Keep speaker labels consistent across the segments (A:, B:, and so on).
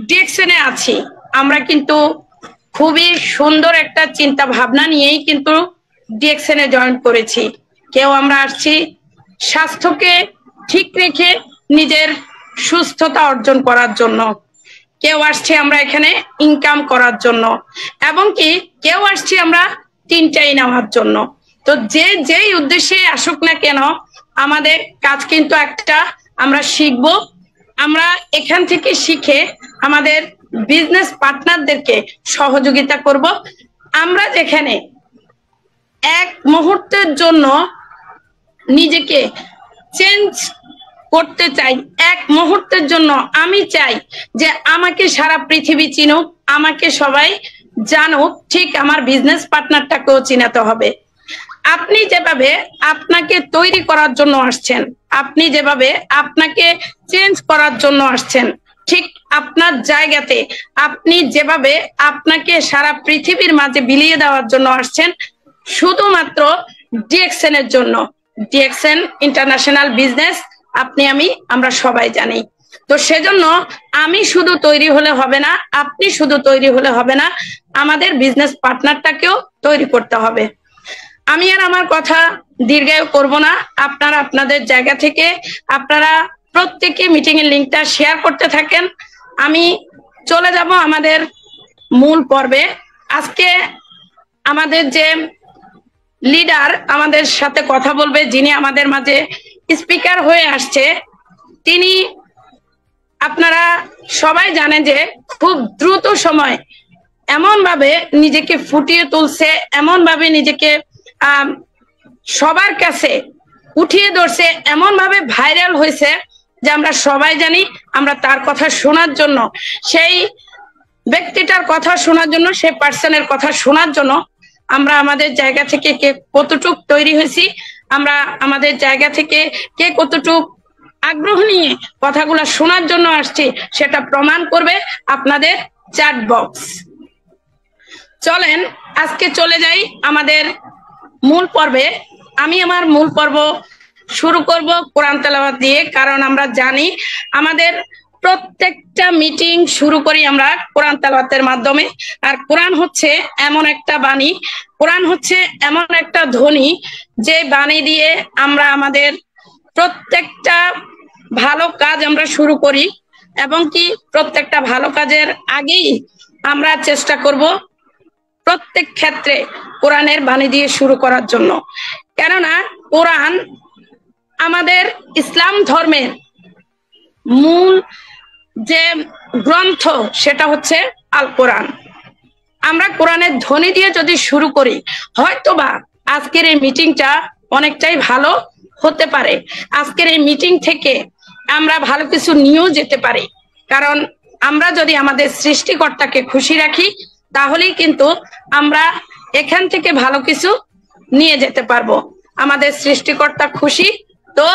A: ডিএকশনে আছি, আমরা কিন্তু খুবই সুন্দর একটা চিন্তা ভাবনা নিয়েই কিন্তু ডিএকশনে জয়েন করেছি। কেউ আমরা আসছি স্বাস্থ্যকে ঠিক রেখে নিজের সুস্থতা অর্জন করার জন্য, কেউ আসছে আমরা এখানে ইনকাম করার জন্য, এবং কি কেউ আসছি আমরা তিনটাই নেওয়ার জন্য। তো যেই উদ্দেশ্যে আসুক না কেন, আমাদের কাজ কিন্তু একটা, আমরা শিখবো, আমরা এখান থেকে শিখে আমাদের বিজনেস পার্টনারদেরকে সহযোগিতা করব। আমরা যেখানে এক মুহূর্তের জন্য নিজেকে চেঞ্জ করতে চাই, এক মুহূর্তের জন্য আমি চাই যে আমাকে সারা পৃথিবী চিনুক, আমাকে সবাই জানুক, ঠিক আমার বিজনেস পার্টনারটাকেও চিনাতে হবে। আপনি যেভাবে আপনাকে তৈরি করার জন্য আসছেন, আপনি যেভাবে আপনাকে চেঞ্জ করার জন্য আসছেন, ঠিক আপনার জায়গাতে আপনি যেভাবে আপনাকে সারা পৃথিবীর মাঝে বিলিয়ে দেওয়ার জন্য আসছেন, শুধুমাত্র ডিএকশনের জন্য। ডিএকশন ইন্টারন্যাশনাল বিজনেস আপনি আমরা সবাই জানি। তো সেজন্য আমি শুধু তৈরি হলে হবে না, আপনি শুধু তৈরি হলে হবে না, আমাদের বিজনেস পার্টনারটাকেও তৈরি করতে হবে। আমি আর আমার কথা দীর্ঘায়ু করব না। আপনারা আপনাদের জায়গা থেকে আপনারা প্রত্যেকে মিটিং এর লিংকটা শেয়ার করতে থাকেন। আমি চলে যাব আমাদের মূল পর্বে। আজকে আমাদের যে লিডার আমাদের সাথে কথা বলবে, যিনি আমাদের মাঝে স্পিকার হয়ে আসছে, তিনি আপনারা সবাই জানেন যে খুব দ্রুত সময় এমন ভাবে নিজেকে ফুটিয়ে তুলছে, এমন ভাবে নিজেকে সবার কাছে উঠিয়ে ধরছে, এমন ভাবে ভাইরাল হয়েছে যে আমরা সবাই জানি। আমরা তার কথা শোনার জন্য, সেই ব্যক্তিটার কথা শোনার জন্য, সেই পার্সনের কথা শোনার জন্য আমরা আমাদের জায়গা থেকে কে কতটুক তৈরি হয়েছি, আমরা আমাদের জায়গা থেকে কে কতটুক আগ্রহ নিয়ে কথাগুলো শোনার জন্য আসছি, সেটা প্রমাণ করবে আপনাদের চ্যাট বক্স। চলেন আজকে চলে যাই আমাদের মূল পর্বে। আমি আমার মূল পর্ব শুরু করব কোরআন তেলাওয়াত দিয়ে, কারণ আমরা জানি আমাদের প্রত্যেকটা মিটিং শুরু করি আমরা কোরআন তেলাওয়াতের মাধ্যমে। আর কোরআন হচ্ছে এমন একটা বাণী, কোরআন হচ্ছে এমন একটা ধ্বনি, যে বাণী দিয়ে আমরা আমাদের প্রত্যেকটা ভালো কাজ আমরা শুরু করি, এবং কি প্রত্যেকটা ভালো কাজের আগেই আমরা চেষ্টা করব প্রত্যেক ক্ষেত্রে কোরআনের বাণী দিয়ে শুরু করার জন্য। কেননা কোরআন আমাদের ইসলাম ধর্মের মূল যে গ্রন্থ, সেটা হচ্ছে আল কোরআন। আমরা কোরআনের ধ্বনি দিয়ে যদি শুরু করি, হয়তোবা আজকের এই মিটিংটা অনেকটাই ভালো হতে পারে। আজকের এই মিটিং থেকে আমরা ভালো কিছু নিয়েও যেতে পারি, কারণ আমরা যদি আমাদের সৃষ্টিকর্তাকে খুশি রাখি, তাহলেই কিন্তু আমরা এখান থেকে ভালো কিছু নিয়ে যেতে পারবো। আমাদের সৃষ্টিকর্তা খুশি, তো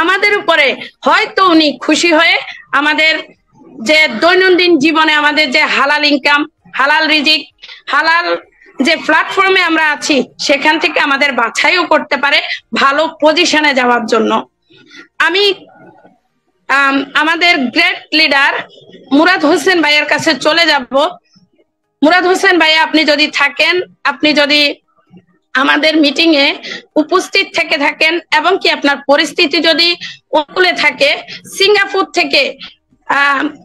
A: আমাদের উপরে হয়তো উনি খুশি হয়ে আমাদের যে দৈনন্দিন জীবনে আমাদের যে হালাল ইনকাম, হালাল রিজিক, হালাল যে প্ল্যাটফর্মে আমরা আছি, সেখান থেকে আমাদের বাছাইও করতে পারে ভালো পজিশনে যাওয়ার জন্য। আমি আমাদের গ্রেট লিডার মুরাদ হোসেন ভাইয়ের কাছে চলে যাব। মুরাদ হোসেন ভাই, আপনি যদি থাকেন, আপনি যদি আমাদের মিটিং এ উপস্থিত থেকে থাকেন, এবং কি আপনার পরিস্থিতি যদি অনুকূলে থাকে, সিঙ্গাপুর থেকে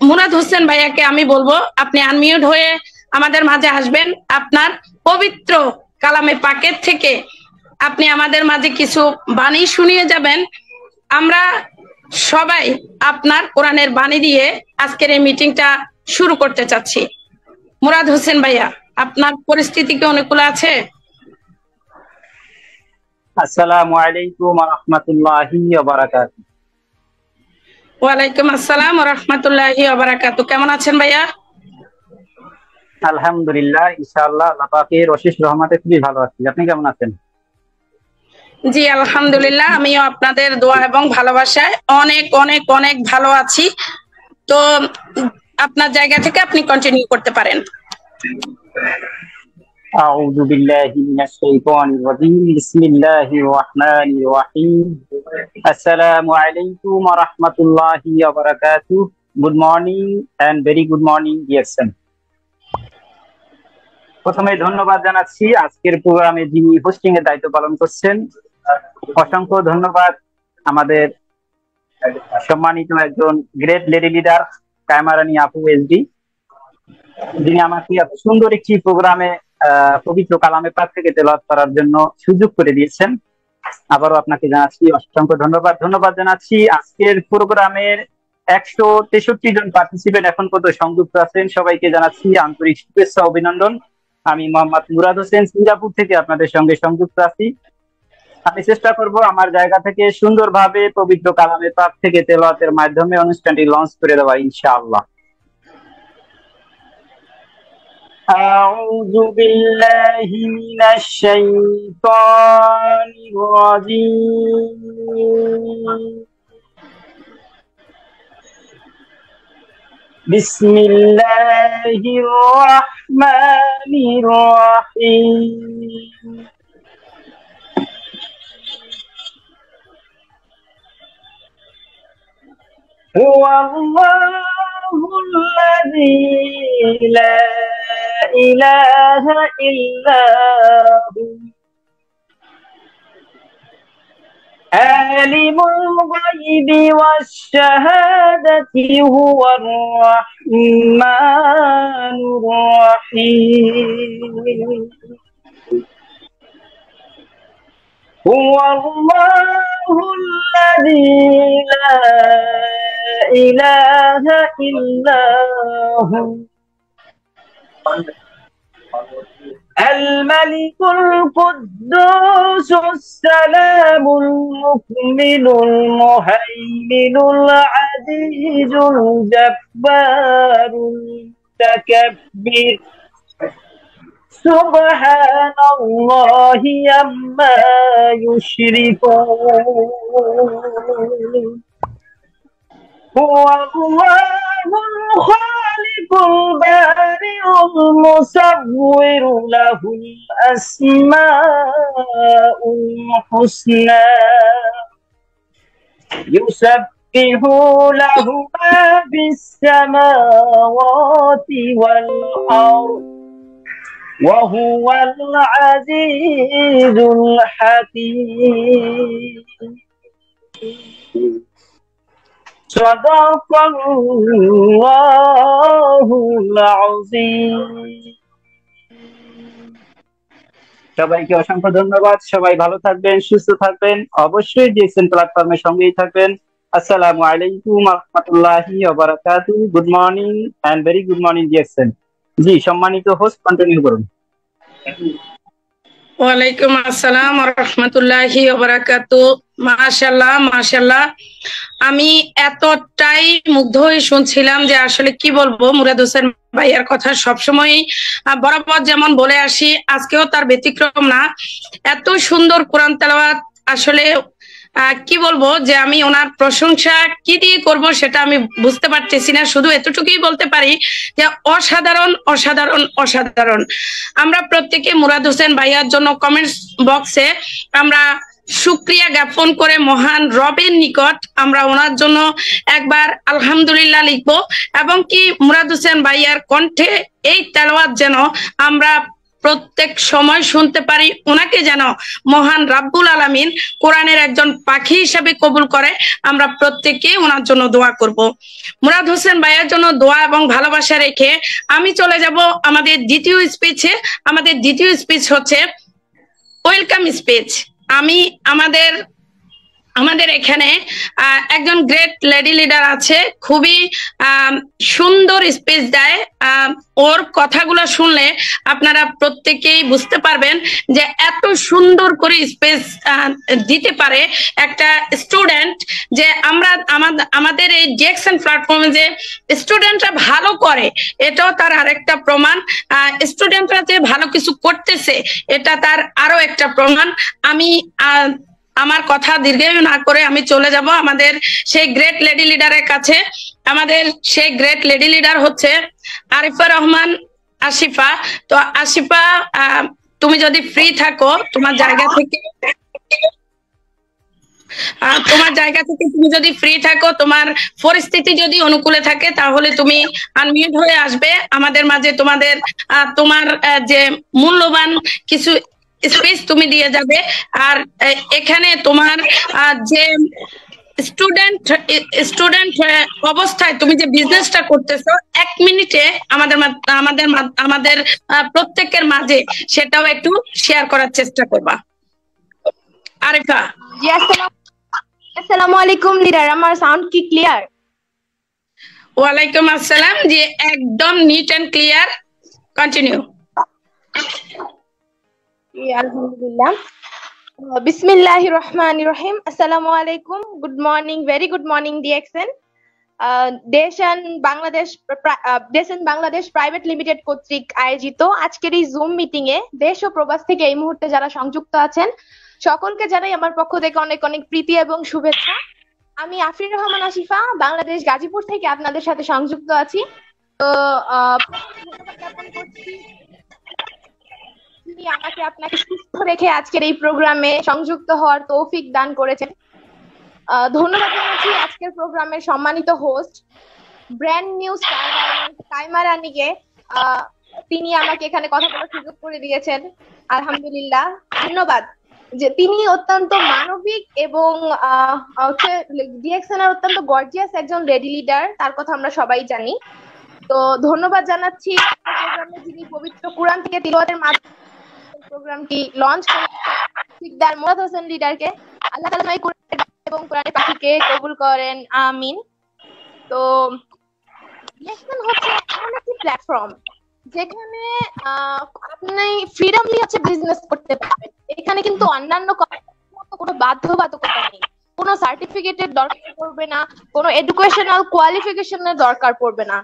A: মুরাদ হোসেন ভাইয়াকে আমি বলবো আপনি আনমিউট হয়ে আমাদের মাঝে আসবেন। আপনার পবিত্র কালামে পাকের থেকে আপনি আমাদের মাঝে কিছু বাণী শুনিয়ে যাবেন। আমরা সবাই আপনার কোরআনের বাণী দিয়ে আজকের এই মিটিংটা শুরু করতে চাচ্ছি। মুরাদ হোসেন ভাইয়া, আপনার পরিস্থিতি কি অনুকূল আছে?
B: আসসালামু আলাইকুম ওয়া রাহমাতুল্লাহি ওয়া বারাকাতুহু।
A: ওয়া আলাইকুম আসসালাম ওয়া রাহমাতুল্লাহি ওয়া বারাকাতুহু। কেমন আছেন ভাইয়া?
B: আলহামদুলিল্লাহ, ইনশাআল্লাহ আল্লাহ পাকের অশেষ রহমতে খুবই ভালো আছি। আপনি কেমন আছেন?
A: জি আলহামদুলিল্লাহ, আমিও আপনাদের দোয়া এবং ভালোবাসায় অনেক অনেক অনেক ভালো আছি। তো আপনার জায়গা থেকে আপনি কন্টিনিউ করতে পারেন।
B: আউযু বিল্লাহি মিনাশ শাইতানির রাজীম। বিসমিল্লাহির রাহমানির রাহিম। আসসালামু আলাইকুম ওয়া রাহমাতুল্লাহি ওয়া বারাকাতুহু। Good morning and very good morning DSN. প্রথমে ধন্যবাদ জানাচ্ছি আজকের প্রোগ্রামে যিনি হোস্টিং এর দায়িত্ব পালন করছেন। অসংখ্য ধন্যবাদ আমাদের সম্মানিত একজন গ্রেট লেডি লিডার কায়মারানী আপু এসডি, যিনি আমাকে এত সুন্দর একটি প্রোগ্রামে পবিত্র কালামে পাক থেকে তেলাওয়াত করার জন্য সুযোগ করে দিয়েছেন। আবারও আপনাকে জানাচ্ছি অসংখ্য ধন্যবাদ জানাচ্ছি। আজকের প্রোগ্রামের 163 জন পার্টিসিপেন্ট এখন পর্যন্ত সংযুক্ত আছেন, সবাইকে জানাচ্ছি আন্তরিক শুভেচ্ছা অভিনন্দন। আমি মোহাম্মদ মুরাদ হোসেন সিঙ্গাপুর থেকে আপনাদের সঙ্গে সংযুক্ত আছি। আমি চেষ্টা করব আমার জায়গা থেকে সুন্দরভাবে পবিত্র কালামে পাক থেকে তেলাওয়াতের মাধ্যমে অনুষ্ঠানটি লঞ্চ করে দেওয়া ইনশাআল্লাহ। أعوذ بالله من الشيطان الرجيم. بسم الله الرحمن الرحيم. هو الله الذي لا إله إلا هو عالم الغيب والشهادة هو الرحمن الرحيم. هو الله الذي لا إله إلا هو الملك القدوس السلام المؤمن المهيمن العزيز الجبار المتكبر سبحان الله عما يشركون. هو الله الخالق البارئ المصور له الأسماء الحسنى يسبح له ما في السماوات والأرض وهو العزيز الحكيم. صدق الله العظيم. সবাইকে অসংখ্য ধন্যবাদ। সবাই ভালো থাকবেন, সুস্থ থাকবেন, অবশ্যই ডিএক্সএন প্ল্যাটফর্মের সঙ্গেই থাকবেন। আসসালামু আলাইকুম ওয়া রাহমাতুল্লাহি ওয়া বারাকাতুহু। Good morning and very good morning DXN. জি, সম্মানিত হোস্ট কন্টিনিউ করুন।
A: ওয়ালাইকুম আসসালাম ওয়া রাহমাতুল্লাহি ওয়া বারাকাতুহু। মাশাআল্লাহ মাশাআল্লাহ, আমি এতটাই মুগ্ধ হয়ে শুনছিলাম যে আসলে কি বলবো। মুরাদ হোসেন ভাইয়ার কথা সবসময় বরাবর যেমন বলে আসি, আজকেও তার ব্যতিক্রম না। এত সুন্দর কোরআন তেলাওয়াত, আসলে কি বলবো যে আমি ওনার প্রশংসা কি দিয়ে করব সেটা আমি বুঝতে পারতেছি না। শুধু এতটুকুই বলতে পারি যে অসাধারণ অসাধারণ অসাধারণ। আমরা প্রত্যেকে মুরাদ হোসেন ভাইয়ার জন্য কমেন্টস বক্সে আমরা শুকরিয়া জ্ঞাপন করে মহান রবের নিকট আমরা ওনার জন্য একবার আলহামদুলিল্লাহ লিখবো, এবং কি মুরাদ হোসেন ভাইয়ার কণ্ঠে এই তেলাওয়াত যেন আমরা প্রত্যেক সময় শুনতে পারি, ওনাকে যেন মহান রাব্বুল আলামিন কোরআনের একজন পাখি হিসেবে কবুল করে। আমরা প্রত্যেকে ওনার জন্য দোয়া করব। মুরাদ হোসেন ভাইয়ের জন্য দোয়া এবং ভালোবাসা রেখে আমি চলে যাব আমাদের দ্বিতীয় স্পিচে। আমাদের দ্বিতীয় স্পিচ হচ্ছে ওয়েলকাম স্পিচ। আমি আমাদের এখানে একজন গ্রেট লেডি লিডার আছে, খুবই সুন্দর স্পিচ দেয়। ওর কথাগুলো শুনলে আপনারা প্রত্যেকেই বুঝতে পারবেন যে এত সুন্দর করে স্পিচ দিতে পারে একটা স্টুডেন্ট। যে আমরা আমাদের এই ডিএক্সএন প্ল্যাটফর্মে যে স্টুডেন্টরা ভালো করে, এটাও তার আরেকটা প্রমাণ। স্টুডেন্টরা যে ভালো কিছু করতেছে, এটা তার আরো একটা প্রমাণ। আমি আমার কথা দীর্ঘায়ু না করে আমি চলে যাব আমাদের সেই গ্রেট লেডি লিডারের কাছে। আমাদের সেই গ্রেট লেডি লিডার হচ্ছে আরিফা রহমান আসিফা। তো আসিফা, তুমি যদি ফ্রি থাকো তোমার জায়গা থেকে তোমার জায়গা থেকে তুমি যদি ফ্রি থাকো, তোমার পরিস্থিতি যদি অনুকূলে থাকে, তাহলে তুমি আনমিউট হয়ে আসবে আমাদের মাঝে। তোমার যে মূল্যবান কিছু স্পেস তুমি দিয়ে যাবে। আর এখানে তোমার যে স্টুডেন্ট অবস্থায় তুমি যে বিজনেসটা করতেছো, 1 মিনিটে আমাদের প্রত্যেকের মাঝে সেটাও একটু শেয়ার করার চেষ্টা করবা। আরিফা।
C: জি, আসসালামু আলাইকুম লিডার, আমার সাউন্ড কি ক্লিয়ার?
A: ওয়ালাইকুম আসসালাম, জি একদম নিট এন্ড ক্লিয়ার, কন্টিনিউ।
C: আলহামদুলিল্লাহ, বিসমিল্লাহির রহমানির রহিম। আসসালামু আলাইকুম, good morning, very good morning DXN. দেশ এন্ড বাংলাদেশ প্রাইভেট লিমিটেড কর্তৃক আয়োজিত আজকের এই জুম মিটিং এ দেশ ও প্রবাস থেকে এই মুহূর্তে যারা সংযুক্ত আছেন, সকলকে জানাই আমার পক্ষ থেকে অনেক অনেক প্রীতি এবং শুভেচ্ছা। আমি আফরিন রহমান আসিফা, বাংলাদেশ গাজীপুর থেকে আপনাদের সাথে সংযুক্ত আছি। তো ধন্যবাদ জ্ঞাপন করছি তিনি আপনাকে সুস্থ রেখে আজকের এই প্রোগ্রামে সংযুক্ত হওয়ার তৌফিক দান করেছেন। ধন্যবাদ জানাচ্ছি আজকের প্রোগ্রামের সম্মানিত হোস্ট ব্র্যান্ড নিউ কাইমা রানীকে, তিনি আমাকে এখানে কথা বলার সুযোগ করে দিয়েছেন, আলহামদুলিল্লাহ ধন্যবাদ। যে তিনি অত্যন্ত মানবিক এবং ডিএক্সএন এর অত্যন্ত গর্জিয়াস একজন লেডি লিডার, তার কথা আমরা সবাই জানি। তো ধন্যবাদ জানাচ্ছি প্রোগ্রামে যিনি পবিত্র কুরআন থেকে তিলাওয়াতের মাধ্যমে প্রোগ্রামটি লঞ্চ করেন মুরাদ হোসেন লিডারকে। আল্লাহ তাআলা এবং কোরআনের পাখিকে কবুল করেন, আমিন। তো ডিএক্সএন হচ্ছে এমন একটি প্ল্যাটফর্ম যেখানে আপনি ফ্রিডমলি বিজনেস করতে পারবেন। এখানে কিন্তু অন্যান্য কোনো বাধ্যবাধকতা নেই, কোনো সার্টিফিকেটের দরকার পড়বে না, কোনো এডুকেশনাল কোয়ালিফিকেশনের দরকার পড়বে না।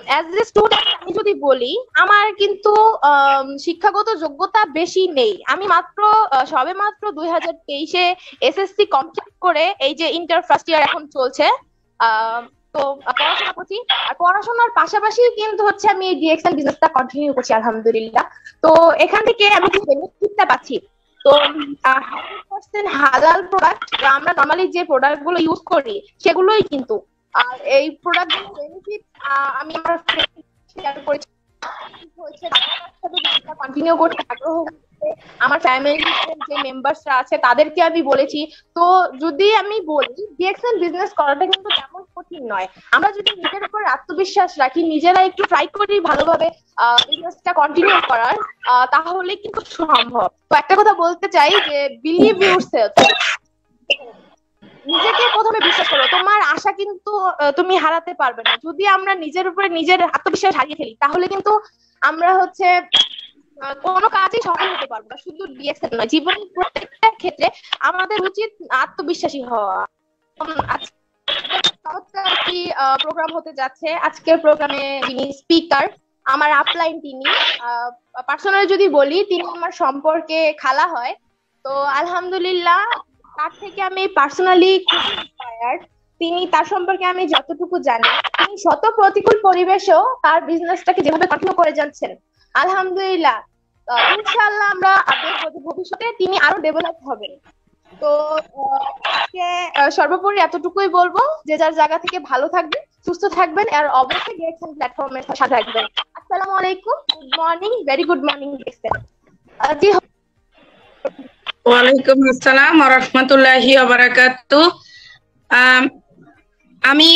C: অ্যাজ এ স্টুডেন্ট আমি যদি বলি, আমার কিন্তু শিক্ষাগত যোগ্যতা বেশি নেই। আমি সবেমাত্র 2023-এ এসএসসি কমপ্লিট করে এই যে ইন্টার ফার্স্ট ইয়ার এখন চলছে, তো পড়াশোনা করছি। আর পড়াশোনার পাশাপাশি কিন্তু আমি এই ডিএক্সএন বিজনেসটা কন্টিনিউ করছি, আলহামদুলিল্লাহ। তো এখান থেকে আমি যে বেনিফিটটা পাচ্ছি, তো 100% হালাল প্রোডাক্ট, আমরা নরমালি যে প্রোডাক্ট গুলো ইউজ করি সেগুলোই কিন্তু। আর এই প্রোডাক্ট গুলো বেনিফিট আমি আমার শেয়ার করেছি, কন্টিনিউ করতে আগ্রহ আমার ফ্যামিলির যে মেম্বারসরা আছে তাদেরকে আমি বলেছি। তো যদি আমি বলি, ডিএক্সএন বিজনেস করাটা কিন্তু তেমন কঠিন নয়। আমরা যদি নিজের উপর আত্মবিশ্বাস রাখি, নিজেরা একটু ট্রাই করি ভালোভাবে বিজনেসটা কন্টিনিউ করার, তাহলে কিন্তু সম্ভব। তো একটা কথা বলতে চাই যে বিলিভ ইউরসেলফ, নিজেকে প্রথমে বিশ্বাস করো। তোমার আশা কিন্তু তুমি হারাতে পারবে না। যদি আমরা নিজের উপরে নিজের আত্মবিশ্বাস হারিয়ে ফেলি, তাহলে কিন্তু আমরা কোনো কাজে সফল হতে পারবো না। শুধু ডিএক্সএন নয়, জীবনের প্রত্যেকটা ক্ষেত্রে আমাদের উচিত আত্মবিশ্বাসী হওয়া। চমৎকার একটি প্রোগ্রাম হতে যাচ্ছে। আজকের প্রোগ্রামে যিনি স্পিকার, আমার আপলাইন, তিনি পার্সোনালি যদি বলি, তিনি আমার সম্পর্কে খালা হয়। তো আলহামদুলিল্লাহ, তার থেকে আমি পার্সোনালি খুব ইন্সপায়ার্ড। তার সম্পর্কে আমি যতটুকু জানি, তিনি শত প্রতিকূল পরিবেশেও তার বিজনেসটাকে যেভাবে কন্টিনিউ করে যাচ্ছেন, আলহামদুলিল্লাহ ইনশাআল্লাহ আমরা ভবিষ্যতে তিনি আরো ডেভেলপ হবেন। তো সর্বোপরি এতটুকুই বলবো, যে যার জায়গা থেকে ভালো থাকবেন, সুস্থ থাকবেন, আর অবশ্যই ডিএক্সএন প্ল্যাটফর্মের সাথে থাকবেন। আসসালামু আলাইকুম, good morning, very good morning DXN.
A: ওয়ালাইকুম আসসালাম ওয়া রাহমাতুল্লাহি ওয়া বারাকাতুহু। আমি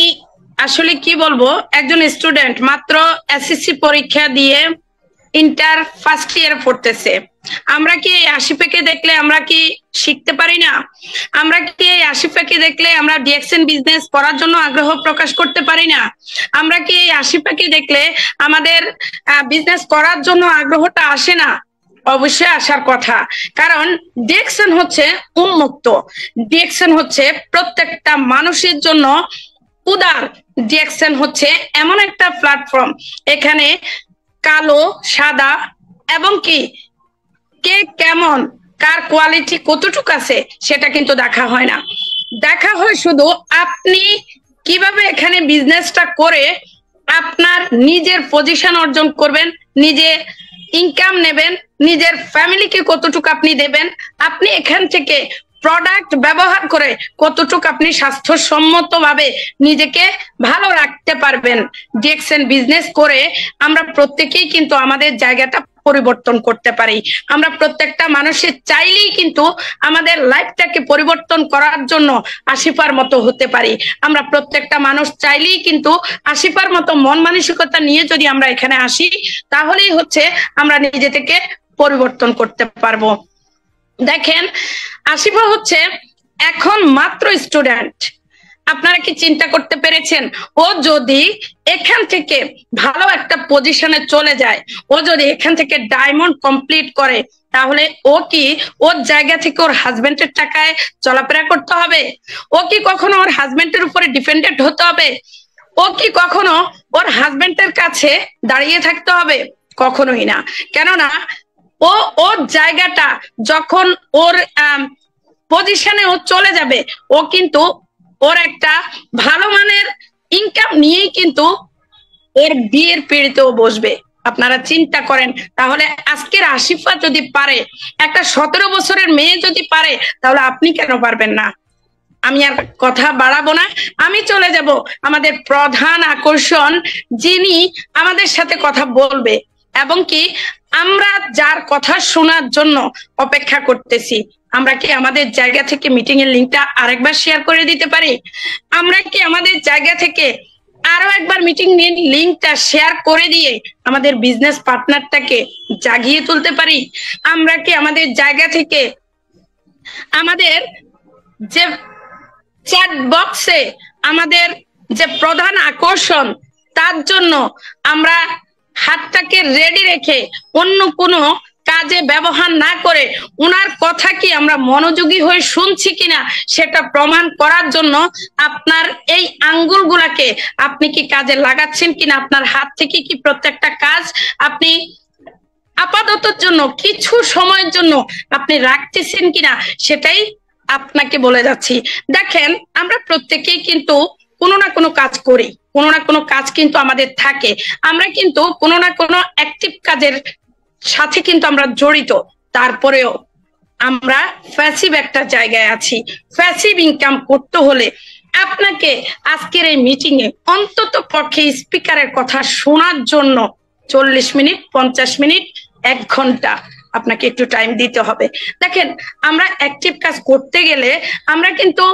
A: আসলে কি বলবো, একজন স্টুডেন্ট মাত্র এসএসসি পরীক্ষা দিয়ে ইন্টার ফার্স্ট ইয়ার পড়তেছে। আমরা কি এই আশিফাকে দেখলে আমরা কি শিখতে পারি না? আমরা কি এই আশিফাকে দেখলে আমরা ডিএক্সএন বিজনেস করার জন্য আগ্রহ প্রকাশ করতে পারি না? আমরা কি এই আশিফাকে দেখলে আমাদের বিজনেস করার জন্য আগ্রহটা আসে না? অবশ্যই আসার কথা, কারণ ডিএক্সএন হচ্ছে উন্মুক্ত, ডিএক্সএন হচ্ছে প্রত্যেকটা মানুষের জন্য উদার। ডিএক্সএন হচ্ছে এমন একটা প্ল্যাটফর্ম, এখানে কালো সাদা এবং কি কে কেমন, কার কোয়ালিটি কতটুকু আছে সেটা কিন্তু দেখা হয় না। দেখা হয় শুধু আপনি কিভাবে এখানে বিজনেসটা করে আপনার নিজের পজিশন অর্জন করবেন, নিজে ইনকাম নেবেন, নিজের ফ্যামিলিকে কতটুকু আপনি দেবেন, আপনি এখান থেকে প্রোডাক্ট ব্যবহার করে কতটুকু আপনি স্বাস্থ্যসম্মত ভাবে নিজেকে ভালো রাখতে পারবেন। ডিএক্সএন বিজনেস করে আমরা প্রত্যেকেই কিন্তু আমাদের জায়গাটা পরিবর্তন করতে পারি। আমরা প্রত্যেকটা মানুষের চাইলেই কিন্তু আমাদের লাইফটাকে পরিবর্তন করার জন্য 80 মতো হতে পারি। আমরা প্রত্যেকটা মানুষ চাইলেই কিন্তু 80 মতো মন মানসিকতা নিয়ে যদি আমরা এখানে আসি, তাহলেই হচ্ছে আমরা নিজে থেকে পরিবর্তন করতে পারবো। দেখেন, আসিফা হচ্ছে এখন মাত্র স্টুডেন্ট। আপনারা কি চিন্তা করতে পেরেছেন, ও যদি এখান থেকে ভালো একটা পজিশনে চলে যায়, ও যদি এখান থেকে ডায়মন্ড কমপ্লিট করে, তাহলে ও কি ওর জায়গা থেকে ওর হাজবেন্ডের টাকায় চলাফেরা করতে হবে? ও কি কখনো ওর হাজবেন্ডের উপরে ডিপেন্ডেন্ট হতে হবে? ও কি কখনো ওর হাজবেন্ডের কাছে দাঁড়িয়ে থাকতে হবে? কখনোই না। কেননা ওর জায়গাটা যখন ওর পজিশনে ও চলে যাবে, ও কিন্তু ওর একটা ভালো মানের ইনকাম নিয়েই কিন্তু ওর বিয়ের পিঁড়িতেও বসবে। আপনারা চিন্তা করেন, তাহলে আজকের আসিফা যদি পারে, একটা 17 বছরের মেয়ে যদি পারে, তাহলে আপনি কেন পারবেন না? আমি আর কথা বাড়াবো না, আমি চলে যাব আমাদের প্রধান আকর্ষণ, যিনি আমাদের সাথে কথা বলবে এবং কি আমরা যার কথা শোনার জন্য অপেক্ষা করতেছি। আমরা কি আমাদের জায়গা থেকে মিটিং এর লিঙ্কটা আরেকবার শেয়ার করে দিতে পারি? আমরা কি আমাদের জায়গা থেকে আরো একবার মিটিং এর লিঙ্কটা শেয়ার করে দিয়ে আমাদের বিজনেস পার্টনারটাকে জাগিয়ে তুলতে পারি? আমরা কি আমাদের জায়গা থেকে আমাদের যে চ্যাট বক্সে আমাদের যে প্রধান আকর্ষণ, তার জন্য আমরা হাতটাকে রেডি রেখে অন্য কোনো কাজে ব্যবহার না করে ওনার কথা কি আমরা মনোযোগী হয়ে শুনছি কিনা সেটা প্রমাণ করার জন্য আপনার এই আঙ্গুলগুলাকে আপনি কি কাজে লাগাচ্ছেন কিনা, আপনার হাত থেকে কি প্রত্যেকটা কাজ আপনি আপাততর জন্য কিছু সময়ের জন্য আপনি রাখতেছেন কিনা, সেটাই আপনাকে বলে যাচ্ছি। দেখেন, আমরা প্রত্যেকেই কিন্তু কোনো না কোনো কাজ করি, কোনো না কোনো কাজ কিন্তু আমাদের থাকে। আমরা কিন্তু কোনো না কোনো অ্যাক্টিভ কাজের সাথে কিন্তু আমরা জড়িত। তারপরেও আমরা প্যাসিভ একটা জায়গায় আছি। প্যাসিভ ইনকাম করতে হলে আপনাকে আজকের এই মিটিং এ অন্তত পক্ষে স্পিকারের কথা শোনার জন্য 40 মিনিট, 50 মিনিট, 1 ঘন্টা আপনাকে একটু টাইম দিতে হবে। দেখেন, আমরা অ্যাক্টিভ কাজ করতে গেলে আমরা কিন্তু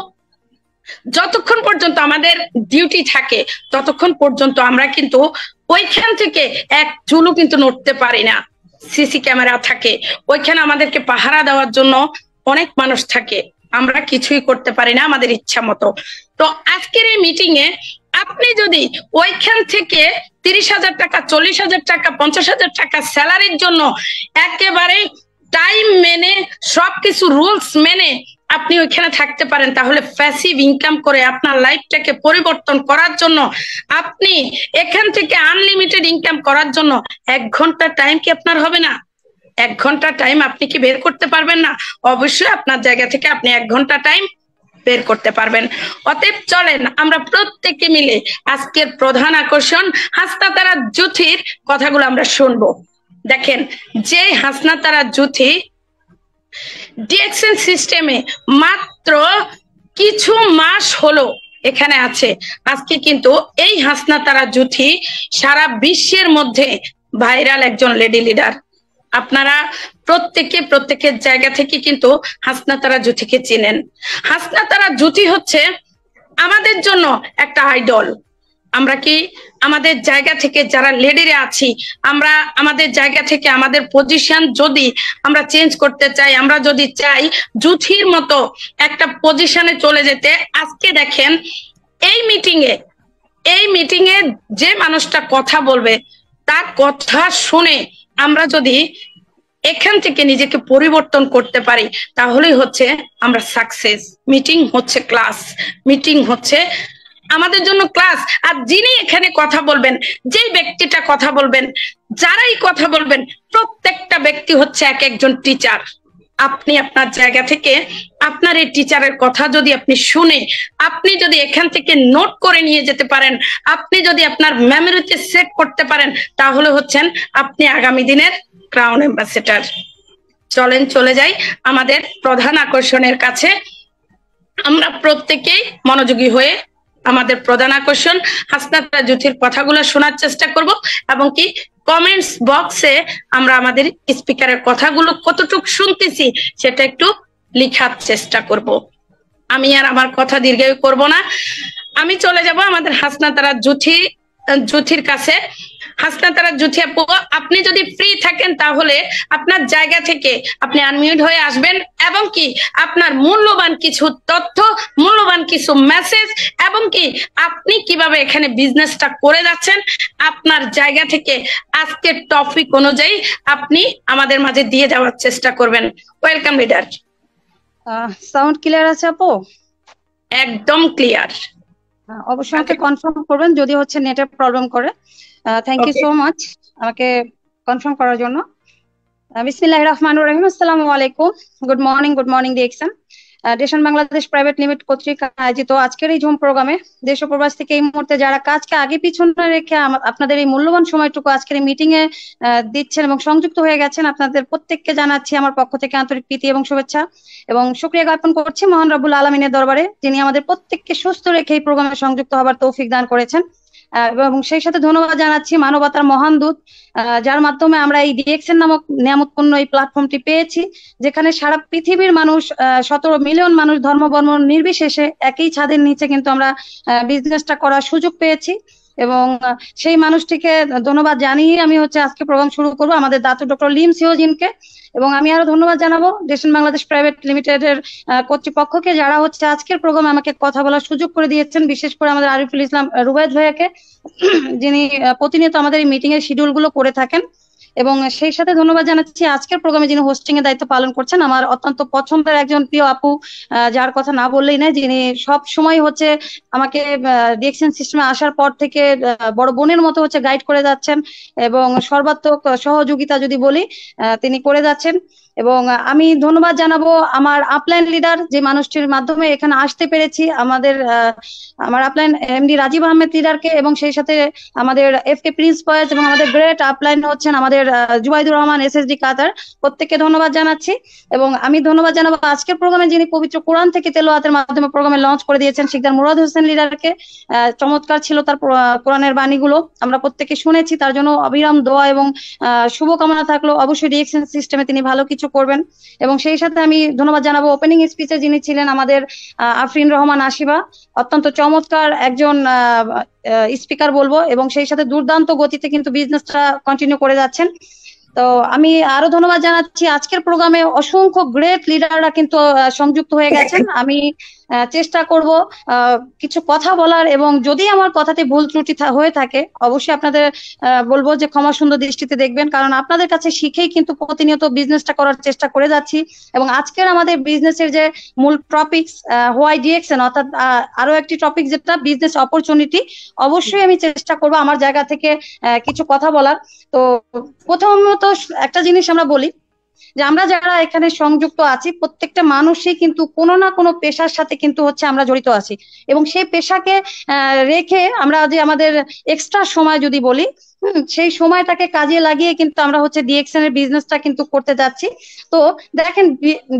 A: যতক্ষণ পর্যন্ত আমাদের ডিউটি থাকে ততক্ষণ পর্যন্ত আমরা কিন্তু ওইখান থেকে এক চুলও কিন্তু নড়তে পারি না। সিসি ক্যামেরা থাকে, ওইখানে আমাদেরকে পাহারা দেওয়ার জন্য অনেক মানুষ থাকে, আমরা কিছুই করতে পারি না আমাদের ইচ্ছা মতো। তো আজকের এই মিটিং এ আপনি যদি ওইখান থেকে 30,000 টাকা, 40,000 টাকা, 50,000 টাকা স্যালারির জন্য একেবারে টাইম মেনে সবকিছু রুলস মেনে আপনি ওইখানে থাকতে পারেন, তাহলে প্যাসিভ ইনকাম করে আপনার লাইফটাকে পরিবর্তন করার জন্য, আপনি এখান থেকে আনলিমিটেড ইনকাম করার জন্য 1 ঘন্টা টাইম কি আপনার হবে না? 1 ঘন্টা টাইম আপনি কি বের করতে পারবেন না? অবশ্যই আপনার জায়গা থেকে আপনি 1 ঘন্টা টাইম বের করতে পারবেন। অতএব চলেন আমরা প্রত্যেকে মিলে আজকের প্রধান আকর্ষণ হাসনা তারা জুথির কথাগুলো আমরা শুনবো। দেখেন, যে হাসনা তারা জুথি ডিএক্সএন সিস্টেমে মাত্র কিছু মাস হলো এখানে আছে, আজকে কিন্তু এই হাসনা তারা জুথি সারা বিশ্বের মধ্যে ভাইরাল একজন লেডি লিডার। আপনারা প্রত্যেকের জায়গা থেকে কিন্তু হাসনা তারা জুথিকে চিনেন। হাসনা তারা জুথি হচ্ছে আমাদের জন্য একটা আইডল। আমরা কি আমাদের জায়গা থেকে যারা লেডিরা আছি, আমরা আমাদের জায়গা থেকে আমাদের পজিশন যদি আমরা চেঞ্জ করতে চাই, আমরা যদি চাই জুথির মতো একটা পজিশনে চলে যেতে, আজকে দেখেন এই মিটিং এ যে মানুষটা কথা বলবে তার কথা শুনে আমরা যদি এখান থেকে নিজেকে পরিবর্তন করতে পারি, তাহলেই হচ্ছে আমরা সাকসেস। মিটিং হচ্ছে ক্লাস, মিটিং হচ্ছে আমাদের জন্য ক্লাস। আর যিনি এখানে কথা বলবেন, যেই ব্যক্তিটা কথা বলবেন, যারাই কথা বলবেন, প্রত্যেকটা ব্যক্তি হচ্ছে এক একজন টিচার। আপনি আপনার জায়গা থেকে আপনার এই টিচারের কথা যদি আপনি শুনে, আপনি যদি এখান থেকে নোট করে নিয়ে যেতে পারেন, আপনি যদি আপনার মেমোরিতে সেট করতে পারেন, তাহলে হচ্ছেন আপনি আগামী দিনের ক্রাউন অ্যাম্বাসেডর। চলেন চলে যাই আমাদের প্রধান আকর্ষণের কাছে। আমরা প্রত্যেকেই মনোযোগী হয়ে আমাদের প্রধান আকর্ষণ হাসনাত রাজুথির কথাগুলো শোনার চেষ্টা করব এবং কি কমেন্টস বক্সে আমরা আমাদের স্পিকারের কথাগুলো কতটুকু শুনতেছি সেটা একটু লেখার চেষ্টা করব। আমি আর আমার কথা দীর্ঘায়ু করব না, আমি চলে যাব আমাদের হাসনাত রাজুথির কাছে। হাসনাত রাজুথি আপু, আপনি যদি ফ্রি থাকেন তাহলে আপনার জায়গা থেকে আপনি আনমিউট হয়ে আসবেন এবং কি আপনার মূল্যবান কিছু তথ্য, মূল্যবান কিছু মেসেজ এবং কি আপনি কিভাবে এখানে বিজনেসটা করে যাচ্ছেন আপনার জায়গা থেকে আজকের টপিক অনুযায়ী আপনি আমাদের মাঝে দিয়ে যাওয়ার চেষ্টা করবেন। Welcome leader.
D: সাউন্ড ক্লিয়ার আছে আপু?
A: একদম ক্লিয়ার।
D: অবশ্যই আমাকে কনফার্ম করবেন যদি হচ্ছে নেটের প্রবলেম করে। থ্যাংক ইউ সো মাচ আমাকে কনফার্ম করার জন্য। বিসমিল্লাহির রহমানির রহিম। আসসালামু আলাইকুম। গুড মর্নিং ডিএক্সএন ডেশন বাংলাদেশ প্রাইভেট লিমিটেড কর্তৃক আয়োজিত আজকের এই জুম প্রোগ্রামে দেশ ও প্রবাস থেকে এই মুহূর্তে যারা কাজকে আগে পিছনে রেখে আপনাদের এই মূল্যবান সময়টুকু আজকের এই মিটিং এ দিচ্ছেন এবং সংযুক্ত হয়ে গেছেন, আপনাদের প্রত্যেককে জানাচ্ছি আমার পক্ষ থেকে আন্তরিক প্রীতি এবং শুভেচ্ছা এবং শুকরিয়া জ্ঞাপন করছি মহান রব্বুল আলামিনের দরবারে, যিনি আমাদের প্রত্যেককে সুস্থ রেখে এই প্রোগ্রামে সংযুক্ত হবার তৌফিক দান করেছেন। এবং সেই সাথে ধন্যবাদ জানাচ্ছি মানবতার মহান দূত, যার মাধ্যমে আমরা এই ডিএক্সএন নামক নিয়ামতপূর্ণ এই প্ল্যাটফর্মটি পেয়েছি, যেখানে সারা পৃথিবীর মানুষ 17 মিলিয়ন মানুষ ধর্ম বর্ণ নির্বিশেষে একই ছাদের নিচে কিন্তু আমরা বিজনেসটা করার সুযোগ পেয়েছি। এবং সেই মানুষটিকে ধন্যবাদ জানিয়ে আমি হচ্ছে আজকে প্রোগ্রাম শুরু করবো আমাদের দাতু ডক্টর লিম সিওজিনকে। এবং আমি আরো ধন্যবাদ জানাবো ডেশন বাংলাদেশ প্রাইভেট লিমিটেডের কর্তৃপক্ষকে, যারা হচ্ছে আজকের প্রোগ্রামে আমাকে কথা বলার সুযোগ করে দিয়েছেন, বিশেষ করে আমাদের আরিফুল ইসলাম রুবায়েদ ভাইয়াকে, যিনি প্রতিনিয়ত আমাদের এই মিটিং এর শিডিউল গুলো করে থাকেন। এবং সেই সাথে ধন্যবাদ জানাচ্ছি আজকের প্রোগ্রামে যিনি হোস্টিং এর দায়িত্ব পালন করছেন, আমার অত্যন্ত পছন্দের একজন প্রিয় আপু, যার কথা না বললেই নয়, যিনি সব সময় হচ্ছে আমাকে ডিএক্সএন সিস্টেমে আসার পর থেকে বড় বোনের মতো হচ্ছে গাইড করে যাচ্ছেন এবং সর্বাত্মক সহযোগিতা যদি বলি তিনি করে যাচ্ছেন। এবং আমি ধন্যবাদ জানাবো আমার আপলাইন লিডার, যে মানুষটির মাধ্যমে এখানে আসতে পেরেছি, আমার আপলাইন এমডি রাজীব আহমেদ লিডারকে, এবং সেই সাথে আমাদের এফকে প্রিন্স ফয়েজ এবং আমাদের গ্রেট আপলাইন হচ্ছেন আমাদের জুবাইদুর রহমান এসএসডি কাতার, প্রত্যেককে ধন্যবাদ জানাচ্ছি। এবং আমি ধন্যবাদ জানাবো আজকের প্রোগ্রামে যিনি পবিত্র কোরআন থেকে তেলাওয়াতের মাধ্যমে প্রোগ্রামে লঞ্চ করে দিয়েছেন, শিকদার মুরাদ হোসেন লিডারকে। চমৎকার ছিল তার কোরআনের বাণীগুলো, আমরা প্রত্যেকে শুনেছি, তার জন্য অবিরাম দোয়া এবং শুভকামনা থাকলো। অবশ্যই ডিএক্সএন সিস্টেমে তিনি ভালো কিছু করবেন। এবং সেই সাথে আমি ধন্যবাদ জানাবো ওপেনিং স্পিচে যিনি ছিলেন আমাদের আফরিন রহমান আশিবা, অত্যন্ত চমৎকার একজন স্পিকার বলবো, এবং সেই সাথে দুর্দান্ত গতিতে কিন্তু বিজনেসটা কন্টিনিউ করে যাচ্ছেন। তো আমি আরো ধন্যবাদ জানাচ্ছি আজকের প্রোগ্রামে অসংখ্য গ্রেট লিডাররা কিন্তু সংযুক্ত হয়ে গেছেন। আমি চেষ্টা করব কিছু কথা বলার, এবং যদি আমার কথাতে ভুল ত্রুটি হয়ে থাকে অবশ্যই আপনাদের বলবো যে ক্ষমা সুন্দর দৃষ্টিতে দেখবেন, কারণ আপনাদের কাছে শিখেই কিন্তু প্রতিনিয়ত বিজনেসটা করার চেষ্টা করে যাচ্ছি। এবং আজকের আমাদের বিজনেসের যে মূল টপিকস হোয়াই ডিএক্সএন, অর্থাৎ আরো একটি টপিক যেটা বিজনেস অপরচুনিটি, অবশ্যই আমি চেষ্টা করব আমার জায়গা থেকে কিছু কথা বলার। তো প্রথমত একটা জিনিস আমরা বলি যে আমরা যারা এখানে সংযুক্ত আছি প্রত্যেকটা মানুষই কিন্তু কোনো না কোনো পেশার সাথে কিন্তু হচ্ছে আমরা জড়িত আছি, এবং সেই পেশাকে রেখে আমরা যে আমাদের এক্সট্রা সময় যদি বলি সেই সময়টাকে কাজে লাগিয়ে কিন্তু আমরা হচ্ছে ডিএক্সএন এর বিজনেসটা কিন্তু করতে যাচ্ছি। তো দেখেন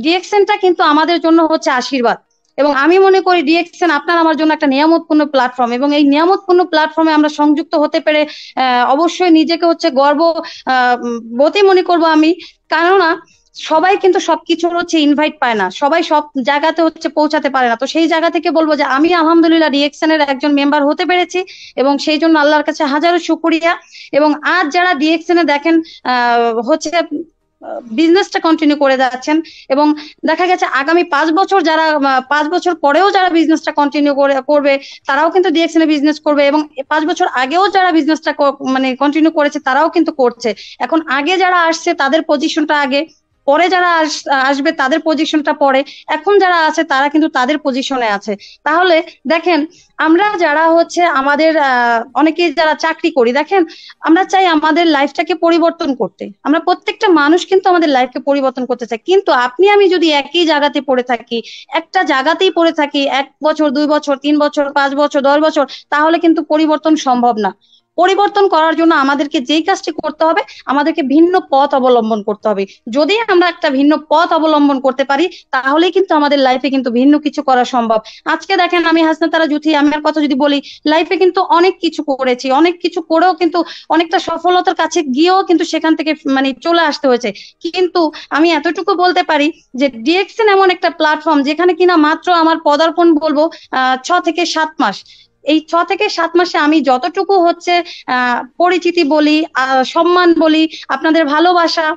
D: ডিএক্সএনটা কিন্তু আমাদের জন্য হচ্ছে আশীর্বাদ, এবং আমি মনে করি ডিএক্সএন আপনার আমার জন্য একটা নিয়ামতপূর্ণ প্ল্যাটফর্ম, এবং এই নিয়ামতপূর্ণ প্ল্যাটফর্মে আমরা সংযুক্ত হতে পেরে অবশ্যই নিজেকে হচ্ছে গর্ববোধই মনে করবো আমি। কেননা সবাই কিন্তু সবকিছুর হচ্ছে ইনভাইট পায় না, সবাই সব জায়গাতে হচ্ছে পৌঁছাতে পারে না। তো সেই জায়গা থেকে বলবো যে আমি আলহামদুলিল্লাহ ডিএক্সএন এর একজন মেম্বার হতে পেরেছি, এবং সেই জন্য আল্লাহর কাছে হাজারো শুকরিয়া। এবং আজ যারা ডিএক্সএন এ দেখেন হচ্ছে বিজনেসটা কন্টিনিউ করে যাচ্ছেন, এবং দেখা গেছে আগামী 5 বছর যারা 5 বছর পরেও যারা বিজনেসটা কন্টিনিউ করবে তারাও কিন্তু ডিএক্সএন এ বিজনেস করবে, এবং 5 বছর আগেও যারা বিজনেসটা মানে কন্টিনিউ করেছে তারাও কিন্তু করছে। এখন আগে যারা আসছে তাদের পজিশনটা আগে, পরে যারা আসবে তাদের পজিশনটা পরে, এখন যারা আছে তারা কিন্তু তাদের পজিশনে আছে। তাহলে দেখেন আমরা যারা হচ্ছে আমাদের অনেকেই যারা চাকরি করি, দেখেন আমরা চাই আমাদের লাইফটাকে পরিবর্তন করতে, আমরা প্রত্যেকটা মানুষ কিন্তু আমাদের লাইফকে পরিবর্তন করতে চাই। কিন্তু আপনি আমি যদি একই জায়গাতে পড়ে থাকি, একটা জায়গাতেই পড়ে থাকি 1 বছর 2 বছর 3 বছর 5 বছর 10 বছর, তাহলে কিন্তু পরিবর্তন সম্ভব না। পরিবর্তন করার জন্য আমাদেরকে যেই কাজটি করতে হবে, আমাদেরকে ভিন্ন পথ অবলম্বন করতে হবে। যদি আমরা একটা ভিন্ন পথ অবলম্বন করতে পারি, তাহলেই কিন্তু আমাদের লাইফে কিন্তু ভিন্ন কিছু করা সম্ভব। আজকে দেখেন, আমি হাসনাতারা জুথি, আমার কথা যদি বলি, লাইফে কিন্তু অনেক কিছু করেছি, অনেক কিছু করেও কিন্তু অনেকটা সফলতার কাছে গিয়েও কিন্তু সেখান থেকে মানে চলে আসতে হয়েছে। কিন্তু আমি এতটুকু বলতে পারি যে ডিএক্সএন এমন একটা প্ল্যাটফর্ম যেখানে কিনা মাত্র আমার পদার্পণ বলবো 6 থেকে 7 মাস। এই 6 থেকে 7 মাসে আমি যতটুকু হচ্ছে পরিচিতি বলি, সম্মান বলি, আপনাদের ভালোবাসা,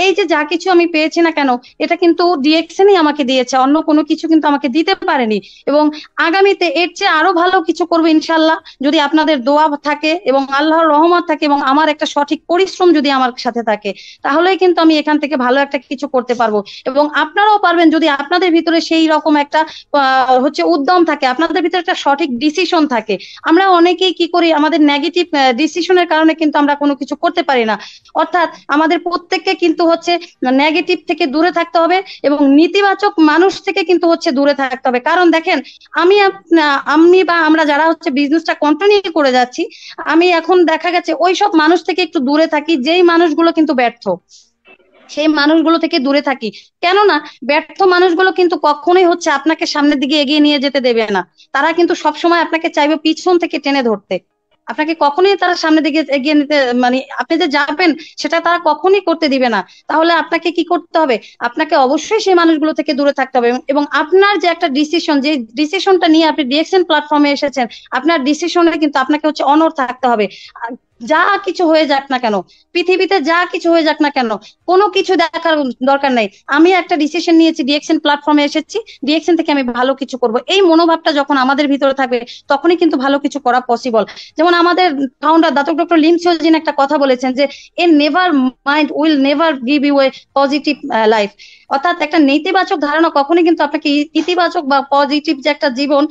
D: এই যে যা কিছু আমি পেয়েছি না কেন, এটা কিন্তু ডিএক্সএনই আমাকে দিয়েছে, অন্য কোনো কিছু কিন্তু আমাকে দিতে পারেনি। এবং আগামীতে এর চেয়ে আরো ভালো কিছু করবো ইনশাল্লাহ, যদি আপনাদের দোয়া থাকে এবং আল্লাহর রহমত থাকে এবং আমার একটা সঠিক পরিশ্রম যদি আমার সাথে থাকে, তাহলেই কিন্তু আমি এখান থেকে ভালো একটা কিছু করতে পারবো। এবং আপনারাও পারবেন যদি আপনাদের ভিতরে সেই রকম একটা হচ্ছে উদ্যম থাকে, আপনাদের ভিতরে একটা সঠিক ডিসিশন থাকে। আমরা অনেকেই কি করি, আমাদের নেগেটিভ ডিসিশনের কারণে কিন্তু আমরা কোনো কিছু করতে পারি না। অর্থাৎ আমাদের প্রত্যেককে কিন্তু হচ্ছে নেগেটিভ থেকে দূরে থাকতে হবে এবং নেতিবাচক মানুষ থেকে কিন্তু হচ্ছে দূরে থাকতে হবে। কারণ দেখেন, আমি বা আমরা যারা হচ্ছে বিজনেসটা কন্টিনিউ করে যাচ্ছি, আমি এখন দেখা গেছে ওই সব মানুষ থেকে একটু দূরে থাকি যেই মানুষগুলো কিন্তু ব্যর্থ, সেই মানুষগুলো থেকে দূরে থাকি। কেননা ব্যর্থ মানুষগুলো কিন্তু কখনোই হচ্ছে আপনাকে সামনের দিকে এগিয়ে নিয়ে যেতে দেবে না। তারা কিন্তু সবসময় আপনাকে চাইবে পিছন থেকে টেনে ধরতে, আপনাকে কখনোই তারা সামনের দিকে এগিয়ে নিতে, মানে আপনি যে যাবেন সেটা তারা কখনোই করতে দিবে না। তাহলে আপনাকে কি করতে হবে? আপনাকে অবশ্যই সেই মানুষগুলো থেকে দূরে থাকতে হবে এবং আপনার যে একটা ডিসিশন, যে ডিসিশনটা নিয়ে আপনি ডিএক্সএন প্ল্যাটফর্মে এসেছেন, আপনার ডিসিশনে কিন্তু আপনাকে হচ্ছে অনড় থাকতে হবে। যা কিছু হয়ে যাক না কেন, পৃথিবীতে যা কিছু হয়ে যাক না কেন, কোনো কিছু দেখার দরকার নাই। আমি একটা ডিসিশন নিয়েছি, ডিএক্সএন প্ল্যাটফর্মে এসেছি, ডিএক্সএন থেকে আমি ভালো কিছু করব, এই মনোভাবটা যখন আমাদের ভিতরে থাকবে তখনই কিন্তু ভালো কিছু করা পসিবল। যেমন আমাদের founder Datuk doctor Lim Siow Jin একটা কথা বলেছেন যে এ নেভার mind will never give you a positive life. অর্থাৎ একটা নেতিবাচক ধারণা কখনোই কিন্তু আপনাকে ইতিবাচক বা পজিটিভ যে একটা জীবন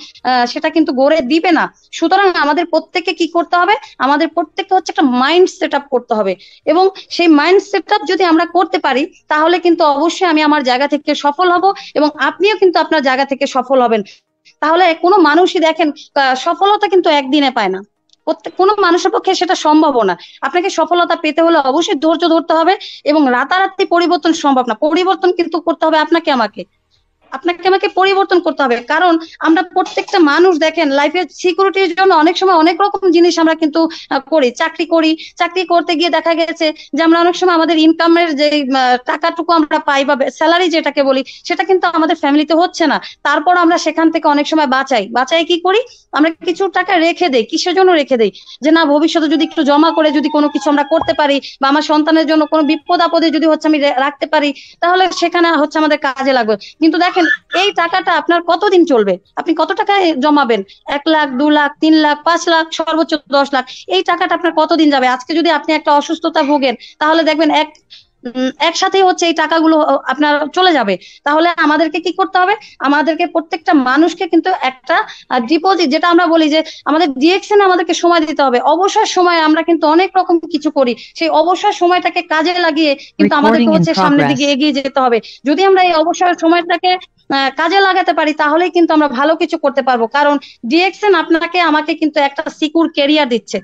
D: সেটা কিন্তু গড়ে দিবে না। সুতরাং আমাদের প্রত্যেককে কি করতে হবে? আমাদের প্রত্যেককে হচ্ছে একটা মাইন্ড সেট আপ করতে হবে এবং সেই মাইন্ড সেট আপ যদি আমরা করতে পারি, তাহলে কিন্তু অবশ্যই আমি আমার জায়গা থেকে সফল হব এবং আপনিও কিন্তু আপনার জায়গা থেকে সফল হবেন। তাহলে কোনো মানুষই দেখেন সফলতা কিন্তু একদিনে পায় না, কোনো মানুষের পক্ষে সেটা সম্ভব না। আপনাকে সফলতা পেতে হলে অবশ্যই ধৈর্য ধরতে হবে এবং রাতারাতি পরিবর্তন সম্ভব না। পরিবর্তন কিন্তু করতে হবে আপনাকে আমাকে পরিবর্তন করতে হবে। কারণ আমরা প্রত্যেকটা মানুষ দেখেন লাইফের সিকিউরিটির জন্য অনেক সময় অনেক রকম জিনিস আমরা কিন্তু করি, চাকরি করতে গিয়ে দেখা গেছে যে আমরা অনেক সময় আমাদের ইনকামের যে টাকাটুকু আমরা পাই বা স্যালারি যেটাকে বলি, সেটা কিন্তু আমাদের ফ্যামিলিতে হচ্ছে না। তারপর আমরা সেখান থেকে অনেক সময় বাঁচাই কি করি, আমরা কিছু টাকা রেখে দেই। কিসের জন্য রেখে দেই? যে না, ভবিষ্যতে যদি একটু জমা করে যদি কোনো কিছু আমরা করতে পারি বা আমার সন্তানের জন্য কোনো বিপদ আপদে যদি হচ্ছে আমি রাখতে পারি, তাহলে সেখানে হচ্ছে আমাদের কাজে লাগবে। কিন্তু দেখেন এই টাকাটা আপনার কতদিন চলবে? আপনি কত টাকা জমাবেন? 1 লাখ, 2 লাখ, 3 লাখ, 5 লাখ, সর্বোচ্চ 10 লাখ, এই টাকাটা আপনার কতদিন যাবে? আজকে যদি আপনি একটা অসুস্থতা ভোগেন, তাহলে দেখবেন একসাথে হচ্ছে এই টাকাগুলো আপনার চলে যাবে। তাহলে আমাদেরকে কি করতে হবে? আমাদেরকে প্রত্যেকটা মানুষকে কিন্তু একটা ডিপোজিট, যেটা আমরা বলি যে আমাদের ডিএক্সএন আমাদেরকে সময় দিতে হবে। অবসর সময় আমরা কিন্তু অনেক রকম কিছু করি, সেই অবসর সময়টাকে কাজে লাগিয়ে কিন্তু আমাদেরকে হচ্ছে সামনের দিকে এগিয়ে যেতে হবে। যদি আমরা এই অবসর সময়টাকে কাজে লাগাতে পারি, তাহলেই কিন্তু আমরা ভালো কিছু করতে পারবো। কারণ ডিএক্সএন আপনাকে আমাকে কিন্তু একটা সিকিউর ক্যারিয়ার দিচ্ছে।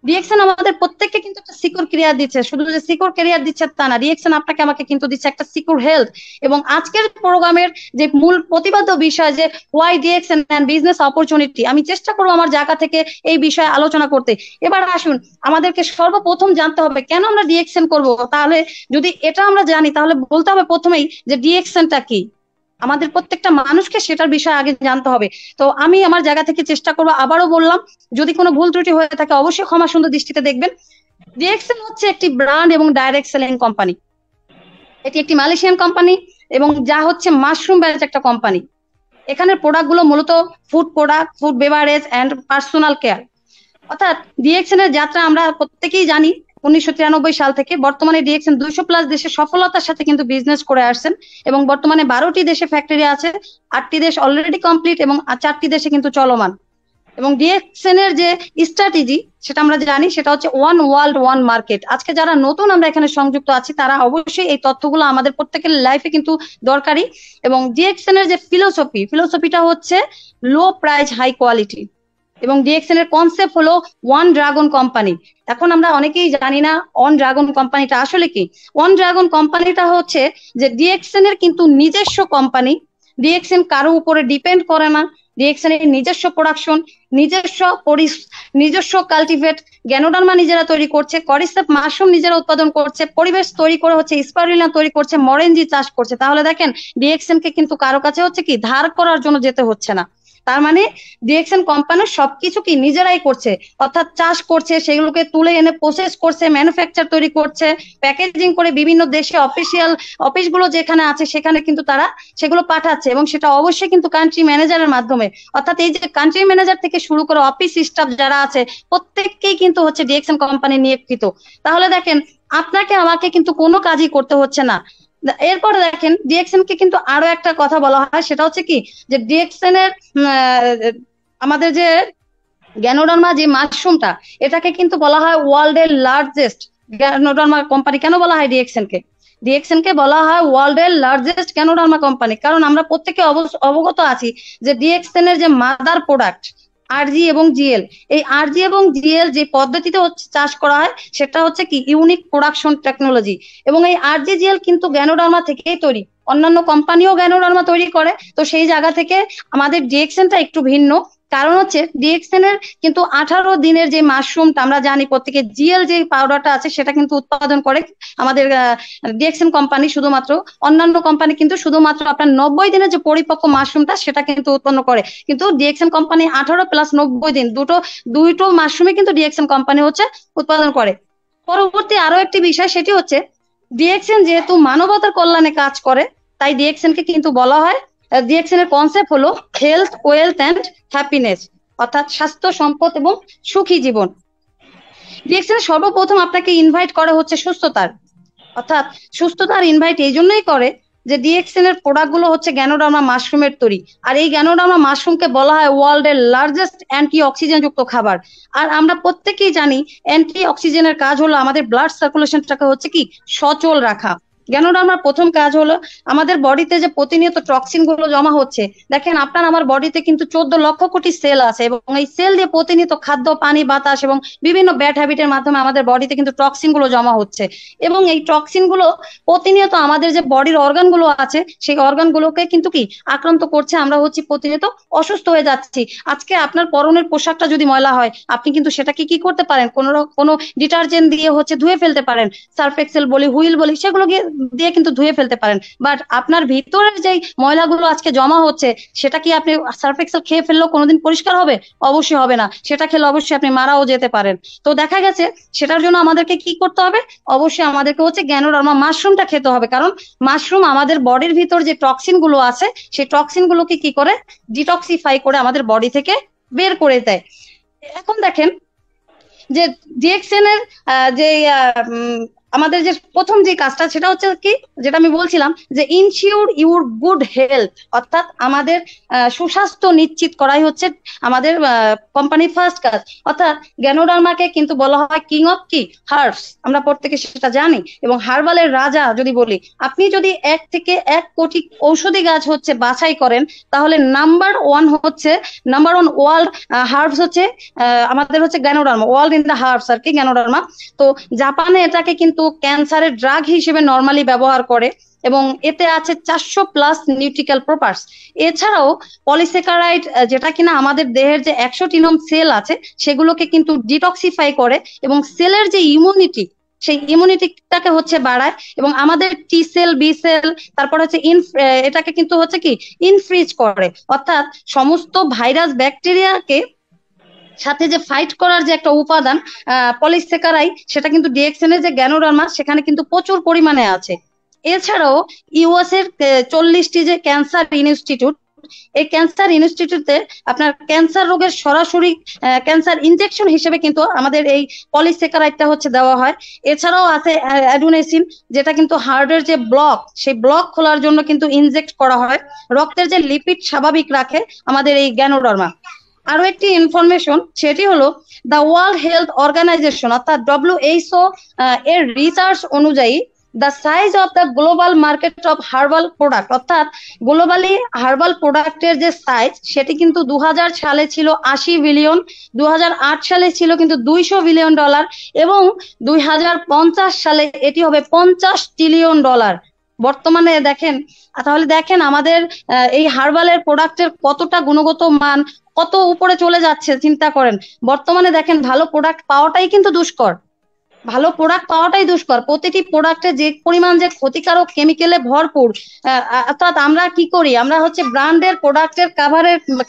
D: ডিএক্সএন আমাদের প্রত্যেককে কিন্তু একটা সিকিউর ক্যারিয়ার দিচ্ছে। শুধু যে সিকিউর ক্যারিয়ার দিচ্ছে তা না, ডিএক্সএন আপনাকে আমাকে কিন্তু দিচ্ছে একটা সিকিউর হেলথ। এবং আজকের প্রোগ্রামের যে মূল প্রতিপাদ্য বিষয় যে why DXN and business opportunity, আমি চেষ্টা করবো আমার জায়গা থেকে এই বিষয়ে আলোচনা করতে। এবার আসুন, আমাদেরকে সর্বপ্রথম জানতে হবে কেন আমরা ডিএক্সএন করব। তাহলে যদি এটা আমরা জানি, তাহলে বলতে হবে প্রথমেই যে ডিএক্সএনটা কি। আমাদের প্রত্যেকটা মানুষকে সেটার বিষয়ে আগে জানতে হবে। তো আমি আমার জায়গা থেকে চেষ্টা করবো, আবারও বললাম, যদি কোনো ভুল ত্রুটি হয়ে থাকে অবশ্যই ক্ষমা সুন্দর দৃষ্টিতে দেখবেন। ডিএক্সএন হচ্ছে একটি ব্র্যান্ড এবং ডাইরেক্ট সেলিং কোম্পানি। এটি একটি মালয়েশিয়ান কোম্পানি এবং যা হচ্ছে মাশরুম ব্যাচ একটা কোম্পানি। এখানের প্রোডাক্ট গুলো মূলত food product, food beverage and personal care. অর্থাৎ ডিএক্সএন এর যাত্রা আমরা প্রত্যেকেই জানি 1993 সাল থেকে। বর্তমানে ডিএক্সএন 200+ দেশে সফলতার সাথে কিন্তু বিজনেস করে আসছেন এবং বর্তমানে 12টি দেশে ফ্যাক্টরি আছে, 8টি দেশ অলরেডি কমপ্লিট এবং 4টি দেশে কিন্তু চলমান। এবং ডিএক্সএন এর যে স্ট্র্যাটেজি সেটা আমরা জানি, সেটা হচ্ছে ওয়ান ওয়ার্ল্ড ওয়ান মার্কেট। আজকে যারা নতুন আমরা এখানে সংযুক্ত আছি, তারা অবশ্যই এই তথ্যগুলো আমাদের প্রত্যেকের লাইফে কিন্তু দরকারি। এবং ডিএক্সএন এর যে ফিলোসফিটা হচ্ছে লো প্রাইস হাই কোয়ালিটি। এবং ডিএক্সএন এর কনসেপ্ট হলো ওয়ান ড্রাগন কোম্পানি। এখন আমরা অনেকেই জানি না ওয়ান ড্রাগন কোম্পানিটা আসলে কি। ওয়ান ড্রাগন কোম্পানিটা হচ্ছে যে ডিএক্সএন এর কিন্তু নিজস্ব কোম্পানি, ডিএক্সএন কারো উপরে ডিপেন্ড করে না, ডিএক্সএন এর নিজস্ব প্রোডাকশন, নিজস্ব কাল্টিভেট, গ্যানোডার্মা নিজেরা তৈরি করছে, করিসেপ মাশরুম নিজেরা উৎপাদন করছে, পরিবেশ তৈরি করে হচ্ছে স্পাইরুলিনা তৈরি করছে, মরেনজি চাষ করছে। তাহলে দেখেন ডিএক্সএন কে কিন্তু কারো কাছে হচ্ছে কি ধার করার জন্য যেতে হচ্ছে না। তার মানে ডিএক্সএন কোম্পানি সবকিছু কি নিজেরাই করছে, অর্থাৎ চাষ করছে, সেগুলোকে তুলে এনে প্রসেস করছে, ম্যানুফ্যাকচার তৈরি করছে, প্যাকেজিং করে বিভিন্ন দেশে অফিসিয়াল অফিসগুলো যেখানে আছে সেখানে কিন্তু তারা সেগুলো পাঠাচ্ছে, এবং সেটা অবশ্যই কিন্তু কান্ট্রি ম্যানেজারের মাধ্যমে। অর্থাৎ এই যে কান্ট্রি ম্যানেজার থেকে শুরু করে অফিস স্টাফ যারা আছে প্রত্যেককেই কিন্তু হচ্ছে ডিএক্সএন কোম্পানি নিয়োজিত। তাহলে দেখেন আপনাকে আমাকে কিন্তু কোনো কাজই করতে হচ্ছে না। এরপরে দেখেন ডিএক্সএন কে কিন্তু আরো একটা কথা বলা হয়, সেটা হচ্ছে কি যে ডিএক্সএন এর আমাদের যে গ্যানোডার্মা যে মাশরুমটা, এটাকে কিন্তু বলা হয় ওয়ার্ল্ড এর লার্জেস্ট গ্যানোডার্মা কোম্পানি। কেন বলা হয় ডিএক্সএন কে? ডিএক্সএন কে বলা হয় ওয়ার্ল্ড এর লার্জেস্ট গ্যানোডার্মা কোম্পানি, কারণ আমরা প্রত্যেকে অবগত আছি যে ডিএক্সএন এর যে মাদার প্রোডাক্ট আরজি এবং জিএল, এই আরজি এবং জিএল যে পদ্ধতিতে চাষ করা হয় সেটা হচ্ছে কি ইউনিক প্রোডাকশন টেকনোলজি, এবং এই আরজি জিএল কিন্তু গ্যানোডার্মা থেকেই তৈরি। অন্যান্য কোম্পানিও গ্যানোডার্মা তৈরি করে, তো সেই জায়গা থেকে আমাদের ডিএক্সএনটা একটু ভিন্ন। কারণ হচ্ছে ডিএক্সএন এর কিন্তু 18 দিনের যে মাশরুমটা আমরা জানি প্রত্যেকে, জিএল যে পাউডারটা আছে সেটা কিন্তু উৎপাদন করে আমাদের ডিএক্সএন কোম্পানি শুধুমাত্র। অন্যান্য কোম্পানি কিন্তু শুধুমাত্র আপনার 90 দিনের যে পরিপক্ক মাশরুমটা সেটা কিন্তু উৎপন্ন করে, কিন্তু ডিএক্সএন কোম্পানি 18 প্লাস 90 দিন দুটো মাশরুমে কিন্তু ডিএক্সএন কোম্পানি হচ্ছে উৎপাদন করে। পরবর্তী আরো একটি বিষয়, সেটি হচ্ছে ডিএক্সএন যেহেতু মানবতার কল্যাণে কাজ করে, তাই ডিএক্সএন কে কিন্তু বলা হয়, ডিএক্সএন এর কনসেপ্ট হলো হেলথ, ওয়েলথ এন্ড হ্যাপিনেস, অর্থাৎ স্বাস্থ্য, সম্পদ এবং সুখী জীবন। ডিএক্সএন সর্বপ্রথম আপনাকে ইনভাইট করে হচ্ছে সুস্থতার, অর্থাৎ সুস্থতার ইনভাইট এই জন্যই করে যে ডিএক্সএন এর প্রোডাক্ট গুলো হচ্ছে গ্যানোডার্মা মাশরুমের তৈরি, আর এই গ্যানোডার্মা মাশরুমকে বলা হয় ওয়ার্ল্ড এর লার্জেস্ট অ্যান্টি অক্সিজেন যুক্ত খাবার। আর আমরা প্রত্যেকেই জানি অ্যান্টি অক্সিজেনের কাজ হলো আমাদের ব্লাড সার্কুলেশনটাকে হচ্ছে কি সচল রাখা। গ্যানোডার্মার প্রথম কাজ হলো আমাদের বডিতে যে প্রতিনিয়ত টক্সিন গুলো জমা হচ্ছে, দেখেন আপনার আমার বডিতে কিন্তু 14 লক্ষ কোটি সেল আছে, এবং এই সেল দিয়ে প্রতিনিয়ত খাদ্য, পানি, বাতাস এবং বিভিন্ন ব্যাড হ্যাবিটের মাধ্যমে আমাদের বডিতে কিন্তু টক্সিন গুলো জমা হচ্ছে, এবং এই টক্সিন গুলো প্রতিনিয়ত আমাদের যে বডির অর্গান গুলো আছে সেই অর্গান গুলোকে কিন্তু কি আক্রান্ত করছে। আমরা হচ্ছে প্রতিনিয়ত অসুস্থ হয়ে যাচ্ছি। আজকে আপনার পরনের পোশাকটা যদি ময়লা হয়, আপনি কিন্তু সেটাকে কি করতে পারেন, কোনো ডিটারজেন্ট দিয়ে হচ্ছে ধুয়ে ফেলতে পারেন, সার্ফ এক্সেল বলি, হুইল বলি, সেগুলো দিয়ে কিন্তু ধুয়ে ফেলতে পারেন। বাট আপনার ভিতরের যে ময়লাগুলো আজকে জমা হচ্ছে সেটা কি আপনি সার্ফ এক্সেল খেয়ে ফেললেও কোনোদিন পরিষ্কার হবে? অবশ্যই হবে না। সেটা খেলে অবশ্যই আপনি মারাও যেতে পারেন। তো দেখা গেছে সেটার জন্য আমাদেরকে কি করতে হবে? অবশ্যই আমাদেরকে হচ্ছে গ্যানোডার্মা মাশরুমটা খেতে হবে, কারণ মাশরুম আমাদের বডির ভিতর যে টক্সিন গুলো আছে সেই টক্সিন গুলোকে কি করে ডিটক্সিফাই করে আমাদের বডি থেকে বের করে দেয়। এখন দেখেন যে ডিএক্সএন এর যে আমাদের যে প্রথম যে কাজটা সেটা হচ্ছে কি, যেটা আমি বলছিলাম যে ইনশিওর ইউর গুড হেলথ, অর্থাৎ আমাদের সুস্বাস্থ্য নিশ্চিত করাই হচ্ছে আমাদের কোম্পানির ফার্স্ট কাজ। অর্থাৎ গ্যানোডার্মাকে কিন্তু বলা হয় কিং অফ কি হার্বস, আমরা প্রত্যেকে সেটা জানি, এবং হার্বালের রাজা যদি বলি, আপনি যদি 1 থেকে 1 কোটি ঔষধি গাছ হচ্ছে বাছাই করেন, তাহলে নাম্বার ওয়ান ওয়ার্ল্ড হার্বস হচ্ছে আমাদের হচ্ছে ganoderma, world in the herbs আর কি গ্যানোডার্মা। তো জাপানে এটাকে কিন্তু ক্যান্সারের ড্রাগ হিসেবে নর্মালি ব্যবহার করে, এবং এতে আছে 400 প্লাস নিউট্রিক্যাল প্রপার্টস। এছাড়াও পলিস্যাকারাইড, যেটা কিনা আমাদের দেহের যে 100টি সেল আছে সেগুলোকে কিন্তু ডিটক্সিফাই করে, এবং সেলের যে ইমিউনিটি সেই ইমিউনিটিটাকে হচ্ছে বাড়ায়, এবং আমাদের টি সেল, বি সেল, তারপর হচ্ছে এটাকে কিন্তু হচ্ছে কি ইনফ্রিজ করে, অর্থাৎ সমস্ত ভাইরাস ব্যাকটেরিয়াকে সাথে যে ফাইট করার যে একটা উপাদান পলিস্যাকারাইড, সেটা কিন্তু ডিএক্সএন এর যে গ্যানোডার্মা সেখানে কিন্তু প্রচুর পরিমাণে আছে। এছাড়াও ইউএস এর 40টি যে ক্যান্সার ইনস্টিটিউট, এই ক্যান্সার ইনস্টিটিউটে আপনার ক্যান্সার রোগের সরাসরি ক্যান্সার ইনজেকশন হিসেবে কিন্তু আমাদের এই পলিস্যাকারাইডটা হচ্ছে দেওয়া হয়। এছাড়াও আছে অ্যাডুনেসিন, যেটা কিন্তু হার্টের যে ব্লক সেই ব্লক খোলার জন্য কিন্তু ইনজেক্ট করা হয়। রক্তের যে লিপিড স্বাভাবিক রাখে আমাদের এই গ্যানোডার্মা। আরো একটি ইনফরমেশন, সেটি হলো দ্য ওয়ার্ল্ড হেলথ অর্গানাইজেশন অর্থাৎ WHO এর রিসার্চ অনুযায়ী the size of the global market of herbal product, অর্থাৎ গ্লোবালি হার্বাল প্রোডাক্টের যে সাইজ সেটি কিন্তু 2000 সালে ছিল 80 বিলিয়ন, 2008 সালে ছিল কিন্তু $200 বিলিয়ন, এবং 2050 সালে এটি হবে $50 ট্রিলিয়ন। বর্তমানে দেখেন, তাহলে দেখেন আমাদের এই হার্বালের প্রোডাক্টের কতটা গুণগত মান কত উপরে চলে যাচ্ছে, চিন্তা করেন। বর্তমানে দেখেন ভালো প্রোডাক্ট পাওয়াটাই কিন্তু দুষ্কর, ভালো প্রোডাক্ট পাওয়াটাই দুষ্কর। প্রতিটি প্রোডাক্টে যে পরিমাণ যে ক্ষতিকারক কেমিক্যালে ভরপুর, অর্থাৎ আমরা কি করি, আমরা হচ্ছে ব্র্যান্ডের প্রোডাক্টের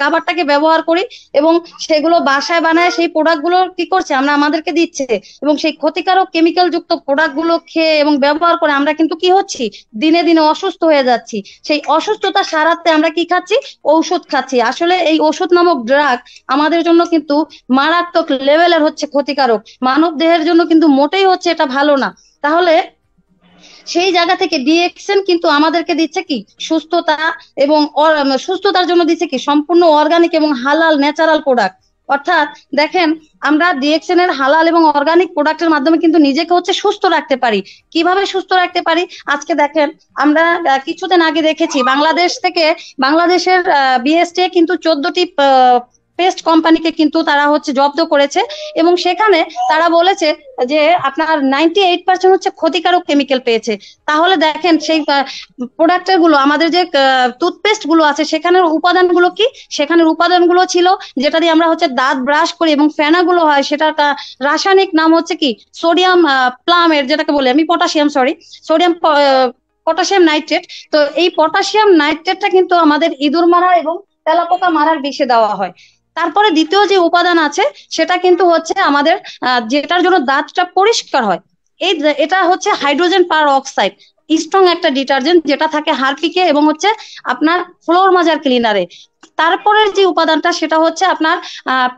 D: কাভারটাকে ব্যবহার করি এবং সেগুলো বাসায় বানায় সেই প্রোডাক্টগুলো কি করছে আমরা আমাদেরকে দিচ্ছে, এবং সেই ক্ষতিকারক কেমিক্যাল যুক্ত প্রোডাক্টগুলো খেয়ে এবং ব্যবহার করে আমরা কিন্তু কি হচ্ছি, দিনে দিনে অসুস্থ হয়ে যাচ্ছি। সেই অসুস্থতা সারাতে আমরা কি খাচ্ছি, ঔষধ খাচ্ছি। আসলে এই ওষুধ নামক ড্রাগ আমাদের জন্য কিন্তু মারাত্মক লেভেলের হচ্ছে ক্ষতিকারক, মানব দেহের জন্য কিন্তু মোটেই হচ্ছে এটা ভালো না। তাহলে সেই জায়গা থেকে ডিএক্সএন কিন্তু আমাদেরকে দিচ্ছে কি সুস্থতা, এবং সুস্থতার জন্য দিচ্ছে কি সম্পূর্ণ অর্গানিক এবং হালাল ন্যাচারাল প্রোডাক্ট। অর্থাৎ দেখেন আমরা ডিএক্সএন এর হালাল এবং অর্গানিক প্রোডাক্টের মাধ্যমে কিন্তু নিজেকে হচ্ছে সুস্থ রাখতে পারি। কিভাবে সুস্থ রাখতে পারি, আজকে দেখেন আমরা কিছুদিন আগে দেখেছি বাংলাদেশের বিএসটি কিন্তু 14টি পেস্ট কোম্পানিকে কিন্তু তারা হচ্ছে জব্দ করেছে, এবং সেখানে তারা বলেছে যে আপনার 98% হচ্ছে ক্ষতিকারক কেমিক্যাল পেয়েছে। তাহলে দেখেন সেই প্রোডাক্টের গুলো, আমাদের যে টুথপেস্ট গুলো আছে সেখানের উপাদানগুলো কি, সেখানের উপাদানগুলো ছিল যেটা দিয়ে আমরা হচ্ছে দাঁত ব্রাশ করি এবং ফেনাগুলো হয়, সেটার রাসায়নিক নাম হচ্ছে কি সোডিয়াম প্লামেট, যেটাকে বলে আমি পটাশিয়াম নাইট্রেট। তো এই পটাশিয়াম নাইট্রেটটা কিন্তু আমাদের ইঁদুর মারা এবং তেলাপোকা মারার বিষে দেওয়া হয়। তারপরে দ্বিতীয় যে উপাদান আছে সেটা কিন্তু হচ্ছে আমাদের যেটার জন্য দাঁতটা পরিষ্কার হয়, এটা হচ্ছে হাইড্রোজেন পার অক্সাইড, স্ট্রং একটা ডিটারজেন্ট যেটা থাকে হারপিকে এবং হচ্ছে আপনার ফ্লোর মাজার ক্লিনারে। তারপরের যে উপাদানটা সেটা হচ্ছে আপনার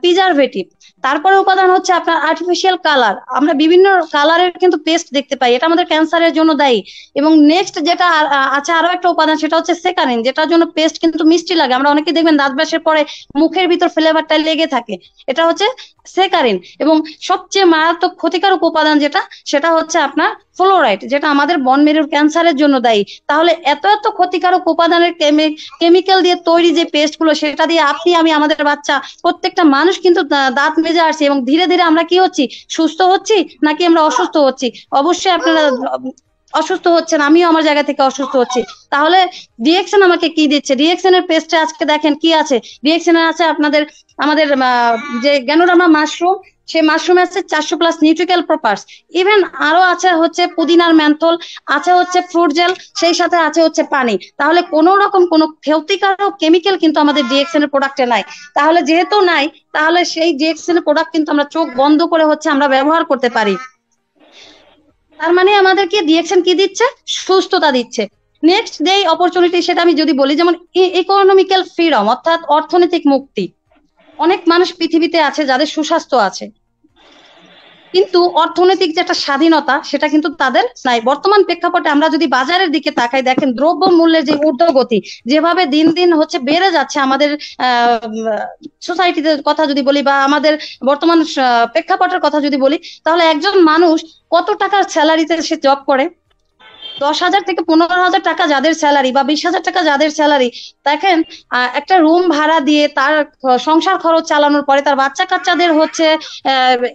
D: প্রিজারভেটিভ। তারপরে উপাদান হচ্ছে আপনার আর্টিফিশিয়াল কালার, আমরা বিভিন্ন কালারের কিন্তু পেস্ট দেখতে পাই, এটা আমাদের ক্যান্সারের জন্য দায়ী। এবং নেক্সট যেটা আছে আরো একটা উপাদান সেটা হচ্ছে সেকারিন, যেটার জন্য পেস্ট কিন্তু মিষ্টি লাগে, আমরা অনেকে দেখবেন দাঁত ব্রাশের পরে মুখের ভিতর ফ্লেভারটা লেগে থাকে, এটা হচ্ছে সেকারিন। এবং সবচেয়ে মারাত্মক ক্ষতিকারক উপাদান যেটা সেটা হচ্ছে আপনার ফ্লোরাইড, যেটা আমাদের বন মেরুর ক্যান্সারের জন্য দায়ী। তাহলে এত এত ক্ষতিকারক উপাদানের কেমিক্যাল দিয়ে তৈরি যে পেস্ট গুলো, সেটা দিয়ে আপনি আমি আমাদের বাচ্চা প্রত্যেকটা মানুষ কিন্তু দাঁত মেজে আসছে, এবং ধীরে ধীরে আমরা কি হচ্ছি, সুস্থ হচ্ছি নাকি আমরা অসুস্থ হচ্ছি? অবশ্যই আপনারা অসুস্থ হচ্ছেন, আমিও আমার জায়গা থেকে অসুস্থ হচ্ছি। তাহলে ডিএক্সএন আমাকে কি দিচ্ছে? ডিএক্সএন এর পেস্টে আজকে দেখেন কি আছে, ডিএক্সএন এর আছে আমাদের যে গ্যানোরামা মাশরুম, সেই মাশরুমে আছে 400+ নিউট্রিক্যাল প্রপার্স, ইভেন আরো আছে হচ্ছে পুদিনার ম্যান্থল, আছে হচ্ছে ফ্রুট জেল, সেই সাথে আছে হচ্ছে পানি। তাহলে কোনো রকম কোনো ক্ষতিকারক কেমিক্যাল কিন্তু আমাদের ডিএক্সএন এর প্রোডাক্টে নাই। তাহলে যেহেতু নাই, তাহলে সেই ডিএক্সএন এর প্রোডাক্ট কিন্তু আমরা চোখ বন্ধ করে হচ্ছে আমরা ব্যবহার করতে পারি। তার মানে আমাদেরকে ডিএক্সএন কি দিচ্ছে? সুস্থতা দিচ্ছে। নেক্সট যে অপরচুনিটি সেটা আমি যদি বলি, যেমন ইকোনমিক্যাল ফ্রিডম, অর্থাৎ অর্থনৈতিক মুক্তি। অনেক মানুষ পৃথিবীতে আছে যাদের সুস্বাস্থ্য আছে, কিন্তু অর্থনৈতিক যে একটা স্বাধীনতা সেটা কিন্তু তাদের নাই। বর্তমান প্রেক্ষাপটে আমরা যদি বাজারের দিকে তাকাই, দেখেন দ্রব্য মূল্যের যে ঊর্ধ্বগতি যেভাবে দিন দিন হচ্ছে বেড়ে যাচ্ছে, আমাদের সোসাইটিতে কথা যদি বলি বা আমাদের বর্তমান প্রেক্ষাপটের কথা যদি বলি, তাহলে একজন মানুষ কত টাকার স্যালারিতে সে জব করে, 10,000 থেকে 15,000 টাকা যাদের স্যালারি বা 20,000 টাকা যাদের স্যালারি, দেখেন একটা রুম ভাড়া দিয়ে তার সংসার খরচ চালানোর পরে, তার বাচ্চা কাচ্চাদের হচ্ছে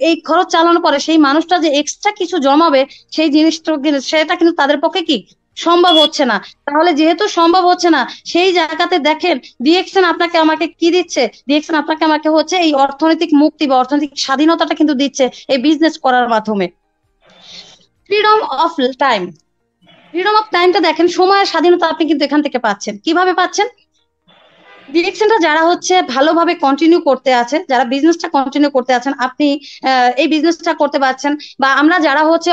D: এই খরচ চালানোর পরে সেই মানুষটা যে এক্সট্রা কিছু জমাবে সেই জিনিসটা সেটা কিন্তু তাদের পক্ষে কি সম্ভব হচ্ছে না। তাহলে যেহেতু সম্ভব হচ্ছে না, সেই জায়গাতে দেখেন ডিএক্সএন আপনাকে আমাকে কি দিচ্ছে? ডিএক্সএন আপনাকে আমাকে হচ্ছে এই অর্থনৈতিক মুক্তি বা অর্থনৈতিক স্বাধীনতাটা কিন্তু দিচ্ছে এই বিজনেস করার মাধ্যমে। Freedom of time, freedom of টাইমটা দেখেন, সময়ের স্বাধীনতা আপনি কিন্তু এখান থেকে পাচ্ছেন। কিভাবে পাচ্ছেন? ডিরেকশনটা যারা হচ্ছে ভালোভাবে কন্টিনিউ করতে আছে, যারা বিজনেসটা কন্টিনিউ করতে আছেন, আপনি এই বিজনেসটা করতে পারছেন, বা আমরা যারা হচ্ছে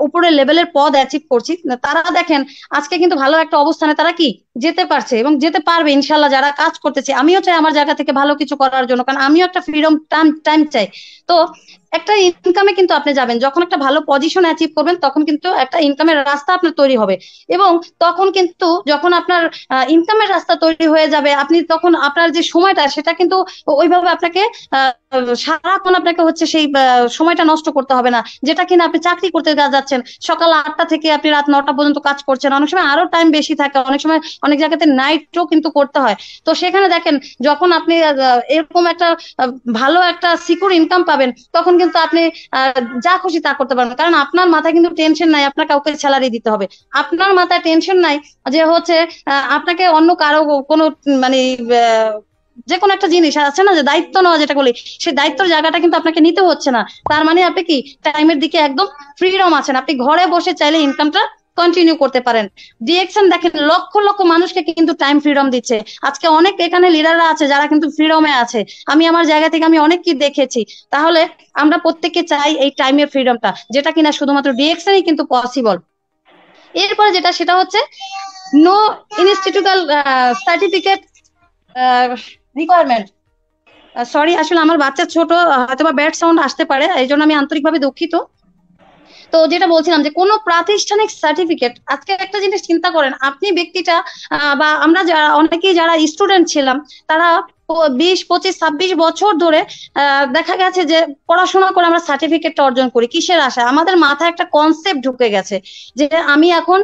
D: উপরের লেভেলের পদ অ্যাচিভ করছি, তারা দেখেন আজকে কিন্তু ভালো একটা অবস্থানে তারা কি যেতে পারছে এবং যেতে পারবে ইনশাল্লাহ, যারা কাজ করতেছে। আমিও চাই আমার জায়গা থেকে ভালো কিছু করার জন্য, কারণ আমিও একটা ফ্রিডম টাইম চাই। তো একটা ইনকামে কিন্তু আপনি যাবেন, যখন একটা ভালো পজিশন অ্যাচিভ করবেন তখন কিন্তু একটা ইনকামের রাস্তা আপনার তৈরি হবে। এবং তখন কিন্তু যখন আপনার ইনকামের রাস্তা তৈরি হয়ে যাবে, আপনি তখন আপনার যে সময়টা সেটা কিন্তু ওইভাবে আপনাকে সারাক্ষণ আপনাকে হচ্ছে সেই সময়টা নষ্ট করতে হবে না, যেটা কিনা আপনি চাকরি করতে যাচ্ছেন সকাল 8টা থেকে আপনি রাত 9টা পর্যন্ত কাজ করছেন, অনেক সময় আরো টাইম বেশি থাকে, অনেক সময় অনেক জায়গাতে নাইটও কিন্তু করতে হয়। তো সেখানে দেখেন যখন আপনি এরকম একটা ভালো একটা সিকিউর ইনকাম পাবেন, তখন কিন্তু আপনি যা খুশি তা করতে পারবেন, কারণ আপনার মাথায় কিন্তু টেনশন নাই আপনার কাউকে স্যালারি দিতে হবে, আপনার মাথায় টেনশন নাই যে হচ্ছে আপনাকে অন্য কারো কোনো মানে যে কোনো একটা জিনিস আছে না যে দায়িত্ব নেওয়া যেটা বলি, সেই দায়িত্বের জায়গাটা কিন্তু আপনাকে নিতে হচ্ছে না। তার মানে আপনি কি টাইমের দিকে একদম ফ্রিডম আছেন, আপনি ঘরে বসে চাইলে ইনকামটা কন্টিনিউ করতে পারেন। ডিএক্সএন দেখেন লক্ষ লক্ষ মানুষকে কিন্তু টাইম ফ্রিডম দিচ্ছে। আজকে অনেক এখানে লিডাররা আছে যারা কিন্তু ফ্রিডমে আছে, আমি আমার জায়গা থেকে আমি অনেক কি দেখেছি। তাহলে আমরা প্রত্যেককে চাই এই টাইমের ফ্রিডমটা, যেটা কিনা শুধুমাত্র ডিএক্সএনই কিন্তু পসিবল। এরপরে যেটা সেটা হচ্ছে নো ইনস্টিটিউটাল সার্টিফিকেট রিকোয়ারমেন্ট। সরি, আসলে আমার বাচ্চা ছোট, হয়তো বা ব্যাড সাউন্ড আসতে পারে, এই জন্য আমি আন্তরিকভাবে দুঃখিত। তো যেটা বলছিলাম যে কোনো প্রাতিষ্ঠানিক সার্টিফিকেট, আজকে একটা জিনিস চিন্তা করেন, আপনি ব্যক্তিটা বা আমরা যারা অনেকেই যারা স্টুডেন্ট ছিলাম, তারা 20, 25, 26 বছর ধরে দেখা গেছে যে পড়াশোনা করে আমরা সার্টিফিকেটটা অর্জন করি কিসের আশায়? আমাদের মাথায় একটা কনসেপ্ট ঢুকে গেছে যে আমি এখন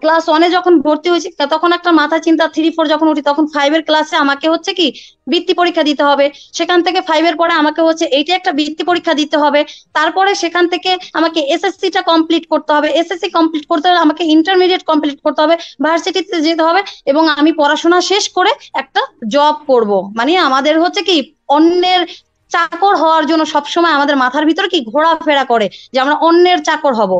D: ক্লাস 1-এ যখন ভর্তি হয়েছি তখন একটা মাথা চিন্তা, 3, 4 যখন উঠি তখন 5-এর ক্লাসে আমাকে হচ্ছে কি বৃত্তি পরীক্ষা দিতে হবে, সেখান থেকে 5-এর পরে আমাকে হচ্ছে এইটা একটা বৃত্তি পরীক্ষা দিতে হবে, তারপরে সেখান থেকে আমাকে এসএসসিটা কমপ্লিট করতে হবে, এসএসসি কমপ্লিট করতে হলে আমাকে ইন্টারমিডিয়েট কমপ্লিট করতে হবে, ভার্সিটিতে যেতে হবে, এবং আমি পড়াশোনা শেষ করে একটা জব করব। মানে আমাদের হচ্ছে কি অন্যের চাকর হওয়ার জন্য সবসময় আমাদের মাথার ভিতরে কি ঘোরাফেরা করে যে আমরা অন্যের চাকর হব।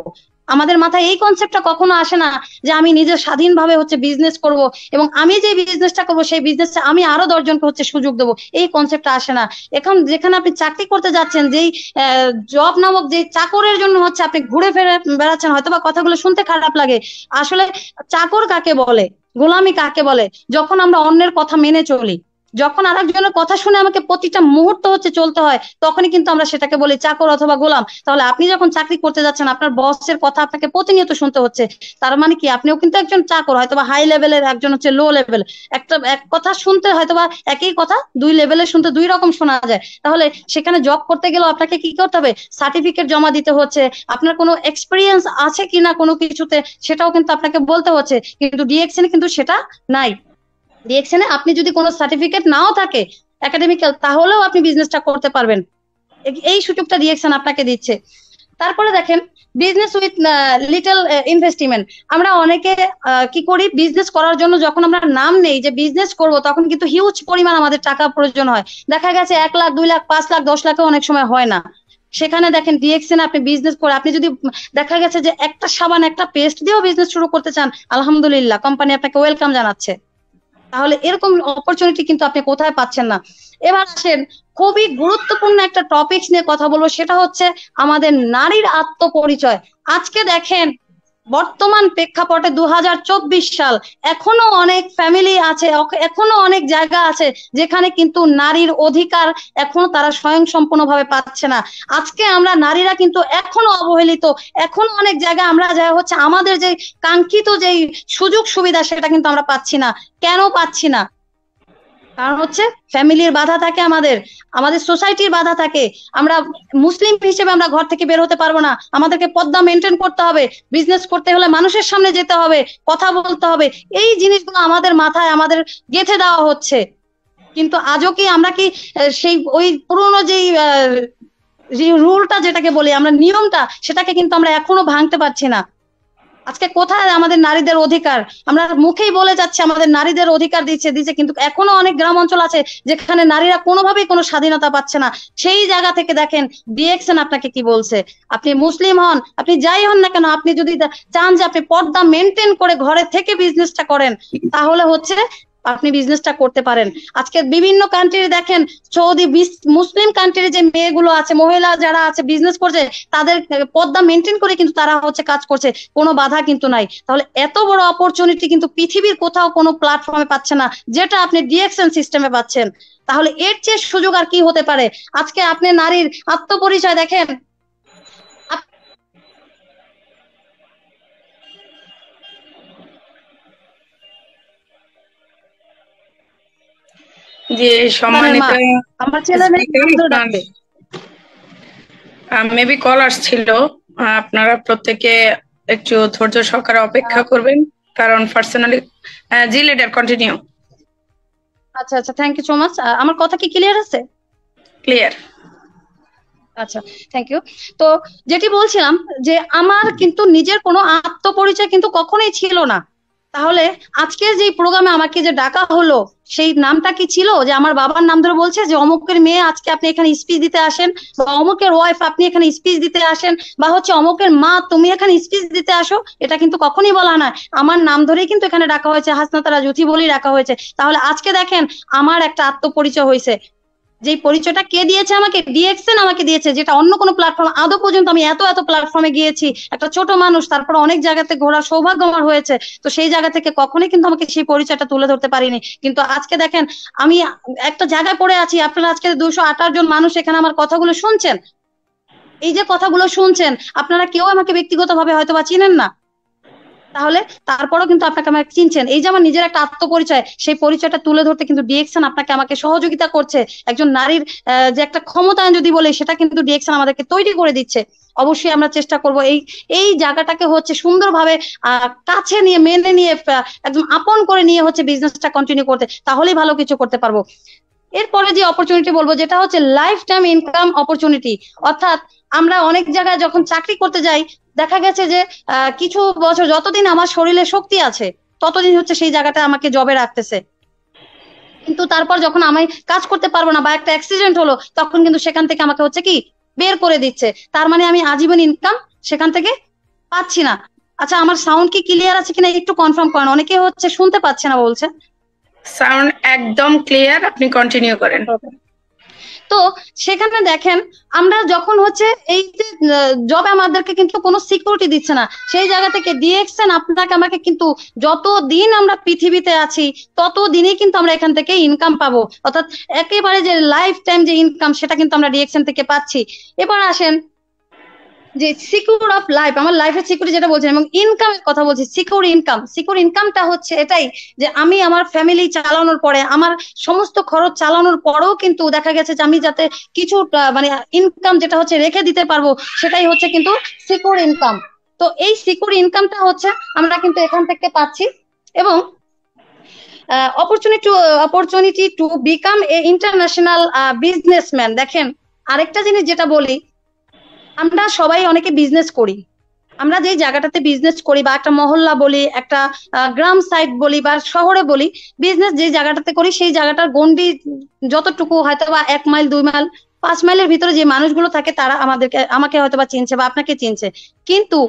D: আমাদের মাথায় এই কনসেপ্টটা কখনো আসে না যে আমি নিজে স্বাধীনভাবে হচ্ছে বিজনেস করব এবং আমি যে বিজনেসটা করব সেই বিজনেসটা আমি আরো 10 জনকে হচ্ছে সুযোগ দেবো, এই কনসেপ্টটা আসে না। এখন যেখানে আপনি চাকরি করতে যাচ্ছেন, যেই জব নামক যে চাকরের জন্য হচ্ছে আপনি ঘুরে ফিরে বেড়াচ্ছেন, হয়তো বা কথাগুলো শুনতে খারাপ লাগে, আসলে চাকর কাকে বলে, গোলামি কাকে বলে? যখন আমরা অন্যের কথা মেনে চলি, যখন আরেকজনের কথা শুনে আমাকে প্রতিটা মুহূর্ত হচ্ছে চলতে হয়, তখনই কিন্তু আমরা সেটাকে বলি চাকর অথবা গোলাম। তাহলে আপনি যখন চাকরি করতে যাচ্ছেন, আপনার বসের কথা আপনাকে প্রতিনিয়ত শুনতে হচ্ছে, তার মানে কি আপনিও কিন্তু একজন চাকর, হয়তোবা হাই লেভেলের, একজন হচ্ছে লো লেভেল। এক কথা শুনতে হয়তোবা একই কথা 2 লেভেলে শুনতে 2 রকম শোনা যায়। তাহলে সেখানে জব করতে গেলেও আপনাকে কি করতে হবে? সার্টিফিকেট জমা দিতে হচ্ছে, আপনার কোনো এক্সপিরিয়েন্স আছে কিনা কোনো কিছুতে সেটাও কিন্তু আপনাকে বলতে হচ্ছে। কিন্তু ডিএক্সএন কিন্তু সেটা নাই। ডিএক্সএন এ আপনি যদি কোনো সার্টিফিকেট নাও থাকে একাডেমিক্যাল, তাহলেও আপনি বিজনেসটা করতে পারবেন, এই সুযোগটা ডিএক্সএন আপনাকে দিচ্ছে। তারপরে দেখেন বিজনেস উইথ লিটল ইনভেস্টমেন্ট। আমরা অনেকে কি করি, বিজনেস করার জন্য যখন আমরা নাম নেই যে বিজনেস করব, তখন কিন্তু হিউজ পরিমাণ আমাদের টাকা প্রয়োজন হয়। দেখা গেছে 1 লাখ, 2 লাখ, 5 লাখ, 10 লাখও অনেক সময় হয় না। সেখানে দেখেন ডিএক্সএন আপনি বিজনেস করে, আপনি যদি দেখা গেছে যে একটা সাবান, একটা পেস্ট দিয়েও বিজনেস শুরু করতে চান, আলহামদুলিল্লাহ কোম্পানি আপনাকে ওয়েলকাম জানাচ্ছে। তাহলে এরকম অপরচুনিটি কিন্তু আপনি কোথায় পাচ্ছেন না। এবার আসেন খুবই গুরুত্বপূর্ণ একটা টপিক নিয়ে কথা বলবো, সেটা হচ্ছে আমাদের নারীর আত্মপরিচয়। আজকে দেখেন বর্তমান প্রেক্ষাপটে 2024 সাল, এখনো অনেক ফ্যামিলি আছে, এখনো অনেক জায়গা আছে যেখানে কিন্তু নারীর অধিকার এখনো তারা স্বয়ংসম্পূর্ণভাবে পাচ্ছে না। আজকে আমরা নারীরা কিন্তু এখনো অবহেলিত, এখনো অনেক জায়গায় আমরা যা হচ্ছে আমাদের যে কাঙ্ক্ষিত যে সুযোগ সুবিধা সেটা কিন্তু আমরা পাচ্ছি না। কেন পাচ্ছি না? কারণ হচ্ছে ফ্যামিলির বাধা থাকে, আমাদের সোসাইটির বাধা থাকে। আমরা মুসলিম হিসেবে আমরা ঘর থেকে বের হতে পারবো না, আমাদেরকে পর্দা মেনটেন করতে হবে, বিজনেস করতে হলে মানুষের সামনে যেতে হবে, কথা বলতে হবে, এই জিনিসগুলো আমাদের মাথায় আমাদের গেঁথে দেওয়া হচ্ছে। কিন্তু আজও কি আমরা কি সেই ওই পুরোনো যেই রুলটা যেটাকে বলি আমরা, নিয়মটা, সেটাকে কিন্তু আমরা এখনো ভাঙতে পারছি না। আজকে কোথায় আমাদের নারীদের অধিকার? আমরা মুখেই বলে যাচ্ছে আমাদের নারীদের অধিকার দিচ্ছে, কিন্তু এখনো অনেক গ্রাম অঞ্চল আছে যেখানে নারীরা কোনোভাবেই কোনো স্বাধীনতা পাচ্ছে না। সেই জায়গা থেকে দেখেন ডিএক্সএন আপনাকে কি বলছে, আপনি মুসলিম হন, আপনি যাই হন না কেন, আপনি যদি চান যে আপনি পর্দা মেনটেন করে ঘরে থেকে বিজনেসটা করেন, তাহলে হচ্ছে আপনি বিজনেসটা করতে পারেন। আজকে বিভিন্ন কান্ট্রি দেখেন, সৌদি মুসলিম কান্ট্রির যে মেয়েগুলো আছে, মহিলা যারা আছে বিজনেস করছে, তাদের পর্দা মেনটেন করে কিন্তু তারা হচ্ছে কাজ করছে, কোনো বাধা কিন্তু নাই। তাহলে এত বড় অপরচুনিটি কিন্তু পৃথিবীর কোথাও কোনো প্ল্যাটফর্মে পাচ্ছে না, যেটা আপনি ডিএক্সএন সিস্টেমে পাচ্ছেন। তাহলে এর চেয়ে সুযোগ আর কি হতে পারে? আজকে আপনি নারীর আত্মপরিচয় দেখেন,
A: যে সম্মানিত
D: আমার ছেলে মেয়ে
A: মেবি কল আসছিল, আপনারা প্রত্যেকে একটু ধৈর্য সহকারে অপেক্ষা করবেন, কারণ পার্সোনালি জি লিডার কন্টিনিউ।
D: আচ্ছা আচ্ছা, থ্যাংক ইউ সো মাচ। আমার কথা কি ক্লিয়ার আছে?
A: ক্লিয়ার।
D: আচ্ছা, থ্যাংক ইউ। তো যেটি বলছিলাম যে আমার কিন্তু নিজের কোনো আত্মপরিচয় কিন্তু কখনোই ছিল না। তাহলে আজকের যে প্রোগ্রামে আমাকে যে ডাকা হলো, সেই নামটা কি ছিল? যে আমার বাবার নাম ধরে বলছে যে অমুকের মেয়ে আজকে আপনি এখানে স্পিচ দিতে আসেন, বা অমুকের ওয়াইফ আপনি এখানে স্পিচ দিতে আসেন, বা হচ্ছে অমুকের মা তুমি এখানে স্পিচ দিতে আসো, এটা কিন্তু কখনই বলা না। আমার নাম ধরেই কিন্তু এখানে ডাকা হয়েছে, হাসনাতারা জুথি বলেই ডাকা হয়েছে। তাহলে আজকে দেখেন আমার একটা আত্মপরিচয় হয়েছে, যে পরিচয়টা কে দিয়েছে আমাকে? ডিএক্সএন আমাকে দিয়েছে, যেটা অন্য কোনো প্ল্যাটফর্ম আদৌ পর্যন্ত আমি এত প্ল্যাটফর্মে গিয়েছি, একটা ছোট মানুষ, তারপর অনেক জায়গাতে ঘোরার সৌভাগ্য আমার হয়েছে, তো সেই জায়গা থেকে কখনোই কিন্তু আমাকে সেই পরিচয়টা তুলে ধরতে পারিনি। কিন্তু আজকে দেখেন আমি একটা জায়গায় পড়ে আছি, আপনারা আজকে 228 জন মানুষ এখানে আমার কথাগুলো শুনছেন। এই যে কথাগুলো শুনছেন, আপনারা কেউ আমাকে ব্যক্তিগতভাবে হয়তো বা চিনেন না, তাহলে তারপরও কিন্তু আপনাকে আমাকে চিনছেন। এই যে আমার নিজের একটা আত্মপরিচয়, সেই পরিচয়টা তুলে ধরতে কিন্তু ডিএক্সএন আপনাকে আমাকে সহযোগিতা করছে। একজন নারীর যে একটা ক্ষমতায়ন যদি বলে, সেটা কিন্তু ডিএক্সএন আমাদেরকে তৈরি করে দিচ্ছে। অবশ্যই আমরা চেষ্টা করব এই জায়গাটাকে হচ্ছে সুন্দরভাবে কাছে নিয়ে, মেনে নিয়ে, একদম আপন করে নিয়ে হচ্ছে বিজনেসটা কন্টিনিউ করতে, তাহলেই ভালো কিছু করতে পারবো। এরপরে যে অপরচুনিটি বলবো, যেটা হচ্ছে লাইফ টাইম ইনকাম অপরচুনিটি। অর্থাৎ আমরা অনেক জায়গায় যখন চাকরি করতে যাই, দেখা গেছে যে কিছু বছর যতদিন আমার শরীরে শক্তি আছে ততদিন হচ্ছে সেই জায়গাটা আমাকে জবে রাখতেছে, কিন্তু তারপর যখন আমি কাজ করতে পারবো না বা একটা অ্যাক্সিডেন্ট হলো, তখন কিন্তু সেখান থেকে আমাকে হচ্ছে কি বের করে দিচ্ছে। তার মানে আমি আজীবন ইনকাম সেখান থেকে পাচ্ছি না। আচ্ছা, আমার সাউন্ড কি ক্লিয়ার আছে কিনা একটু কনফার্ম করেন, অনেকে হচ্ছে শুনতে পাচ্ছে না বলছে।
A: সাউন্ড একদম ক্লিয়ার, আপনি কন্টিনিউ করেন।
D: তো সেখানে দেখেন আমরা যখন হচ্ছে এই যে জবে আমাদেরকে কিন্তু কোনো সিকিউরিটি দিচ্ছে না, সেই জায়গা থেকে ডিএক্সএন আপনাকে আমাকে কিন্তু যতদিন আমরা পৃথিবীতে আছি ততদিনই কিন্তু আমরা এখান থেকে ইনকাম পাবো। অর্থাৎ একেবারে যে লাইফ টাইম যে ইনকাম, সেটা কিন্তু আমরা ডিএক্সএন থেকে পাচ্ছি। এবার আসেন যে সিকিউর অফ লাইফ, আমার লাইফের সিকিউরিটি যেটা বলছেন, এবং ইনকামের কথা বলছি, সিকিউর ইনকামটা হচ্ছে এটাই যে আমি আমার ফ্যামিলি চালানোর পরে, আমার সমস্ত খরচ চালানোর পরেও কিন্তু দেখা গেছে যে আমি যাতে কিছু মানে ইনকাম যেটা হচ্ছে রেখে দিতে পারবো, সেটাই হচ্ছে কিন্তু সিকিউর ইনকাম। তো এই সিকিউর ইনকামটা হচ্ছে আমরা কিন্তু এখান থেকে পাচ্ছি। এবং opportunity to become a international businessman. দেখেন আরেকটা জিনিস যেটা বলি, আমরা সবাই অনেকে বিজনেস করি, আমরা যেই জায়গাটাতে বিজনেস করি, বা একটা মহল্লা বলি, একটা গ্রাম সাইড বলি, বা শহরে বলি, বিজনেস যে জায়গাটাতে করি সেই জায়গাটার গন্ডি যতটুকু হয়তো বা 1 মাইল 2 মাইল 5 মাইলের ভিতরে যে মানুষগুলো থাকে তারা আমাকে হয়তো বা চিনছে বা আপনাকে চিনছে, কিন্তু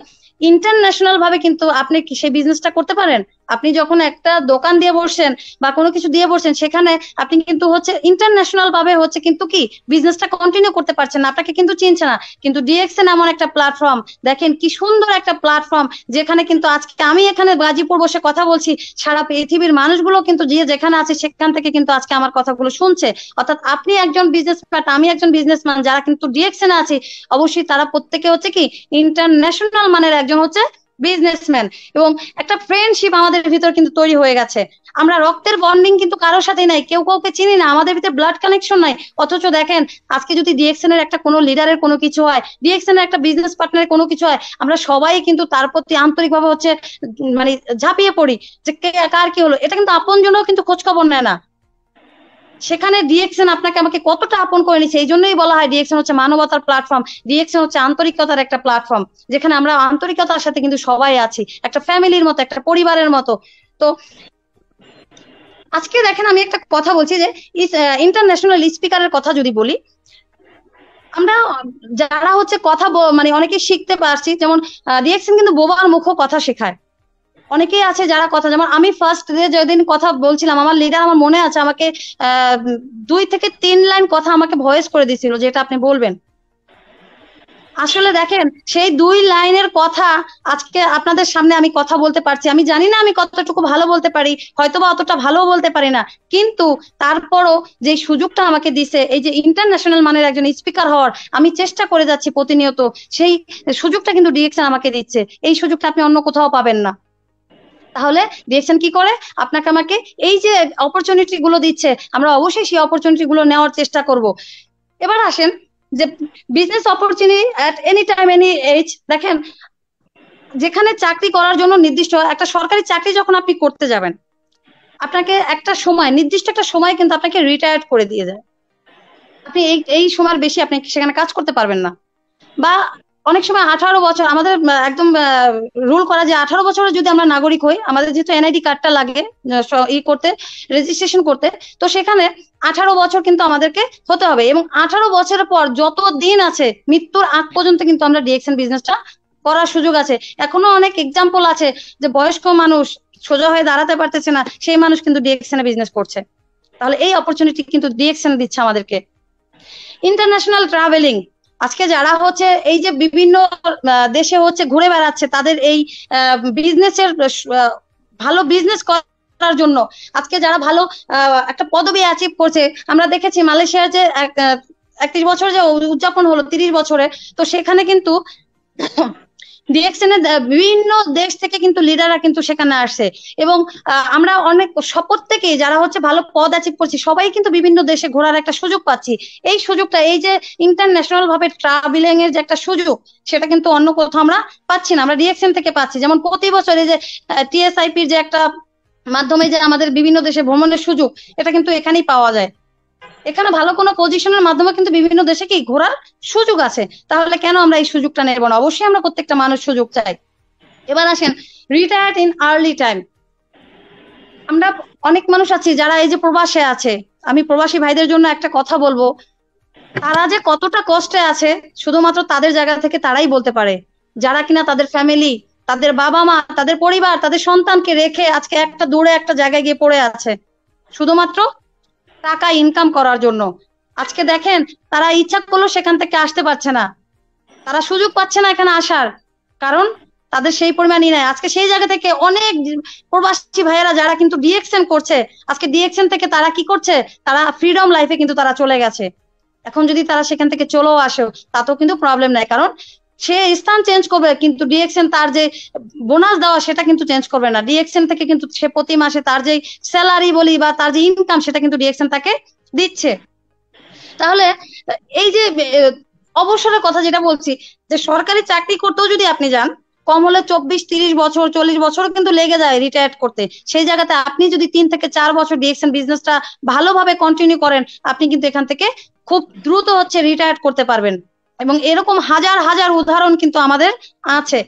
D: ইন্টারন্যাশনাল ভাবে কিন্তু আপনি কি সেই বিজনেসটা করতে পারেন? আপনি যখন একটা দোকান দিয়ে বসছেন বা কোনো কিছু দিয়ে বসছেন, সেখানে আপনি কিন্তু হচ্ছে ইন্টারন্যাশনাল ভাবে হচ্ছে কিন্তু কি বিজনেসটা কন্টিনিউ করতে পারছেন না, আপনাকে কিন্তু চিনছে না। কিন্তু ডিএক্সএন এমন একটা প্ল্যাটফর্ম, দেখেন কি সুন্দর একটা প্ল্যাটফর্ম, যেখানে কিন্তু আজকে আমি এখানে গাজীপুর বসে কথা বলছি, সারা পৃথিবীর মানুষগুলো কিন্তু যে যেখানে আছে সেখান থেকে কিন্তু আজকে আমার কথাগুলো শুনছে। অর্থাৎ আপনি একজন বিজনেসম্যান, আমি একজন বিজনেসম্যান, যারা কিন্তু ডিএক্সএন আছে অবশ্যই তারা প্রত্যেকে হচ্ছে কি ইন্টারন্যাশনাল মানের একজন হচ্ছে বিজনেসম্যান। এবং একটা ফ্রেন্ডশিপ আমাদের ভিতর কিন্তু তৈরি হয়ে গেছে। আমরা রক্তের বন্ডিং কিন্তু কারোর সাথেই নাই, কেউ কাউকে চিনি না, আমাদের ভিতরে ব্লাড কানেকশন নাই। অথচ দেখেন আজকে যদি ডিএক্সএন এর একটা কোনো লিডারের কোনো কিছু হয়, ডিএক্সএন এর একটা বিজনেস পার্টনারের কোনো কিছু হয়, আমরা সবাই কিন্তু তার প্রতি আন্তরিকভাবে হচ্ছে মানে ঝাঁপিয়ে পড়ি যে কার কি হলো। এটা কিন্তু আপনজনও কিন্তু খোঁজ খবর নেয় না। সেখানে ডিএক্সএন আপনাকে আমাকে কতটা আপন করে নিচ্ছে। এই জন্যই বলা হয় ডিএক্সএন হচ্ছে মানবতার প্ল্যাটফর্ম, ডিএক্সএন হচ্ছে আন্তরিকতার একটা প্ল্যাটফর্ম, যেখানে আমরা আন্তরিকতার সাথে কিন্তু সবাই আছি, একটা ফ্যামিলির মতো, একটা পরিবারের মতো। তো আজকে দেখেন আমি একটা কথা বলছি যে ইন্টারন্যাশনাল স্পিকারের কথা যদি বলি, আমরা যারা হচ্ছে কথা মানে অনেকে শিখতে পারছি, যেমন ডিএক্সএন কিন্তু বোবার মুখও কথা শেখায়। অনেকেই আছে যারা কথা, যেমন আমি ফার্স্ট যেদিন কথা বলছিলাম আমার লিডার, আমার মনে আছে আমাকে 2 থেকে 3 লাইন কথা আমাকে ভয়েস করে দিছিল যেটা আপনি বলবেন। আসলে দেখেন সেই 2 লাইনের কথা আজকে আপনাদের সামনে আমি কথা বলতে পারছি। আমি জানি না আমি কতটুকু ভালো বলতে পারি, হয়তোবা অতটা ভালো বলতে পারি না, কিন্তু তারপরও যে সুযোগটা আমাকে দিছে, এই যে ইন্টারন্যাশনাল মানের একজন স্পিকার হওয়ার আমি চেষ্টা করে যাচ্ছি প্রতিনিয়ত, সেই সুযোগটা কিন্তু ডিরেকশন আমাকে দিচ্ছে। এই সুযোগটা আপনি অন্য কোথাও পাবেন না। তাহলে ডিরেকশন কি করে আপনাকে আমাকে এই যে অপরচুনিটি গুলো দিচ্ছে, আমরা অবশ্যই সেই অপরচুনিটি গুলো নেওয়ার চেষ্টা করব। এবার আসেন যে business opportunity at any time any age. দেখেন যেখানে চাকরি করার জন্য নির্দিষ্ট একটা সরকারি চাকরি যখন আপনি করতে যাবেন, আপনাকে একটা সময়, নির্দিষ্ট একটা সময় কিন্তু আপনাকে রিটায়ার্ড করে দিয়ে যায়। আপনি এই সময়ের বেশি আপনি সেখানে কাজ করতে পারবেন না। বা অনেক সময় 18 বছর আমাদের একদম রুল করা, যে 18 বছরের যদি আমরা নাগরিক হই, আমাদের যেহেতু এনআইডি কার্ডটা লাগে ই করতে, রেজিস্ট্রেশন করতে, তো সেখানে 18 বছর কিন্তু আমাদেরকে হতে হবে। এবং 18 বছরের পর যত দিন আছে মৃত্যুর আগ পর্যন্ত কিন্তু আমরা ডিরেকশন বিজনেসটা করার সুযোগ আছে। এখনো অনেক এক্সাম্পল আছে যে বয়স্ক মানুষ সোজা হয়ে দাঁড়াতে পারতেছে না, সেই মানুষ কিন্তু ডিরেকশনে বিজনেস করছে। তাহলে এই অপরচুনিটি কিন্তু ডিরেকশন দিচ্ছে আমাদেরকে। ইন্টারন্যাশনাল ট্রাভেলিং, আজকে যারা হচ্ছে এই যে বিভিন্ন দেশে হচ্ছে ঘুরে বেড়াচ্ছে, তাদের এই বিজনেসের ভালো বিজনেস করার জন্য আজকে যারা ভালো একটা পদবি অ্যাচিভ করছে, আমরা দেখেছি মালয়েশিয়ার যে 31 বছর যে উদযাপন হলো 30 বছরে, তো সেখানে কিন্তু ডিরেকশনের বিভিন্ন দেশ থেকে কিন্তু লিডাররা কিন্তু সেখানে আসছে। এবং আমরা অনেক প্রত্যেকেই যারা হচ্ছে ভালো পদ অ্যাচিভ করছি, সবাই কিন্তু বিভিন্ন দেশে ঘোরার একটা সুযোগ পাচ্ছি। এই সুযোগটা, এই যে ইন্টারন্যাশনাল ভাবে ট্রাভেলিং এর যে একটা সুযোগ, সেটা কিন্তু অন্য কোথাও আমরা পাচ্ছি না, আমরা ডিরেকশন থেকে পাচ্ছি। যেমন প্রতি বছর এই যে টিএসআইপির যে একটা মাধ্যমে যে আমাদের বিভিন্ন দেশে ভ্রমণের সুযোগ, এটা কিন্তু এখানেই পাওয়া যায়। এখানে ভালো কোনো পজিশনের মাধ্যমে কিন্তু বিভিন্ন দেশে কি ঘোরার সুযোগ আছে। তাহলে কেন আমরা এই সুযোগটা নেব না? অবশ্যই আমরা প্রত্যেকটা মানুষ সুযোগ চাই। এবার আসেন রিটায়ার্ড ইন আর্লি টাইম। আমরা অনেক মানুষ আছি যারা এই যে প্রবাসে আছে, আমি প্রবাসী ভাইদের জন্য একটা কথা বলবো, তারা যে কতটা কষ্টে আছে শুধুমাত্র তাদের জায়গা থেকে তারাই বলতে পারে, যারা কিনা তাদের ফ্যামিলি, তাদের বাবা মা, তাদের পরিবার, তাদের সন্তানকে রেখে আজকে একটা দূরে একটা জায়গায় গিয়ে পড়ে আছে শুধুমাত্র টাকা ইনকাম করার জন্য। আজকে দেখেন তারা ইচ্ছা করলেও সেখান থেকে আসতে পারছে না, তারা সুযোগ পাচ্ছে না এখানে আসার, কারণ তাদের সেই পরিমাণই নাই। আজকে সেই জায়গা থেকে অনেক প্রবাসী ভাইয়েরা যারা কিন্তু ডিরেকশন করছে, আজকে ডিরেকশন থেকে তারা কি করছে, তারা ফ্রিডম লাইফে কিন্তু তারা চলে গেছে। এখন যদি তারা সেখান থেকে চলেও আসে তাতেও কিন্তু প্রবলেম নাই, কারণ সে স্থান চেঞ্জ করবে কিন্তু ডিরেকশন তার যে বোনাস দেওয়া সেটা কিন্তু চেঞ্জ করবে না। ডিরেকশন থেকে কিন্তু সে প্রতি মাসে তার যে স্যালারি বলি বা তার যে ইনকাম, সেটা কিন্তু ডিরেকশন তাকে দিচ্ছে। তাহলে এই যে অবসরের কথা যেটা বলছি, যে সরকারি চাকরি করতেও যদি আপনি যান, কম হলে 24-30 বছর 40 বছরও কিন্তু লেগে যায় রিটায়ার করতে। সেই জায়গাতে আপনি যদি 3 থেকে 4 বছর ডিরেকশন বিজনেসটা ভালোভাবে কন্টিনিউ করেন, আপনি কিন্তু এখান থেকে খুব দ্রুত হচ্ছে রিটায়ার করতে পারবেন। এবং এরকম হাজার হাজার উদাহরণ কিন্তু আমাদের আছে।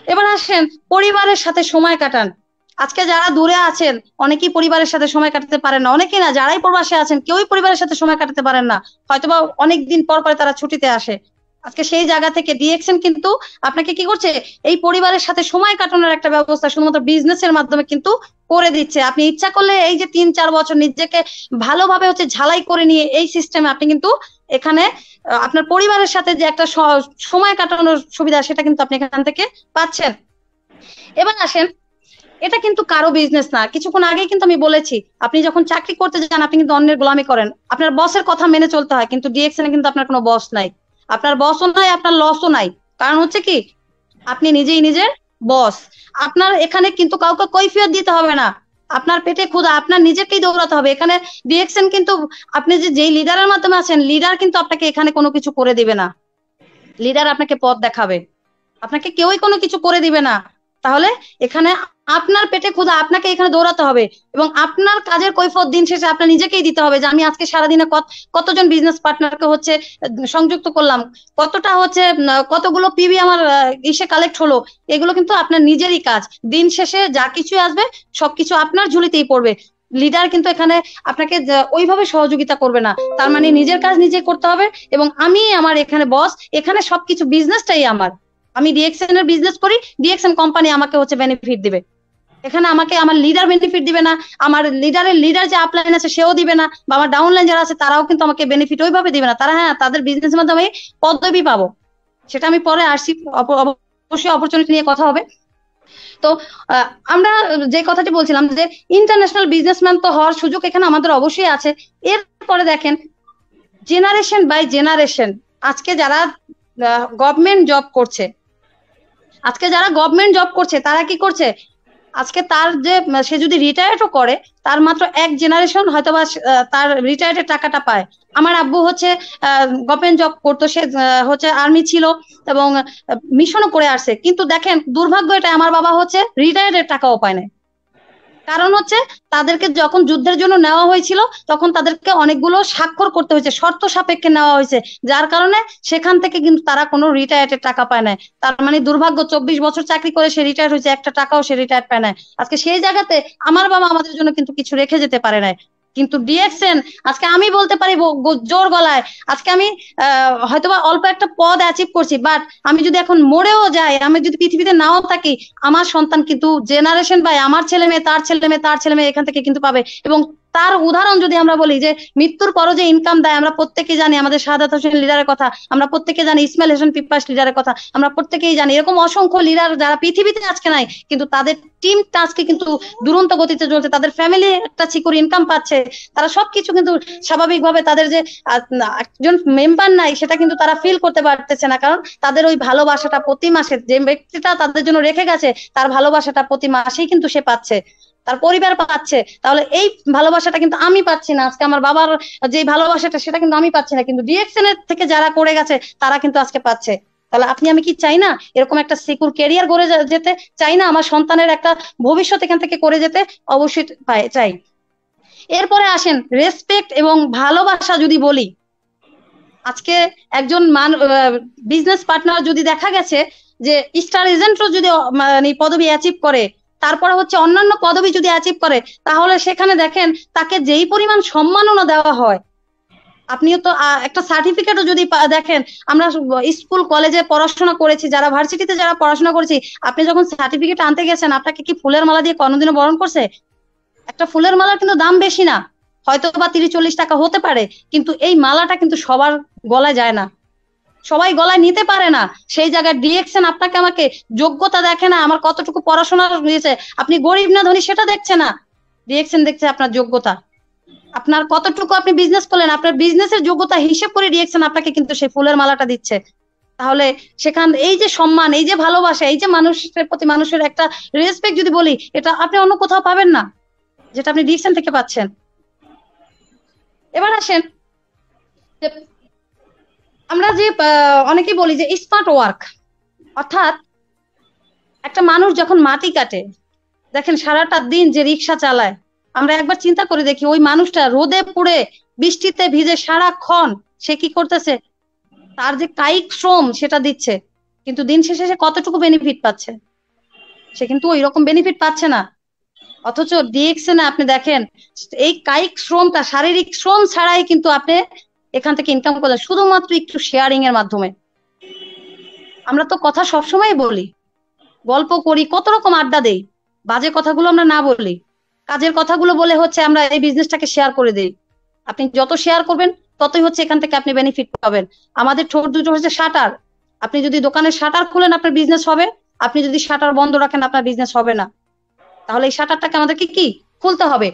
D: এবার আসেন পরিবারের সাথে সময় কাটান। আজকে যারা দূরে আছেন অনেকেই পরিবারের সাথে সময় কাটাতে পারেন না, অনেকেই না, যারাই প্রবাসে আছেন কেউই পরিবারের সাথে সময় কাটাতে পারেন না, হয়তোবা অনেকদিন পর পরে তারা ছুটিতে আসে। আজকে সেই জায়গা থেকে ডিরেকশন কিন্তু আপনাকে কি করছে, এই পরিবারের সাথে সময় কাটানোর একটা ব্যবস্থা শুধুমাত্র বিজনেসের মাধ্যমে কিন্তু করে দিচ্ছে। আপনি ইচ্ছা করলে এই যে 3-4 বছর নিজেকে ভালোভাবে হচ্ছে ঝালাই করে নিয়ে এই সিস্টেমে আপনি কিন্তু এখানে আপনার পরিবারের সাথে যে একটা সময় কাটানোর সুবিধা, সেটা কিন্তু আপনি এখান থেকে পাচ্ছেন। এবার আসেন, এটা কিন্তু কারো বিজনেস না। কিছুক্ষণ আগে কিন্তু আমি বলেছি, আপনি যখন চাকরি করতে যান আপনি কিন্তু অন্যের গোলামি করেন, আপনার বসের কথা মেনে চলতে হয়, কিন্তু ডিরেকশনে কিন্তু আপনার কোনো বস নাই, আপনার বসও নাই, আপনার লসও নাই। কারণ হচ্ছে কি, আপনি নিজেই নিজের বস। আপনার এখানে কিন্তু কাউকে কৈফিয়ত দিতে হবে না, আপনার পেটে ক্ষুধা আপনার নিজেকেই দৌড়াতে হবে। এখানে ডিরেকশন কিন্তু আপনি যেই লিডারের মাধ্যমে আছেন, লিডার কিন্তু আপনাকে এখানে কোনো কিছু করে দিবে না, লিডার আপনাকে পথ দেখাবে, আপনাকে কেউই কোনো কিছু করে দিবে না। তাহলে এখানে আপনার পেটে ক্ষুধা আপনাকে এখানে দৌড়াতে হবে, এবং আপনার কাজের কৈফিয়ত দিন শেষে আপনার নিজেকেই দিতে হবে, যে আমি আজকে সারাদিনে কতজন বিজনেস পার্টনারকে হচ্ছে সংযুক্ত করলাম, কতটা হচ্ছে কতগুলো পিবি আমার ইসে কালেক্ট হলো, এগুলো কিন্তু আপনার নিজেরই কাজ। দিন শেষে যা কিছু আসবে সবকিছু আপনার ঝুলিতেই পড়বে। লিডার কিন্তু এখানে আপনাকে ওইভাবে সহযোগিতা করবে না। তার মানে নিজের কাজ নিজে করতে হবে, এবং আমি আমার এখানে বস, এখানে সবকিছু বিজনেসটাই আমার। আমি ডিরেকশনের বিজনেস করি, ডিরেকশন কোম্পানি আমাকে হচ্ছে বেনিফিট দিবে। এখানে আমাকে আমার লিডার বেনিফিট দিবে না, আমার লিডার যে আপলাইন আছে সেও দিবে না, বা আমার ডাউনলাইন যারা আছে তারাও কিন্তু আমাকে বেনিফিট ওইভাবে দিবে না। তারা হ্যাঁ তাদের বিজনেসের মাধ্যমে আমি পদবি পাবো, সেটা আমি পরে আসছি, অবশ্যই অপরচুনিটি নিয়ে কথা হবে। তো আমরা যে কথাটি বলছিলাম যে ইন্টারন্যাশনাল বিজনেসম্যান তো হওয়ার সুযোগ এখানে আমাদের অবশ্যই আছে। এরপরে দেখেন জেনারেশন বাই জেনারেশন আজকে যারা গভর্নমেন্ট জব করছে, তারা কি করছে, আজকে তার যে সে যদি রিটায়ার্ডও করে তার মাত্র এক জেনারেশন হয়তোবা তার রিটায়ার্ডের টাকাটা পায়। আমার আব্বু হচ্ছে গভর্নমেন্ট জব করতো, সে হচ্ছে আর্মি ছিল এবং মিশনও করে আসছে, কিন্তু দেখেন দুর্ভাগ্য এটা আমার বাবা হচ্ছে রিটায়ার্ডের টাকাও পায় না। কারণ হচ্ছে তাদেরকে যখন যুদ্ধের জন্য নেওয়া হয়েছিল তখন তাদেরকে অনেকগুলো স্বাক্ষর করতে হয়েছে, শর্ত সাপেক্ষে নেওয়া হয়েছে, যার কারণে সেখান থেকে কিন্তু তারা কোনো রিটায়ার্ডের টাকা পায় না। তার মানে দুর্ভাগ্য, 24 বছর চাকরি করে সে রিটায়ার হয়েছে, একটা টাকাও সে রিটায়ার পায় না। আজকে সেই জায়গাতে আমার বাবা আমাদের জন্য কিন্তু কিছু রেখে যেতে পারে না। কিন্তু ডিএক্সএন আজকে আমি বলতে পারি জোর গলায়, আজকে আমি হয়তোবা অল্প একটা পদ অ্যাচিভ করছি, বাট আমি যদি এখন মরেও যাই, আমি যদি পৃথিবীতে নাও থাকি, আমার সন্তান কিন্তু জেনারেশন বাই আমার ছেলে মেয়ে তার ছেলে মেয়ে তার ছেলে মেয়ে এখান থেকে কিন্তু পাবে। এবং তার উদাহরণ যদি আমরা বলি যে মৃত্যুর পরও যে ইনকাম দেয়, আমরা প্রত্যেকে জানি আমাদের শাহাদাত হোসেন লিডারের কথা, আমরা প্রত্যেকে জানি ইসমাইল হোসেন পিপাস লিডারের কথা, আমরা প্রত্যেকেই জানি এরকম অসংখ্য লিডার যারা পৃথিবীতে আজকে নাই, কিন্তু তাদের টিমটা আজকে কিন্তু দুরন্ত গতিতে চলছে, তাদের ফ্যামিলি একটা সিকিউর ইনকাম পাচ্ছে, তারা সবকিছু কিন্তু স্বাভাবিকভাবে তাদের যে একজন মেম্বার নাই সেটা কিন্তু তারা ফিল করতে পারতেছে না, কারণ তাদের ওই ভালোবাসাটা প্রতি মাসে যে ব্যক্তিটা তাদের জন্য রেখে গেছে তার ভালোবাসাটা প্রতি মাসেই কিন্তু সে পাচ্ছে, তার পরিবার পাচ্ছে। তাহলে এই ভালোবাসাটা কিন্তু আমি পাচ্ছি না, আজকে আমার বাবার যে ভালোবাসাটা সেটা কিন্তু আমি পাচ্ছি না, কিন্তু ডিএক্সএন এর থেকে যারা করে গেছে তারা কিন্তু আজকে পাচ্ছে। তাহলে আপনি আমি কি চাই না এরকম একটা সিকিউর ক্যারিয়ার গড়ে যেতে, চাই না আমার সন্তানের একটা ভবিষ্যৎ এখান থেকে করে যেতে, অবশ্যই চাই। এরপরে আসেন রেসপেক্ট এবং ভালোবাসা যদি বলি, আজকে একজন বিজনেস পার্টনার যদি দেখা গেছে যে স্টার এজেন্টও যদি মানে পদবি অ্যাচিভ করে, তারপরে হচ্ছে অন্যান্য পদবি যদি অ্যাচিভ করে, তাহলে সেখানে দেখেন তাকে যেই পরিমাণ সম্মাননা দেওয়া হয়, আপনিও তো একটা সার্টিফিকেটও যদি দেখেন, আমরা স্কুল কলেজে পড়াশোনা করেছি, যারা ভার্সিটিতে যারা পড়াশোনা করেছি, আপনি যখন সার্টিফিকেট আনতে গেছেন আপনাকে কি ফুলের মালা দিয়ে কোনোদিনও বরণ করছে? একটা ফুলের মালার কিন্তু দাম বেশি না, হয়তো বা 30-40 টাকা হতে পারে, কিন্তু এই মালাটা কিন্তু সবার গলায় যায় না, সবাই গলায় নিতে পারে না। সেই জায়গায় ডিএক্সএন আপনাকে আমাকে যোগ্যতা দেখে না, আমার কতটুকু পড়াশোনা হয়েছে, আপনি গরিব না ধনী সেটা দেখছে না, ডিএক্সএন দেখছে আপনার যোগ্যতা, আপনার কতটুকু আপনি বিজনেস করলেন, আপনার বিজনেসের যোগ্যতা হিসেব করে ডিএক্সএন আপনাকে কিন্তু সেই ফুলের মালাটা দিচ্ছে। তাহলে সেখান এই যে সম্মান, এই যে ভালোবাসা, এই যে মানুষের প্রতি মানুষের একটা রেসপেক্ট যদি বলি, এটা আপনি অন্য কোথাও পাবেন না, যেটা আপনি ডিএক্সএন থেকে পাচ্ছেন। এবার আসেন আমরা যে অনেকেই বলি যে স্মার্ট ওয়ার্ক, অর্থাৎ একটা মানুষ যখন মাটি কাটে, দেখেন সারাটা দিন যে রিক্সা চালায়, আমরা একবার চিন্তা করে দেখি ওই মানুষটা রোদে পুড়ে বৃষ্টিতে ভিজে সারাক্ষণ সে কি করতেছে, তার যে কায়িক শ্রম সেটা দিচ্ছে, কিন্তু দিন শেষে সে কতটুকু বেনিফিট পাচ্ছে? সে কিন্তু ওই রকম বেনিফিট পাচ্ছে না। অথচ ডিএক্সএন আপনি দেখেন এই কায়িক শ্রমটা, শারীরিক শ্রম ছাড়াই কিন্তু আপনি এখান থেকে ইনকাম করলেন শুধুমাত্র একটু শেয়ারিং এর মাধ্যমে। আমরা তো কথা সবসময় বলি, গল্প করি, কত রকম আড্ডা দেই, বাজে কথাগুলো আমরা না বলি, কাজের কথাগুলো বলে হচ্ছে আমরা এই বিজনেসটাকে শেয়ার করে দেই। আপনি যত শেয়ার করবেন ততই হচ্ছে এখান থেকে আপনি বেনিফিট পাবেন। আমাদের ঠোঁট দুটো হচ্ছে শাটার, আপনি যদি দোকানের শাটার খুলেন আপনার বিজনেস হবে, আপনি যদি শাটার বন্ধ রাখেন আপনার বিজনেস হবে না। তাহলে এই শাটারটাকে আমাদেরকে কি খুলতে হবে।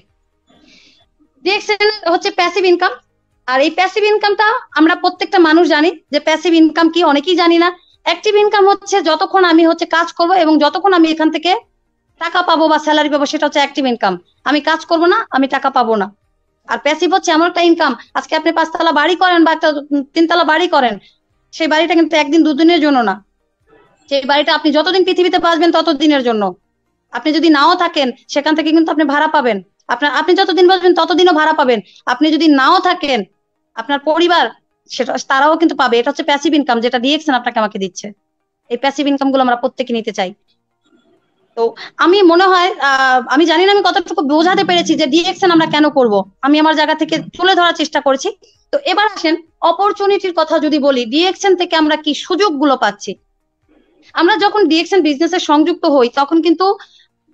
D: ডিএক্সএন হচ্ছে প্যাসিভ ইনকাম, আর এই প্যাসিভ ইনকামটা আমরা প্রত্যেকটা মানুষ জানি যে প্যাসিভ ইনকাম কি, অনেকেই জানি না। অ্যাক্টিভ ইনকাম হচ্ছে যতক্ষণ আমি হচ্ছে কাজ করব এবং যতক্ষণ আমি এখান থেকে টাকা পাবো বা স্যালারি পাবো, সেটা হচ্ছে অ্যাক্টিভ ইনকাম। আমি কাজ করব না, আমি টাকা পাবো না। আর প্যাসিভ হচ্ছে এমন একটা ইনকাম, আজকে আপনি 5 তলা বাড়ি করেন বা একটা 3 তলা বাড়ি করেন, সেই বাড়িটা কিন্তু একদিন দুদিনের জন্য না, সেই বাড়িটা আপনি যতদিন পৃথিবীতে বাঁচবেন ততদিনের জন্য। আপনি যদি নাও থাকেন সেখান থেকে কিন্তু আপনি ভাড়া পাবেন, আপনি যতদিন বাঁচবেন ততদিনও ভাড়া পাবেন। আপনি যদি নাও থাকেন আপনার পরিবার সেটা তারাও কিন্তু পাবে। এটা হচ্ছে প্যাসিভ ইনকাম, যেটা ডিএক্সএন আপনাকে আমাকে দিচ্ছে। এই প্যাসিভ ইনকাম গুলো আমরা প্রত্যেকে নিতে চাই। তো আমি মনে হয় আমি জানি না আমি কতটুকু বোঝাতে পেরেছি যে ডিএক্সএন আমরা কেন করব, আমি আমার জায়গা থেকে তুলে ধরার চেষ্টা করেছি। তো এবার আসেন অপরচুনিটির কথা যদি বলি, ডিএক্সএন থেকে আমরা কি সুযোগগুলো পাচ্ছি। আমরা যখন ডিএক্সএন বিজনেসে সংযুক্ত হই তখন কিন্তু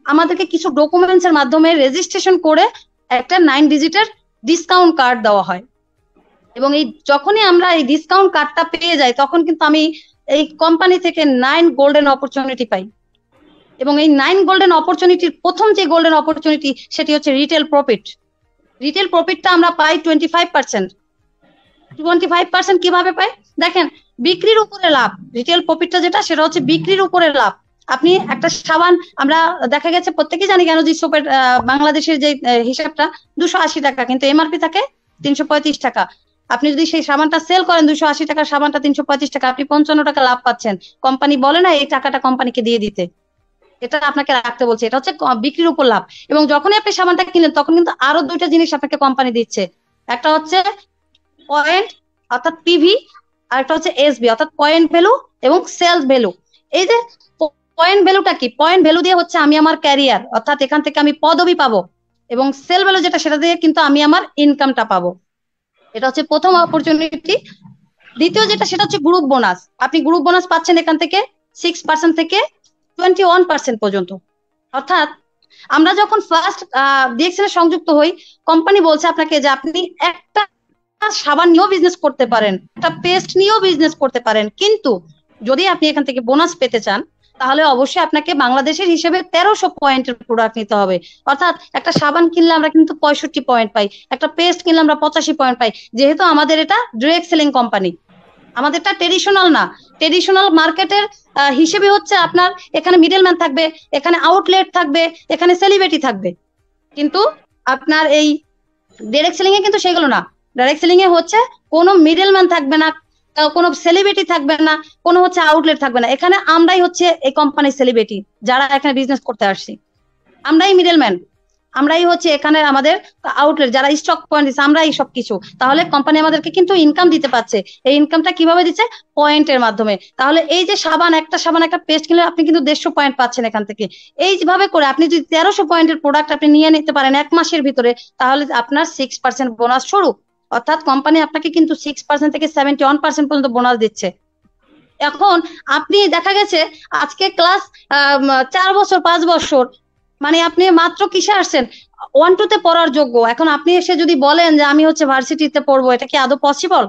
D: আমাদেরকে কিছু ডকুমেন্টস এর মাধ্যমে রেজিস্ট্রেশন করে একটা 9 ডিজিটের ডিসকাউন্ট কার্ড দেওয়া হয়। এবং এই যখনই আমরা এই ডিসকাউন্ট কার্ডটা পেয়ে যাই তখন কিন্তু আমি এই কোম্পানি থেকে 9 গোল্ডেন অপরচুনিটি পাই। এবং এই 9 গোল্ডেন অপরচুনিটির প্রথম যে গোল্ডেন অপরচুনিটি সেটি হচ্ছে রিটেল প্রফিট। রিটেল প্রফিটটা আমরা পাই 25%। 25% কিভাবে পাই? দেখেন, বিক্রির উপরে লাভ। রিটেল প্রফিটটা যেটা সেটা হচ্ছে বিক্রির উপরে লাভ। আপনি একটা সাবান, আমরা দেখা গেছে প্রত্যেকেই জানি কেন যে সোপের বাংলাদেশের যে হিসাবটা 280 টাকা, কিন্তু এমআরপি থাকে 335 টাকা। আপনি যদি সেই সাবানটা সেল করেন 280 টাকার সাবানটা 335 টাকা, আপনি 55 টাকা লাভ পাচ্ছেন। কোম্পানি বলে না এই টাকাটা কোম্পানিকে দিয়ে দিতে, এটা আপনাকে রাখতে বলছে। এটা হচ্ছে বিক্রির উপর লাভ। এবং যখনই আপনি সাবানটা কিনেন তখন কিন্তু আরো দুইটা জিনিস আপনাকে কোম্পানি দিচ্ছে। একটা হচ্ছে পয়েন্ট অর্থাৎ পিভি, আর একটা হচ্ছে এসবি অর্থাৎ পয়েন্ট ভ্যালু এবং সেলস ভ্যালু। এই যে পয়েন্ট ভ্যালুটা কি? পয়েন্ট ভ্যালু দিয়ে হচ্ছে আমি আমার ক্যারিয়ার অর্থাৎ এখান থেকে আমি পদবি পাবো, এবং সেল ভ্যালু যেটা সেটা দিয়ে কিন্তু আমি আমার ইনকামটা পাবো। এটা হচ্ছে প্রথম অপরচুনিটি। দ্বিতীয় যেটা সেটা হচ্ছে গ্রুপ বোনাস। আপনি গ্রুপ বোনাস পাচ্ছেন এখান থেকে 6% থেকে 21% পর্যন্ত। অর্থাৎ আমরা যখন ফার্স্ট ডিএক্সএল এ সংযুক্ত হই, কোম্পানি বলছে আপনাকে যে আপনি একটা সাবান নিয়েও বিজনেস করতে পারেন, একটা পেস্ট নিয়েও বিজনেস করতে পারেন, কিন্তু যদি আপনি এখান থেকে বোনাস পেতে চান তাহলে অবশ্যই আপনাকে বাংলাদেশের হিসেবে 1300 পয়েন্টের প্রোডাক্ট নিতে হবে। অর্থাৎ একটা সাবান কিনলে আমরা কিন্তু 65 পয়েন্ট পাই, একটা পেস্ট কিনলে আমরা 85 পয়েন্ট পাই। যেহেতু আমাদের এটা ডিরেক্ট সেলিং কোম্পানি, আমাদেরটা ট্রেডিশনাল না। ট্রেডিশনাল মার্কেটের হিসেবে হচ্ছে আপনার এখানে মিডলম্যান থাকবে, এখানে আউটলেট থাকবে, এখানে সেলিব্রিটি থাকবে, কিন্তু আপনার এই ডাইরেক্ট সেলিং এ কিন্তু সেগুলো না। ডাইরেক্ট সেলিং এ হচ্ছে কোনো মিডলম্যান থাকবে না, কোনো সেলিব্রিটি থাকবে না, কোনো হচ্ছে আউটলেট থাকবে না। এখানে আমরাই হচ্ছে এই কোম্পানির সেলিব্রিটি, যারা এখানে বিজনেস করতে আসছি। আমরাই মিডলম্যান, আমরাই হচ্ছে এখানে আমাদের আউটলেট, যারা স্টক পয়েন্ট দিচ্ছে, আমরাই সবকিছু। তাহলে কোম্পানি আমাদেরকে কিন্তু ইনকাম দিতে পারছে। এই ইনকামটা কিভাবে দিচ্ছে? পয়েন্টের মাধ্যমে। তাহলে এই যে সাবান একটা পেস্ট কিনলে আপনি কিন্তু 150 পয়েন্ট পাচ্ছেন এখান থেকে। এইভাবে করে আপনি যদি 1300 পয়েন্টের প্রোডাক্ট আপনি নিয়ে নিতে পারেন 1 মাসের ভিতরে, তাহলে আপনার 6% বোনাস শুরু। অর্থাৎ কোম্পানি আপনাকে কিন্তু 6% থেকে 71% পর্যন্ত বোনাস দিচ্ছে। এখন আপনি দেখা গেছে আজকে ক্লাস 4 বছর 5 বছর, মানে আপনি মাত্র কিসে আসছেন? 1-2 তে পড়ার যোগ্য। এখন আপনি এসে যদি বলেন যে আমি হচ্ছে ভার্সিটিতে পড়বো, এটা কি আদৌ পসিবল?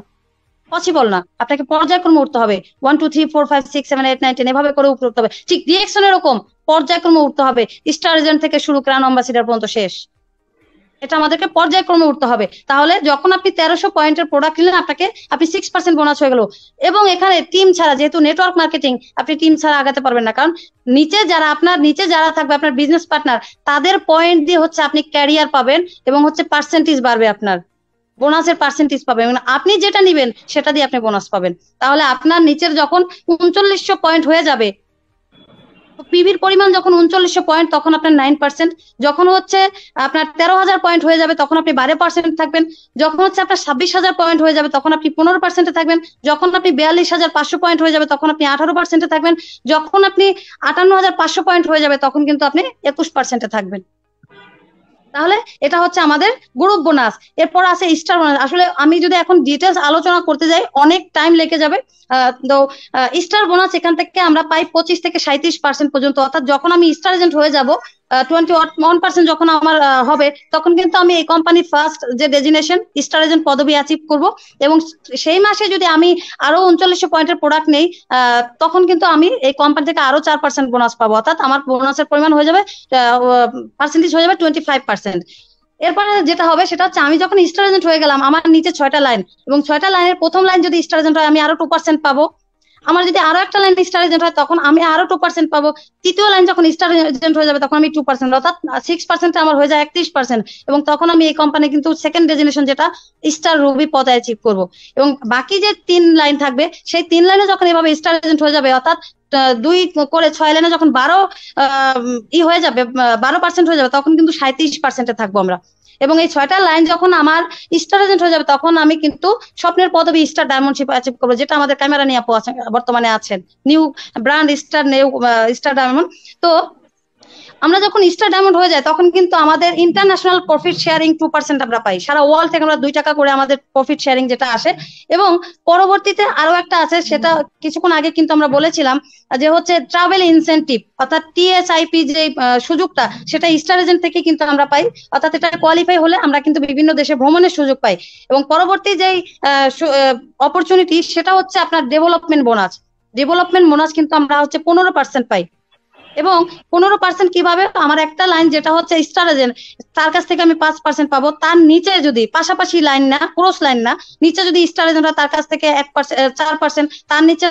D: পসিবল না। আপনাকে পর্যায়ক্রমে উঠতে হবে। 1 2 3 4 5 6 7 8 9 10 এভাবে করে উপরে উঠতে হবে। ঠিক ডিএক্সএন এরকম পর্যায়ক্রমে উঠতে হবে, স্টার এজেন্ট থেকে শুরু ক্রাউন অ্যাম্বাসিডার পর্যন্ত শেষ। এটা আমাদেরকে পর্যায়ক্রমে উঠতে হবে। তাহলে যখন আপনি 1300 পয়েন্টের প্রোডাক্ট কিনলেন আপনি 6% বোনাস হয়ে গেল। এবং এখানে টিম ছাড়া, যেহেতু নেটওয়ার্ক মার্কেটিং, আপনি টিম ছাড়া আগাতে পারবেন না। কারণ আপনার নিচে যারা থাকবে, আপনার বিজনেস পার্টনার, তাদের পয়েন্ট দিয়ে হচ্ছে আপনি ক্যারিয়ার পাবেন এবং হচ্ছে পার্সেন্টেজ বাড়বে, আপনার বোনাসের পার্সেন্টেজ পাবেন। মানে আপনি যেটা নিবেন সেটা দিয়ে আপনি বোনাস পাবেন। তাহলে আপনার নিচের যখন 3900 পয়েন্ট হয়ে যাবে, পিভির পরিমাণ যখন 3900 পয়েন্ট, তখন আপনার 9%। যখন হচ্ছে আপনার 13000 পয়েন্ট হয়ে যাবে তখন আপনি 12% থাকবেন। যখন হচ্ছে আপনার 26000 পয়েন্ট হয়ে যাবে তখন আপনি 15% থাকবেন। যখন আপনি 42500 পয়েন্ট হয়ে যাবে তখন আপনি 18% থাকবেন। যখন আপনি 58500 পয়েন্ট হয়ে যাবে তখন কিন্তু আপনি 21% থাকবেন। তাহলে এটা হচ্ছে আমাদের গ্রুপ বোনাস। এরপর আছে স্টার বোনাস। আসলে আমি যদি এখন ডিটেলস আলোচনা করতে যাই অনেক টাইম লেগে যাবে। তো স্টার বোনাস এখান থেকে আমরা পাই 25 থেকে 37% পর্যন্ত। অর্থাৎ যখন আমি স্টার এজেন্ট হয়ে যাব, 21% যখন আমার হবে, তখন কিন্তু আমি এই কোম্পানি ফার্স্ট যে ডেজিগনেশন স্টার এজেন্ট পদবি অ্যাচিভ করব। এবং সেই মাসে যদি আমি আরো 3900 পয়েন্টের প্রোডাক্ট নেই, তখন কিন্তু আমি এই কোম্পানি থেকে আরো 4% বোনাস পাবো। অর্থাৎ আমার বোনাসের পরিমাণ হয়ে যাবে, পার্সেন্টেজ হয়ে যাবে 25%। এরপরে যেটা হবে সেটা হচ্ছে আমি যখন স্টার এজেন্ট হয়ে গেলাম, আমার নিচে 6টা লাইন, এবং 6টা লাইনের প্রথম লাইন যদি স্টার এজেন্ট হয় আমি আরো 2% পাবো। আমার যদি আরো একটা লাইন স্টার এজেন্ট হয় তখন আমি আরো 2% পাবো। তৃতীয় লাইন যখন স্টার এজেন্ট হয়ে যাবে তখন আমি 2%, অর্থাৎ 6% আমার হয়ে যায় 31%। এবং তখন আমি এই কোম্পানি কিন্তু সেকেন্ড ডেজিগনেশন যেটা স্টার রুবি পদে অ্যাচিভ করবো। এবং বাকি যে 3 লাইন থাকবে সেই 3 লাইনে যখন এভাবে স্টার এজেন্ট হয়ে যাবে, অর্থাৎ 2 করে 6 লাইনে যখন 12 হয়ে যাবে, 12% হয়ে যাবে, তখন কিন্তু 37% থাকবো আমরা। এবং এই 6টা লাইন যখন আমার স্টার এজেন্ট হয়ে যাবে তখন আমি কিন্তু স্বপ্নের পদবি স্টার ডায়মন্ডশিপ অ্যাচিভ করবো, যেটা আমাদের ক্যামেরা নিয়ে বর্তমানে আছেন, নিউ ব্র্যান্ড স্টার ডায়মন্ড। তো আমরা যখন স্টার ডায়মন্ড হয়ে যায় তখন কিন্তু আমাদের ইন্টারন্যাশনাল প্রফিট শেয়ারিং 2% আমরা পাই, সারা ওয়ার্ল্ড থেকে আমরা 2 টাকা করে আমাদের প্রফিট শেয়ারিং যেটা আসে। এবং পরবর্তীতে আরো একটা আছে, সেটা কিছুক্ষণ আগে কিন্তু আমরা বলেছিলাম যে হচ্ছে ট্রাভেল ইনসেনটিভ, অর্থাৎ টিএসআইপি যে সুযোগটা সেটা স্টার এজেন্ট থেকে কিন্তু আমরা পাই, অর্থাৎ এটা কোয়ালিফাই হলে আমরা কিন্তু বিভিন্ন দেশে ভ্রমণের সুযোগ পাই। এবং পরবর্তী যেই অপরচুনিটি সেটা হচ্ছে আপনার ডেভেলপমেন্ট বোনাস। ডেভেলপমেন্ট বোনাস কিন্তু আমরা হচ্ছে 15% পাই। এবং 15% কিভাবে, আমার একটা লাইন যেটা হচ্ছে স্টার এজেন্ট, তার কাছ থেকে আমি 5% পাবো। তার নিচে যদি পাশাপাশি লাইন না, ক্রস লাইন না, নিচে যদি স্টার এজেন্ট হয় তার কাছ থেকে 4%, তার নিচে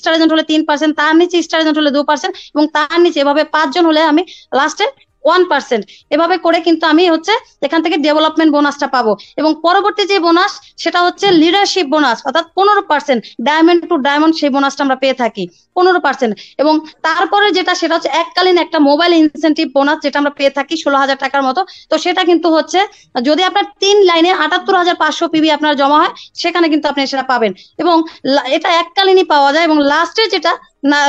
D: স্টার এজেন্ট হলে 3%, তার নিচে স্টার এজেন্ট হলে 2%, এবং তার নিচে এভাবে 5 জন হলে আমি লাস্টে 1%। এভাবে করে কিন্তু আমি হচ্ছে এখান থেকে ডেভেলপমেন্ট বোনাসটা পাবো। এবং পরবর্তী যে বোনাস সেটা হচ্ছে লিডারশিপ বোনাস, অর্থাৎ 15%, ডায়মন্ড টু ডায়মন্ড সেই বোনাসটা আমরা পেয়ে থাকি 15%। এবং তারপরে যেটা সেটা হচ্ছে এককালীন একটা মোবাইল ইনসেনটিভ বোনাস, যেটা আমরা পেয়ে থাকি 16,000 টাকার মতো। তো সেটা কিন্তু হচ্ছে যদি আপনার 3 লাইনে 78,500 পিবি আপনার জমা হয়, সেখানে কিন্তু আপনি সেটা পাবেন। এবং এটা এককালীনই পাওয়া যায়। এবং লাস্টে যেটা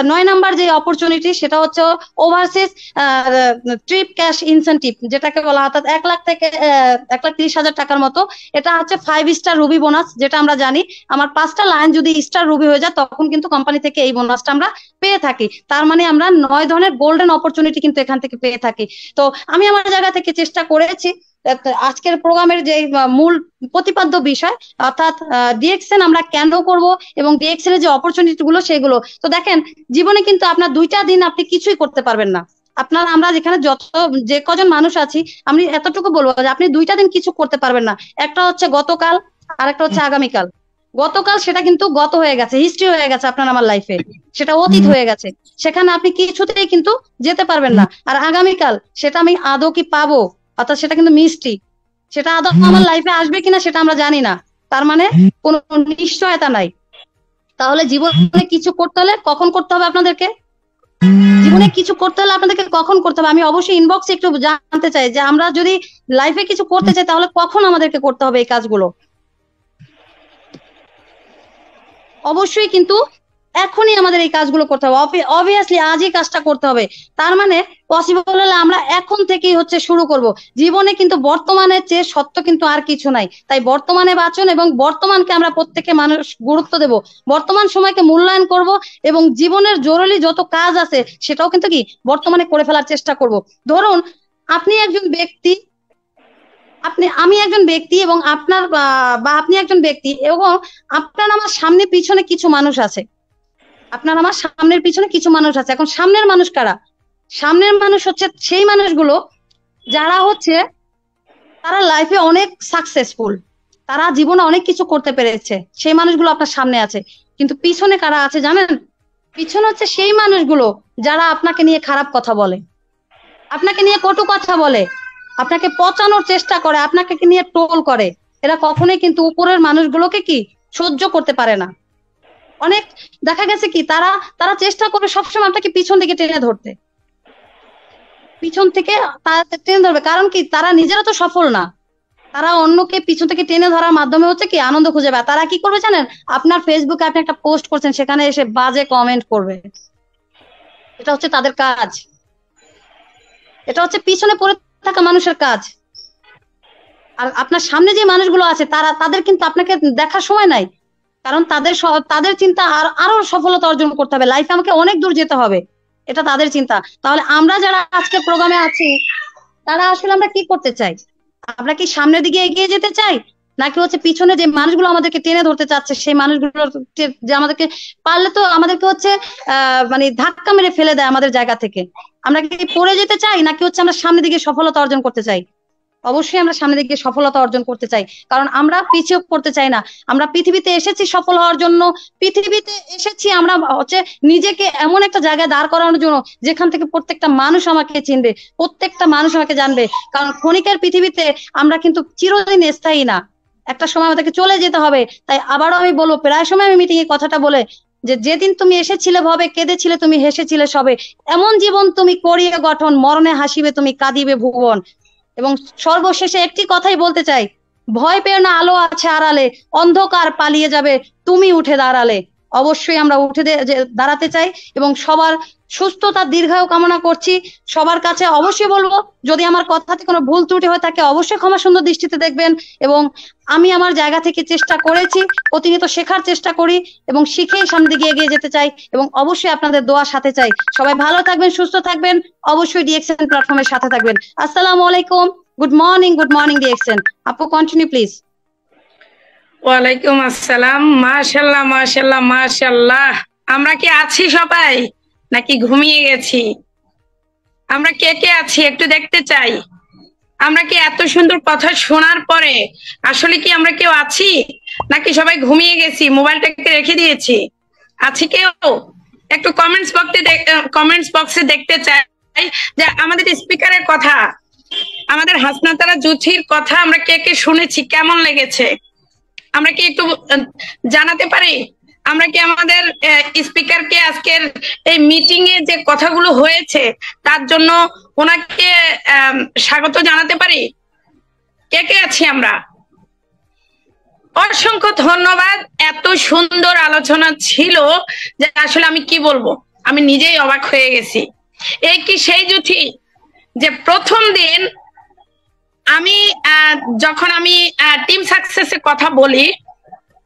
D: 9 নাম্বার যে অপরচুনিটি সেটা হচ্ছে ওভারসিজ ট্রিপ ক্যাশ ইনসেনটিভ, যেটাকে বলা অর্থাৎ 1 লাখ থেকে 1,30,000 টাকার মতো। এটা হচ্ছে 5 স্টার রুবি বোনাস, যেটা আমরা জানি আমার 5টা লাইন যদি স্টার রুবি হয়ে যায় তখন কিন্তু কোম্পানি থেকে এই বোনাসটা আমরা পেয়ে থাকি। তার মানে আমরা 9 ধরনের গোল্ডেন অপরচুনিটি কিন্তু এখান থেকে পেয়ে থাকি। তো আমি আমার জায়গা থেকে চেষ্টা করেছি আজকের প্রোগ্রামের যে মূল প্রতিপাদ্য বিষয়, অর্থাৎ ডিএক্সএন আমরা কেন করব এবং ডিএক্সএন এর যে অপরচুনিটি গুলো সেগুলো। তো দেখেন, জীবনে কিন্তু আপনার 2টা দিন আপনি কিছুই করতে পারবেন না। আপনার আমরা যেখানে যে কজন মানুষ আছি, আমি এতটুকু বলবো যে আপনি 2টা দিন কিছু করতে পারবেন না। একটা হচ্ছে গতকাল আর একটা হচ্ছে আগামীকাল। গতকাল সেটা কিন্তু গত হয়ে গেছে, হিস্ট্রি হয়ে গেছে আপনার আমার লাইফে, সেটা অতীত হয়ে গেছে, সেখানে আপনি কিছুতেই কিন্তু যেতে পারবেন না। আর আগামীকাল সেটা আমি আদৌ কি পাবো, অর্থাৎ সেটা কিন্তু মিষ্টি, সেটা আদৌ আমার লাইফে আসবে কিনা সেটা আমরা জানি না। তার মানে কোনো নিশ্চয়তা নাই। তাহলে জীবনে কিছু করতে হলে কখন করতে হবে আপনাদেরকে? জীবনে কিছু করতে হলে আপনাদেরকে কখন করতে হবে? আমি অবশ্যই ইনবক্সে একটু জানতে চাই যে আমরা যদি লাইফে কিছু করতে চাই তাহলে কখন আমাদেরকে করতে হবে এই কাজগুলো। অবশ্যই কিন্তু এখনই আমাদের এই কাজগুলো করতে হবে, অবভিয়াসলি আজই কাজটা করতে হবে। তার মানে পসিবল হলে আমরা এখন থেকেই হচ্ছে শুরু করব। জীবনে কিন্তু বর্তমানের চেয়ে সত্য কিন্তু আর কিছু নাই। তাই বর্তমানে বাঁচুন এবং বর্তমানকে আমরা প্রত্যেকে মানুষ গুরুত্ব দেব, বর্তমান সময়কে মূল্যায়ন করব এবং জীবনের জরুরি যত কাজ আছে সেটাও কিন্তু কি বর্তমানে করে ফেলার চেষ্টা করব। ধরুন আপনি একজন ব্যক্তি, আমি একজন ব্যক্তি এবং আপনার বা আপনি একজন ব্যক্তি এবং আপনার আমার সামনে পিছনে কিছু মানুষ আছে, আপনার আমার সামনের পিছনে কিছু মানুষ আছে। এখন সামনের মানুষ কারা? সামনের মানুষ হচ্ছে সেই মানুষগুলো যারা হচ্ছে তারা লাইফে অনেক সাকসেসফুল, তারা জীবনে অনেক কিছু করতে পেরেছে, সেই মানুষগুলো আপনার সামনে আছে। কিন্তু পিছনে কারা আছে জানেন? পিছনে হচ্ছে সেই মানুষগুলো যারা আপনাকে নিয়ে খারাপ কথা বলে, আপনাকে নিয়ে কটু কথা বলে, আপনাকে পচানোর চেষ্টা করে, আপনাকে নিয়ে ট্রোল করে। এরা কখনোই কিন্তু উপরের মানুষগুলোকে কি সহ্য করতে পারে না। অনেক দেখা গেছে কি তারা চেষ্টা করবে সবসময় আপনাকে পিছন থেকে টেনে ধরতে, পিছন থেকে টেনে ধরবে। কারণ কি? তারা নিজেরা তো সফল না, তারা অন্যকে পিছন থেকে টেনে ধরার মাধ্যমে হচ্ছে কি আনন্দ খুঁজে পায়। তারা কি করবে জানেন? আপনার ফেসবুকে আপনি একটা পোস্ট করছেন, সেখানে এসে বাজে কমেন্ট করবে। এটা হচ্ছে তাদের কাজ, এটা হচ্ছে পিছনে পড়ে থাকা মানুষের কাজ। আর আপনার সামনে যে মানুষগুলো আছে তাদের কিন্তু আপনাকে দেখার সময় নাই, কারণ তাদের চিন্তা আরো সফলতা অর্জন করতে হবে, লাইফে আমাকে অনেক দূর যেতে হবে, এটা তাদের চিন্তা। তাহলে আমরা যারা আজকে প্রোগ্রামে আছি তারা আসলে আমরা কি করতে চাই? আমরা কি সামনের দিকে এগিয়ে যেতে চাই, নাকি হচ্ছে পিছনে যে মানুষগুলো আমাদেরকে টেনে ধরতে চাচ্ছে সেই মানুষগুলো যে আমাদেরকে পারলে তো আমাদেরকে হচ্ছে মানে ধাক্কা মেরে ফেলে দেয় আমাদের জায়গা থেকে? আমরা কি পড়ে যেতে চাই, নাকি হচ্ছে আমরা সামনের দিকে সফলতা অর্জন করতে চাই? অবশ্যই আমরা সামনের দিকে সফলতা অর্জন করতে চাই, কারণ আমরা পিছিয়ে পড়তে চাই না। আমরা পৃথিবীতে এসেছি সফল হওয়ার জন্য, পৃথিবীতে এসেছি আমরা হচ্ছে নিজেকে এমন একটা জায়গায় দাঁড় করানোর জন্য যেখান থেকে প্রত্যেকটা মানুষ আমাকে চিনবে, প্রত্যেকটা মানুষ আমাকে জানবে। কারণ ক্ষণিকের পৃথিবীতে আমরা কিন্তু চিরদিন স্থায়ী না, একটা সময় আমাদেরকে চলে যেতে হবে। তাই আবারও আমি বলবো, প্রায় সময় আমি মিটিং এ কথাটা বলে যে যেদিন তুমি এসেছিলে ভবে, কেঁদেছিলে তুমি, হেসেছিলে সবে, এমন জীবন তুমি করিয়ে গঠন, মরণে হাসিবে তুমি, কাঁদিবে ভুবন। এবং সর্বশেষে একটি কথাই বলতে চাই, ভয় পেও না, আলো আছে আড়ালে, অন্ধকার পালিয়ে যাবে তুমি উঠে দাঁড়ালে। অবশ্যই আমরা উঠে দাঁড়াতে চাই এবং সবার সুস্থতা দীর্ঘায়ু কামনা করছি। সবার কাছে অবশ্যই বলবো, যদি আমার কথাতে কোনো ভুল ত্রুটি হয়ে থাকে অবশ্যই ক্ষমা সুন্দর দৃষ্টিতে দেখবেন। এবং আমি আমার জায়গা থেকে চেষ্টা করেছি, প্রতিনিয়ত শেখার চেষ্টা করি এবং শিখেই সামনের দিকে এগিয়ে যেতে চাই এবং অবশ্যই আপনাদের দোয়া সাথে চাই। সবাই ভালো থাকবেন, সুস্থ থাকবেন, অবশ্যই ডিএক্সএন প্ল্যাটফর্মের সাথে থাকবেন। আসসালামু আলাইকুম, গুড মর্নিং ডিএক্সএন। আপু কন্টিনিউ প্লিজ।
A: ওয়ালাইকুম আসসালাম। মাশাআল্লাহ মাশাআল্লাহ মাশাআল্লাহ। আমরা কি আছি সবাই নাকি ঘুমিয়ে গেছি? আমরা কে কে আছি একটু দেখতে চাই। আমরা কি এত সুন্দর কথা শোনার পরে আসলে কি আমরা কেউ আছি নাকি সবাই ঘুমিয়ে গেছি, মোবাইলটাকে রেখে দিয়েছি? আছি কেউ? একটু কমেন্টস বক্সে দেখতে চাই যে আমাদের স্পিকারের কথা, আমাদের হাসনাতারা জুথির কথা আমরা কে কে শুনেছি, কেমন লেগেছে আমরা কি একটু জানাতে পারি? আমরা কি আমাদের স্পিকারকে আজকের এই মিটিং এ যে কথাগুলো হয়েছে তার জন্য ওনাকে স্বাগত জানাতে পারি? কে কে আছি আমরা? অসংখ্য ধন্যবাদ। এত সুন্দর আলোচনা ছিল যে আসলে আমি কি বলবো, আমি নিজেই অবাক হয়ে গেছি। এই কি সেই জুথি যে প্রথম দিন যখন আমি টিম সাকসেসে কথা বলি,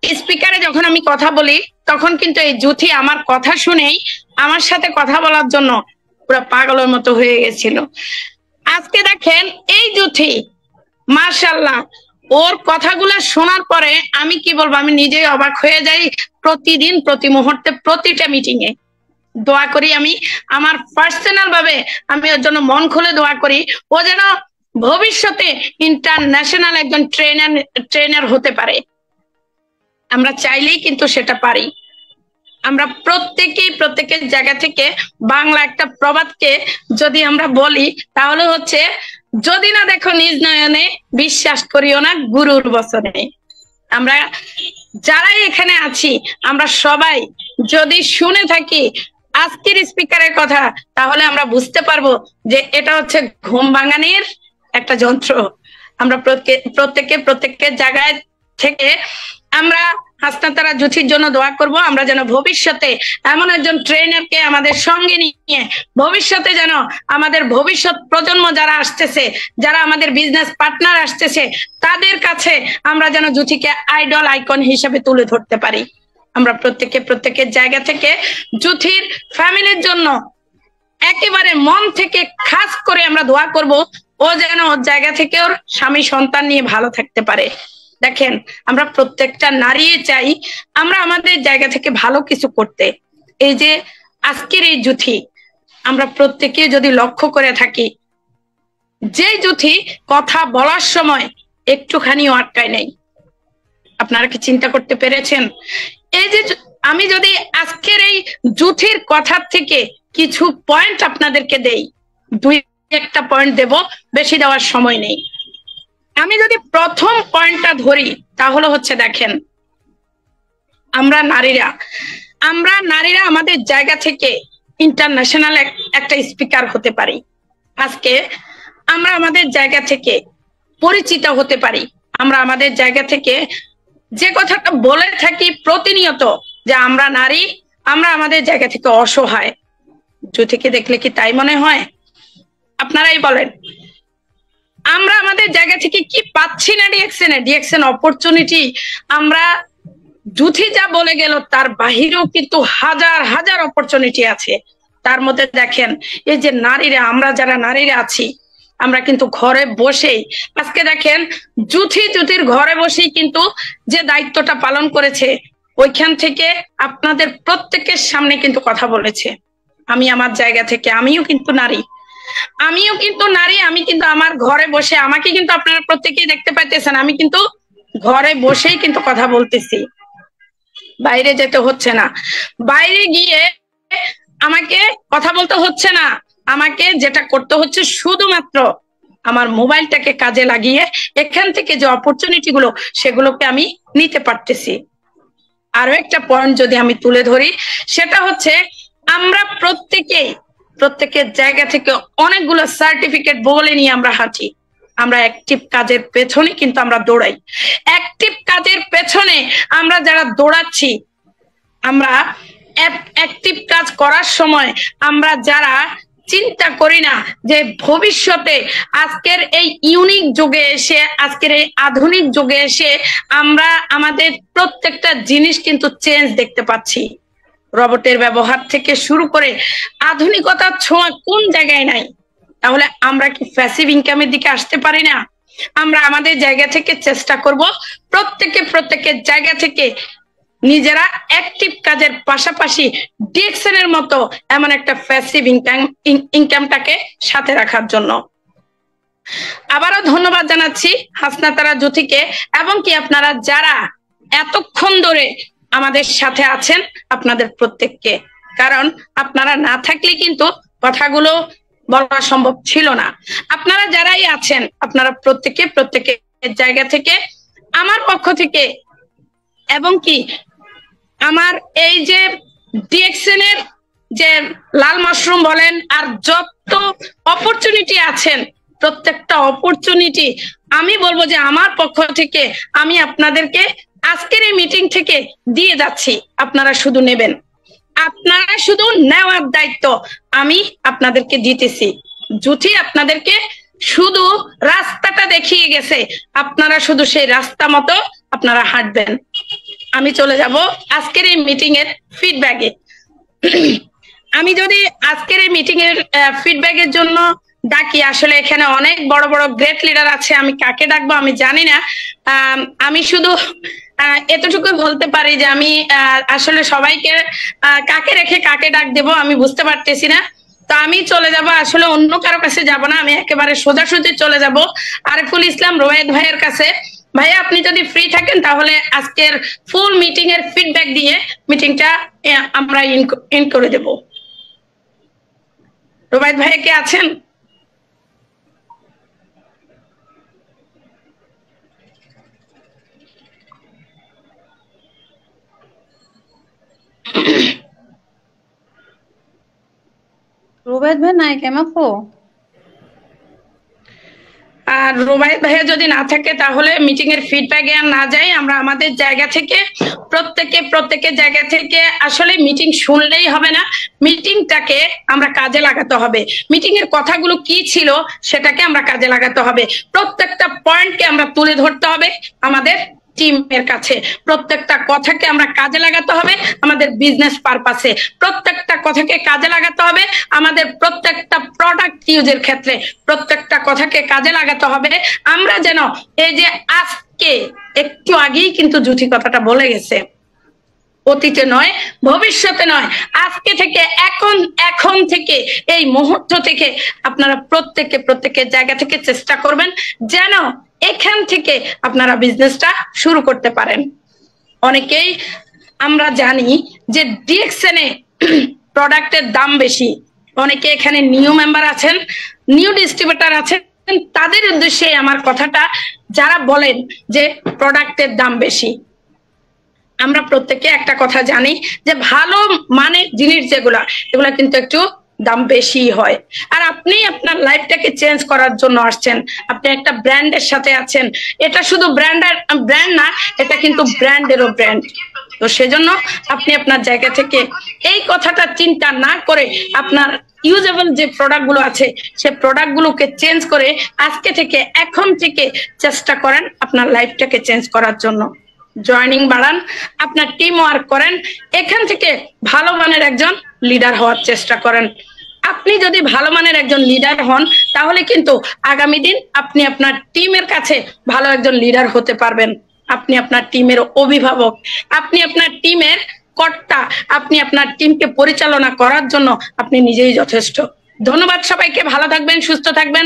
A: স্পিকারে যখন আমি কথা বলি, তখন কিন্তু এই জুথি আমার কথা শুনেই আমার সাথে কথা বলার জন্য পুরো পাগলের মতো হয়ে গেছিল। আজকে দেখেন এই জুথি, মাশাআল্লাহ, ওর কথাগুলো শোনার পরে আমি কি বলবো, আমি নিজেই অবাক হয়ে যাই। প্রতিদিন প্রতি মুহূর্তে প্রতিটা মিটিং এ দোয়া করি, আমি আমার পার্সোনাল ভাবে আমি ওর জন্য মন খুলে দোয়া করি, ও যেন ভবিষ্যতে ইন্টারন্যাশনাল একজন ট্রেনার হতে পারে। আমরা চাইলেই কিন্তু সেটা পারি। আমরা প্রত্যেকের জায়গা থেকে বাংলা একটা প্রবাদকে যদি আমরা বলি তাহলে হচ্ছে, যদি না দেখো নিজ নয়নে বিশ্বাস করিও না গুরুর বচনে। আমরা যারাই এখানে আছি আমরা সবাই যদি শুনে থাকি আজকের স্পিকারের কথা, তাহলে আমরা বুঝতে পারবো যে এটা হচ্ছে ঘুম ভাঙানির একটা যন্ত্র। আমরা প্রত্যেকের জায়গায় থেকে আমরা হাসনাতারা জুথির জন্য দোয়া করব, আমরা যেন ভবিষ্যতে এমন একজন ট্রেনারকে আমাদের সঙ্গে নিয়ে ভবিষ্যতে যেন আমাদের ভবিষ্যৎ প্রজন্ম যারা আসতেছে, যারা আমাদের বিজনেস পার্টনার আসতেছে, তাদের কাছে আমরা যেন জুথিকে আইডল আইকন হিসেবে তুলে ধরতে পারি। আমরা প্রত্যেকের জায়গা থেকে জুথির ফ্যামিলির জন্য একেবারে মন থেকে খাস করে আমরা দোয়া করব, ও যেন ওর জায়গা থেকে ওর স্বামী সন্তান নিয়ে ভালো থাকতে পারে। দেখেন, আমরা প্রত্যেকটা নারী চাই আমরা আমাদের জায়গা থেকে ভালো কিছু করতে। এই যে আজকের এই জুথি আমরা প্রত্যেকে যদি লক্ষ্য করে থাকি, যে জুথি কথা বলার সময় একটুখানিও আটকায় নেই। আপনারা কি চিন্তা করতে পেরেছেন? এই যে আমি যদি আজকের এই জুথির কথার থেকে কিছু পয়েন্ট আপনাদেরকে দেই, একটা পয়েন্ট দেব, বেশি দেওয়ার সময় নেই। আমি যদি প্রথম পয়েন্টটা ধরি তাহলে হচ্ছে, দেখেন, আমরা নারীরা আমাদের জায়গা থেকে ইন্টারন্যাশনাল একটা স্পিকার হতে পারি। আজকে আমরা আমাদের জায়গা থেকে পরিচিত হতে পারি। আমরা আমাদের জায়গা থেকে যে কথাটা বলে থাকি প্রতিনিয়ত যে আমরা নারী, আমরা আমাদের জায়গা থেকে অসহায়। জুথিকে দেখলে কি তাই মনে হয়? আপনারাই বলেন। আমরা আমাদের জায়গা থেকে কি পাচ্ছি না ডিএক্সএন অপরচুনিটি। আমরা জুথি যা বলে গেল তার বাহিরেও কিন্তু হাজার হাজার অপরচুনিটি আছে। তার মধ্যে দেখেন, এই যে নারীরা, আমরা যারা নারীরা আছি, আমরা কিন্তু ঘরে বসেই, আজকে দেখেন জুথির ঘরে বসেই কিন্তু যে দায়িত্বটা পালন করেছে, ওইখান থেকে আপনাদের প্রত্যেকের সামনে কিন্তু কথা বলেছে। আমি আমার জায়গা থেকে, আমিও কিন্তু নারী, আমি কিন্তু আমার ঘরে বসে, আমাকে কিন্তু আপনারা প্রত্যেকেই দেখতে পাইতেছেন, আমি কিন্তু ঘরে বসেই কিন্তু কথা বলতেছি, বাইরে যেতে হচ্ছে না। বাইরে গিয়ে আমাকে কথা বলতে হচ্ছে না, আমাকে যেটা করতে হচ্ছে শুধুমাত্র আমার মোবাইলটাকে কাজে লাগিয়ে এখান থেকে যে অপরচুনিটি গুলো, সেগুলোকে আমি নিতে পারতেছি। আরো একটা পয়েন্ট যদি আমি তুলে ধরি, সেটা হচ্ছে আমরা প্রত্যেকের জায়গা থেকে অনেকগুলো সার্টিফিকেট বলে নিয়ে আমরা হাঁটি। আমরা অ্যাক্টিভ কাজের পেছনে কিন্তু আমরা দৌড়াই। অ্যাক্টিভ কাজের পেছনে আমরা যারা দৌড়াচ্ছি, আমরা অ্যাক্টিভ কাজ করার সময় আমরা যারা চিন্তা করি না যে ভবিষ্যতে আজকের এই ইউনিক যুগে এসে, আজকের এই আধুনিক যুগে এসে আমরা আমাদের প্রত্যেকটা জিনিস কিন্তু চেঞ্জ দেখতে পাচ্ছি। রোবটের ব্যবহার থেকে শুরু করে আধুনিকতার ছোঁয়া কোন জায়গায় নাই, তাহলে আমরা কি প্যাসিভ ইনকামের দিকে আসতে পারি না? আমরা আমাদের জায়গা থেকে চেষ্টা করব প্রত্যেকের জায়গা থেকে নিজেরা অ্যাক্টিভ কাজের পাশাপাশি ডিএক্সএন এর মতো এমন একটা প্যাসিভ ইনকামটাকে সাথে রাখার জন্য। আবারও ধন্যবাদ জানাচ্ছি হাসনা তারা জ্যোতিকে, এবং কি আপনারা যারা এতক্ষণ ধরে আমাদের সাথে আছেন আপনাদের প্রত্যেককে, কারণ আপনারা না থাকলে কিন্তু কথাগুলো বলা সম্ভব ছিল না। আপনারা যারাই আছেন আপনারা প্রত্যেকের জায়গা থেকে আমার পক্ষ থেকে, এবং কি আমার এই যে ডিএক্সএন এর যে লাল মাশরুম বলেন আর যত অপরচুনিটি আছেন, প্রত্যেকটা অপরচুনিটি আমি বলবো যে আমার পক্ষ থেকে আমি আপনাদেরকে আজকের এই মিটিং থেকে দিয়ে যাচ্ছি। আপনারা শুধু নেবেন, আপনারা শুধু নেওয়ার দায়িত্ব আমি আপনাদেরকে দিতেছি। জ্যোতি আপনাদেরকে শুধু রাস্তাটা দেখিয়ে গেছে, আপনারা শুধু সেই রাস্তা মতো আপনারা হাঁটবেন। আমি চলে যাব আজকের এই মিটিং এর ফিডব্যাকে। আমি যদি আজকের এই মিটিং এর ফিডব্যাকের জন্য ডাকি, আসলে এখানে অনেক বড় বড় গ্রেট লিডার আছে, আমি কাকে ডাকবো আমি জানি না। আমি শুধু এতটুকু বলতে পারি যে আমি আসলে সবাইকে কাকে রেখে কাকে ডাক দেবো আমি বুঝতে পারতেছি না। তো আমি চলে যাব, আসলে অন্য কারো কাছে যাব না, আমি একেবারে সোজাসুজি চলে যাব আরিফুল ইসলাম রোয়েদ ভাইয়ের কাছে। ভাইয়া আপনি যদি ফ্রি থাকেন তাহলে আজকের ফুল মিটিং এর ফিডব্যাক দিয়ে মিটিংটা আমরা ইন করে দেব। রোয়েদ ভাইয়া কে আছেন?
D: রুবাইদ ভাই নাই কেমাফো?
A: আর রুবাইদ ভাইয়া যদি না থাকে তাহলে মিটিং এর ফিডব্যাকে আর না যাই, আমরা আমাদের জায়গা থেকে প্রত্যেকের জায়গা থেকে আসলে মিটিং শুনলেই হবে না, মিটিংটাকে আমরা কাজে লাগাতে হবে। মিটিং এর কথাগুলো কি ছিল সেটাকে আমরা কাজে লাগাতে হবে, প্রত্যেকটা পয়েন্টকে আমরা তুলে ধরতে হবে আমাদের টিমের কাছে, প্রত্যেকটা কথাকে আমরা কাজে লাগাতে হবে আমাদের বিজনেস পারপাসে, প্রত্যেকটা কথাকে কাজে লাগাতে হবে আমাদের প্রত্যেকটা প্রোডাক্ট ইউজের ক্ষেত্রে, প্রত্যেকটা কথাকে কাজে লাগাতে হবে আমরা যেন এই যে আজকে একটু আগেই কিন্তু জ্যোতি কথাটা বলে গেছে, অতীতে নয় ভবিষ্যতে নয়, আজকে থেকে এখন থেকে এই মুহূর্ত থেকে আপনারা প্রত্যেকের জায়গা থেকে চেষ্টা করবেন যেন এখান থেকে আপনারা বিজনেসটা শুরু করতে পারেন। অনেকেই আমরা জানি যে ডিএক্সএন এ প্রোডাক্টের দাম বেশি, অনেকে এখানে নিউ মেম্বার আছেন, নিউ ডিস্ট্রিবিউটর আছেন, তাদের উদ্দেশ্যে আমার কথাটা, যারা বলেন যে প্রোডাক্টের দাম বেশি, আমরা প্রত্যেকে একটা কথা জানি যে ভালো মানের জিনিস যেগুলা এগুলা কিন্তু একটু দাম বেশি হয়। আর আপনি আপনার লাইফটাকে চেঞ্জ করার জন্য আসছেন, আপনি একটা ব্র্যান্ডের সাথে আছেন, এটা শুধু ব্র্যান্ড না, এটা কিন্তু ব্র্যান্ডেরও ব্র্যান্ড। তো সেজন্য আপনি আপনার জায়গা থেকে এই কথাটা চিন্তা না করে আপনার ইউজেবল যে প্রোডাক্ট গুলো আছে সে প্রোডাক্ট গুলোকে চেঞ্জ করে আজকে থেকে এখন থেকে চেষ্টা করেন আপনার লাইফটাকে চেঞ্জ করার জন্য। জয়েনিং বাড়ান, আপনার টিম ওয়ার্ক করেন, এখান থেকে ভালো মানের একজন লিডার হওয়ার চেষ্টা করেন। আপনি যদি ভালো মানের একজন লিডার হন তাহলে কিন্তু আগামী দিন আপনি আপনার টিমের কাছে ভালো একজন লিডার হতে পারবেন। আপনি আপনার টিমের অভিভাবক, আপনি আপনার টিমের কর্তা, আপনি আপনার টিমকে পরিচালনা করার জন্য আপনি নিজেই যথেষ্ট। ধন্যবাদ সবাইকে, ভালো থাকবেন, সুস্থ থাকবেন।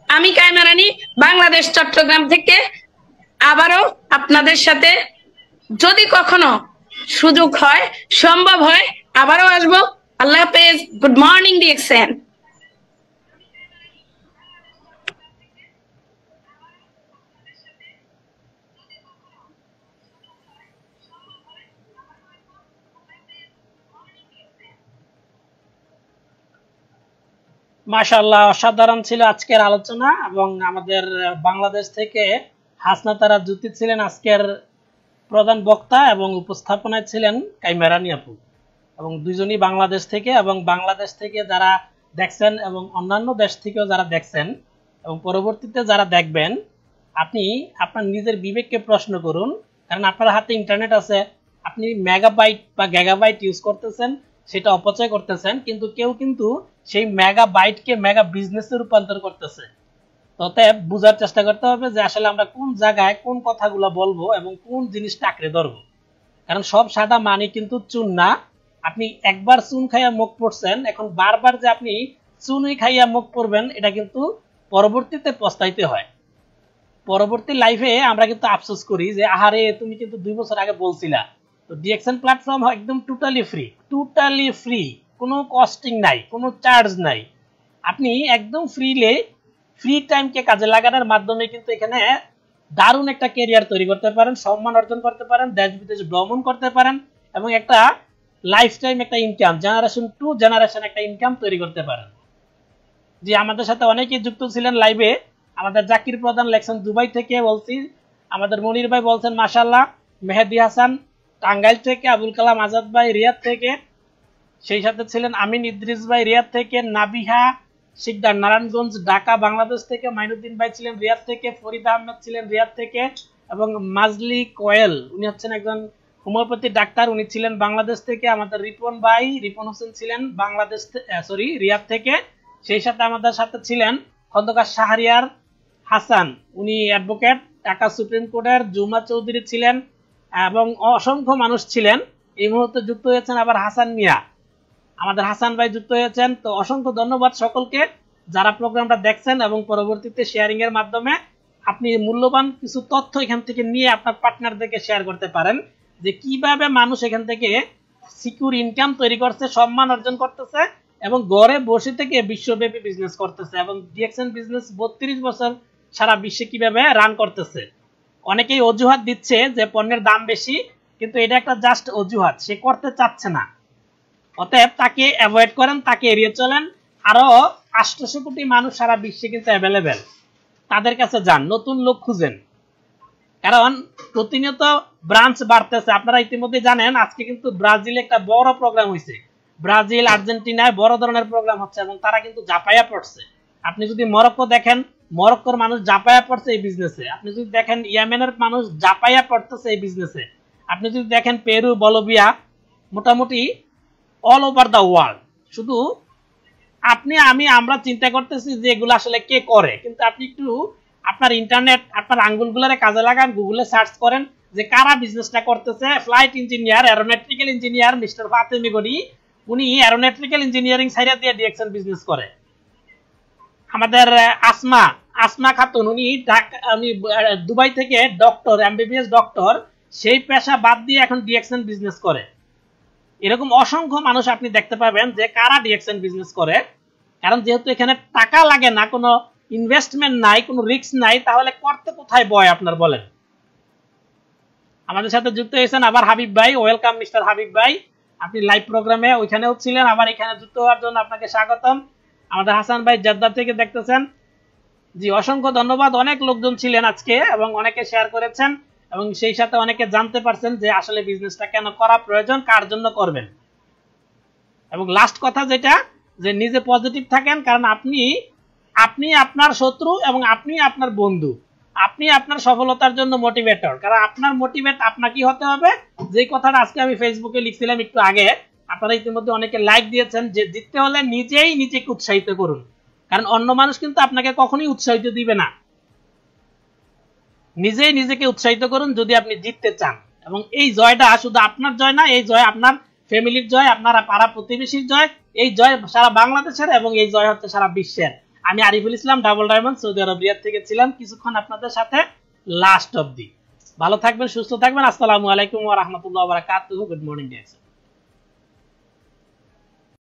A: আমি কায়েমা রানী, বাংলাদেশ চট্টগ্রাম থেকে আবারও আপনাদের সাথে যদি কখনো সুযোগ হয়, সম্ভব হয়, আবারও আসবো। আল্লাহ হাফেজ, গুড মর্নিং ডিএক্সএন।
E: মাশাআল্লাহ, অসাধারণ ছিল আজকের আলোচনা। এবং আমাদের বাংলাদেশ থেকে হাসনা তারা জ্যোতি ছিলেন আজকের প্রধান বক্তা এবং উপস্থাপনায় ছিলেন কাইমা রানী আপু, এবং দুজনই বাংলাদেশ থেকে, এবং বাংলাদেশ থেকে যারা দেখছেন এবং অন্যান্য দেশ থেকেও যারা দেখছেন এবং পরবর্তীতে যারা দেখবেন, আপনি আপনার নিজের বিবেককে প্রশ্ন করুন। কারণ আপনার হাতে ইন্টারনেট আছে, আপনি মেগাবাইট বা গিগাবাইট ইউজ করতেছেন, সেটা অপচয় করতেছেন, কিন্তু কেউ কিন্তু সেই মেগাবাইটকে মেগা বিজনেসে রূপান্তর করতেছে। অতএব বোঝার চেষ্টা করতে হবে যে আসলে আমরা কোন জায়গায় কোন কথাগুলো বলবো এবং কোন জিনিসটা আঁকড়ে ধরবো। কারণ সব সাদা মানি কিন্তু চুন না। আপনি একবার চুন খাইয়া মুখ পড়ছেন, এখন বারবার যে আপনি চুনই খাইয়া মুখ পড়বেন, এটা কিন্তু পরবর্তীতে পস্তাইতে হয়। পরবর্তী লাইফে আমরা কিন্তু আফসোস করি যে আহারে তুমি কিন্তু 2 বছর আগে বলছিলা। তো ডিএক্সএন প্ল্যাটফর্ম একদম টোটালি ফ্রি, কোনো কস্টিং নাই, কোনো চার্জ নাই। আপনি একদম ফ্রি টাইমকে কাজে লাগানোর মাধ্যমে কিন্তু এখানে দারুণ একটা ক্যারিয়ার তৈরি করতে পারেন, সম্মান অর্জন করতে পারেন, দেশ বিদেশে ভ্রমণ করতে পারেন, এবং একটা লাইফ টাইম একটা ইনকাম, জেনারেশন টু জেনারেশন একটা ইনকাম তৈরি করতে পারেন। যে আমাদের সাথে অনেকেই যুক্ত ছিলেন লাইভে, আমাদের জাকির প্রধান লেখছেন দুবাই থেকে বলছি, আমাদের মনির ভাই বলছেন মাশাআল্লাহ, মেহেদি হাসান টাঙ্গাইল থেকে, আবুল কালাম আজাদ ভাই রিয়াদ থেকে, সেই সাথে ছিলেন আমিন ইদ্রিস ভাই রিয়াদ থেকে, নাবিহা শিকদার নারায়ণগঞ্জ ঢাকা বাংলাদেশ থেকে, মাইনুদ্দিন ভাই ছিলেন রিয়াদ থেকে, ফরিদ আহমেদ ছিলেন রিয়াদ থেকে, এবং মাজলি কোয়েল উনি হচ্ছেন একজন হোমিওপ্যাথি ডাক্তার, উনি ছিলেন বাংলাদেশ থেকে। আমাদের রিপন হোসেন ছিলেন বাংলাদেশ রিয়াদ থেকে। সেই সাথে আমাদের সাথে ছিলেন খন্দকার শাহরিয়ার হাসান, উনি অ্যাডভোকেট ঢাকা সুপ্রিম কোর্টের। জুমা চৌধুরী ছিলেন, এবং অসংখ্য মানুষ ছিলেন। এই মুহূর্তে যুক্ত হয়েছেন আবার হাসান মিয়া, আমাদের হাসান ভাই যুক্ত হয়েছেন। তো অসংখ্য ধন্যবাদ সকলকে যারা প্রোগ্রামটা দেখছেন, এবং পরবর্তীতে শেয়ারিং এর মাধ্যমে আপনি মূল্যবান কিছু তথ্য এখান থেকে নিয়ে আপনার পার্টনারদেরকে শেয়ার করতে পারেন, যে কিভাবে মানুষ এখান থেকে সিকিউর ইনকাম তৈরি করছে, সম্মান অর্জন করতেছে, এবং ঘরে বসে থেকে বিশ্বব্যাপী বিজনেস করতেছে, এবং ডিএক্সএন বিজনেস 32 বছর সারা বিশ্বে কিভাবে রান করতেছে। অনেকেই অজুহাত দিচ্ছে যে পণ্যের দাম বেশি, কিন্তু এটা একটা জাস্ট অজুহাত, সে করতে চাচ্ছে না। অতএব তাকে অ্যাভয়েড করেন, তাকে এড়িয়ে চলেন। আরো 800 কোটি মানুষ সারা বিশ্বে কিন্তু অ্যাভেলেবেল, তাদের কাছে যান, নতুন লোক খুঁজেন। কারণ প্রতিনিয়ত ব্রাঞ্চ বাড়তেছে। আপনারা ইতিমধ্যে জানেন আজকে কিন্তু ব্রাজিলে একটা বড় প্রোগ্রাম হয়েছে, ব্রাজিল আর্জেন্টিনায় বড় ধরনের প্রোগ্রাম হচ্ছে, এবং তারা কিন্তু জাপায়া পড়ছে। আপনি যদি মরক্কো দেখেন, মরক্কোর মানুষ জাপায়া পড়ছে এই বিজনেসে। আপনি যদি দেখেন ইয়েমেনের মানুষ জাপায়া পড়তেছে এই বিজনেসে। আপনি যদি দেখেন পেরু, বলিভিয়া, মোটামুটি অল ওভার দ্য ওয়ার্ল্ড। শুধু আমরা চিন্তা করতেছি যে এগুলো আসলে কে করে, কিন্তু আপনি একটু আপনার ইন্টারনেট, আপনার আঙ্গুলগুলোরে কাজে লাগান, গুগলে সার্চ করেন যে কারা বিজনেসটা করতেছে। Flight engineer, aeronautical engineer mister Fatemi Gani, উনি এরোনটিক্যাল ইঞ্জিনিয়ারিং সাইডে দিয়ে ডিএক্সএন বিজনেস করে। আমাদের আসমা খাতুন, উনি দুবাই থেকে ডক্টর, এমবিবিএস ডক্টর, সেই পেশা বাদ দিয়ে এখন ডিএক্সএন বিজনেস করে। এরকম অসংখ্য মানুষ আপনি দেখতে পাবেন যে কারা ডিএক্সএন বিজনেস করে। কারণ যেহেতু এখানে টাকা লাগে না, কোনো ইনভেস্টমেন্ট নাই, কোনো রিস্ক নাই, তাহলে করতে কোথায় ভয় আপনার বলেন। আমাদের সাথে যুক্ত হয়েছেন আবার হাবিব ভাই, ওয়েলকাম মিস্টার হাবিব ভাই, আপনি লাইভ প্রোগ্রামে ওইখানেও ছিলেন, আবার এখানে যুক্ত হওয়ার জন্য আপনাকে স্বাগতম। আমাদের হাসান ভাই জেদ্দা থেকে দেখতেছেন, জি অসংখ্য ধন্যবাদ। অনেক লোকজন ছিলেন আজকে এবং অনেকে শেয়ার করেছেন, এবং সেই সাথে অনেকে জানতে পারছেন যে আসলে বিজনেসটা কেন করা প্রয়োজন, কার জন্য করবেন। এবং লাস্ট কথা যেটা, যে নিজে পজিটিভ থাকেন, কারণ আপনি আপনার শত্রু এবং আপনি আপনার বন্ধু। আপনি আপনার সফলতার জন্য মোটিভেটর, কারণ আপনার মোটিভেট আপনাকেই হতে হবে। যে কথাটা আজকে আমি ফেসবুকে লিখছিলাম একটু আগে, আপনারা ইতিমধ্যে অনেকে লাইক দিয়েছেন, যে জিততে হলে নিজেই নিজেকে উৎসাহিত করুন, কারণ অন্য মানুষ কিন্তু আপনাকে কখনোই উৎসাহিত দিবে না। নিজেই নিজেকে উৎসাহিত করুন যদি আপনি জিততে চান। এবং এই জয়টা শুধু আপনার জয় না, এই জয় আপনার ফ্যামিলির জয়, আপনার পাড়া প্রতিবেশীর জয়, এই জয় সারা বাংলাদেশের, এবং এই জয় হচ্ছে সারা বিশ্বের। আমি Ariful Islam, double diamond, Saudi আরব রিয়াদ থেকে ছিলাম কিছুক্ষণ আপনাদের সাথে লাস্ট অবধি। ভালো থাকবেন, সুস্থ থাকবেন। আসসালামু আলাইকুম ওয়া রাহমাতুল্লাহি ওয়া বারাকাতুহু। Good morning.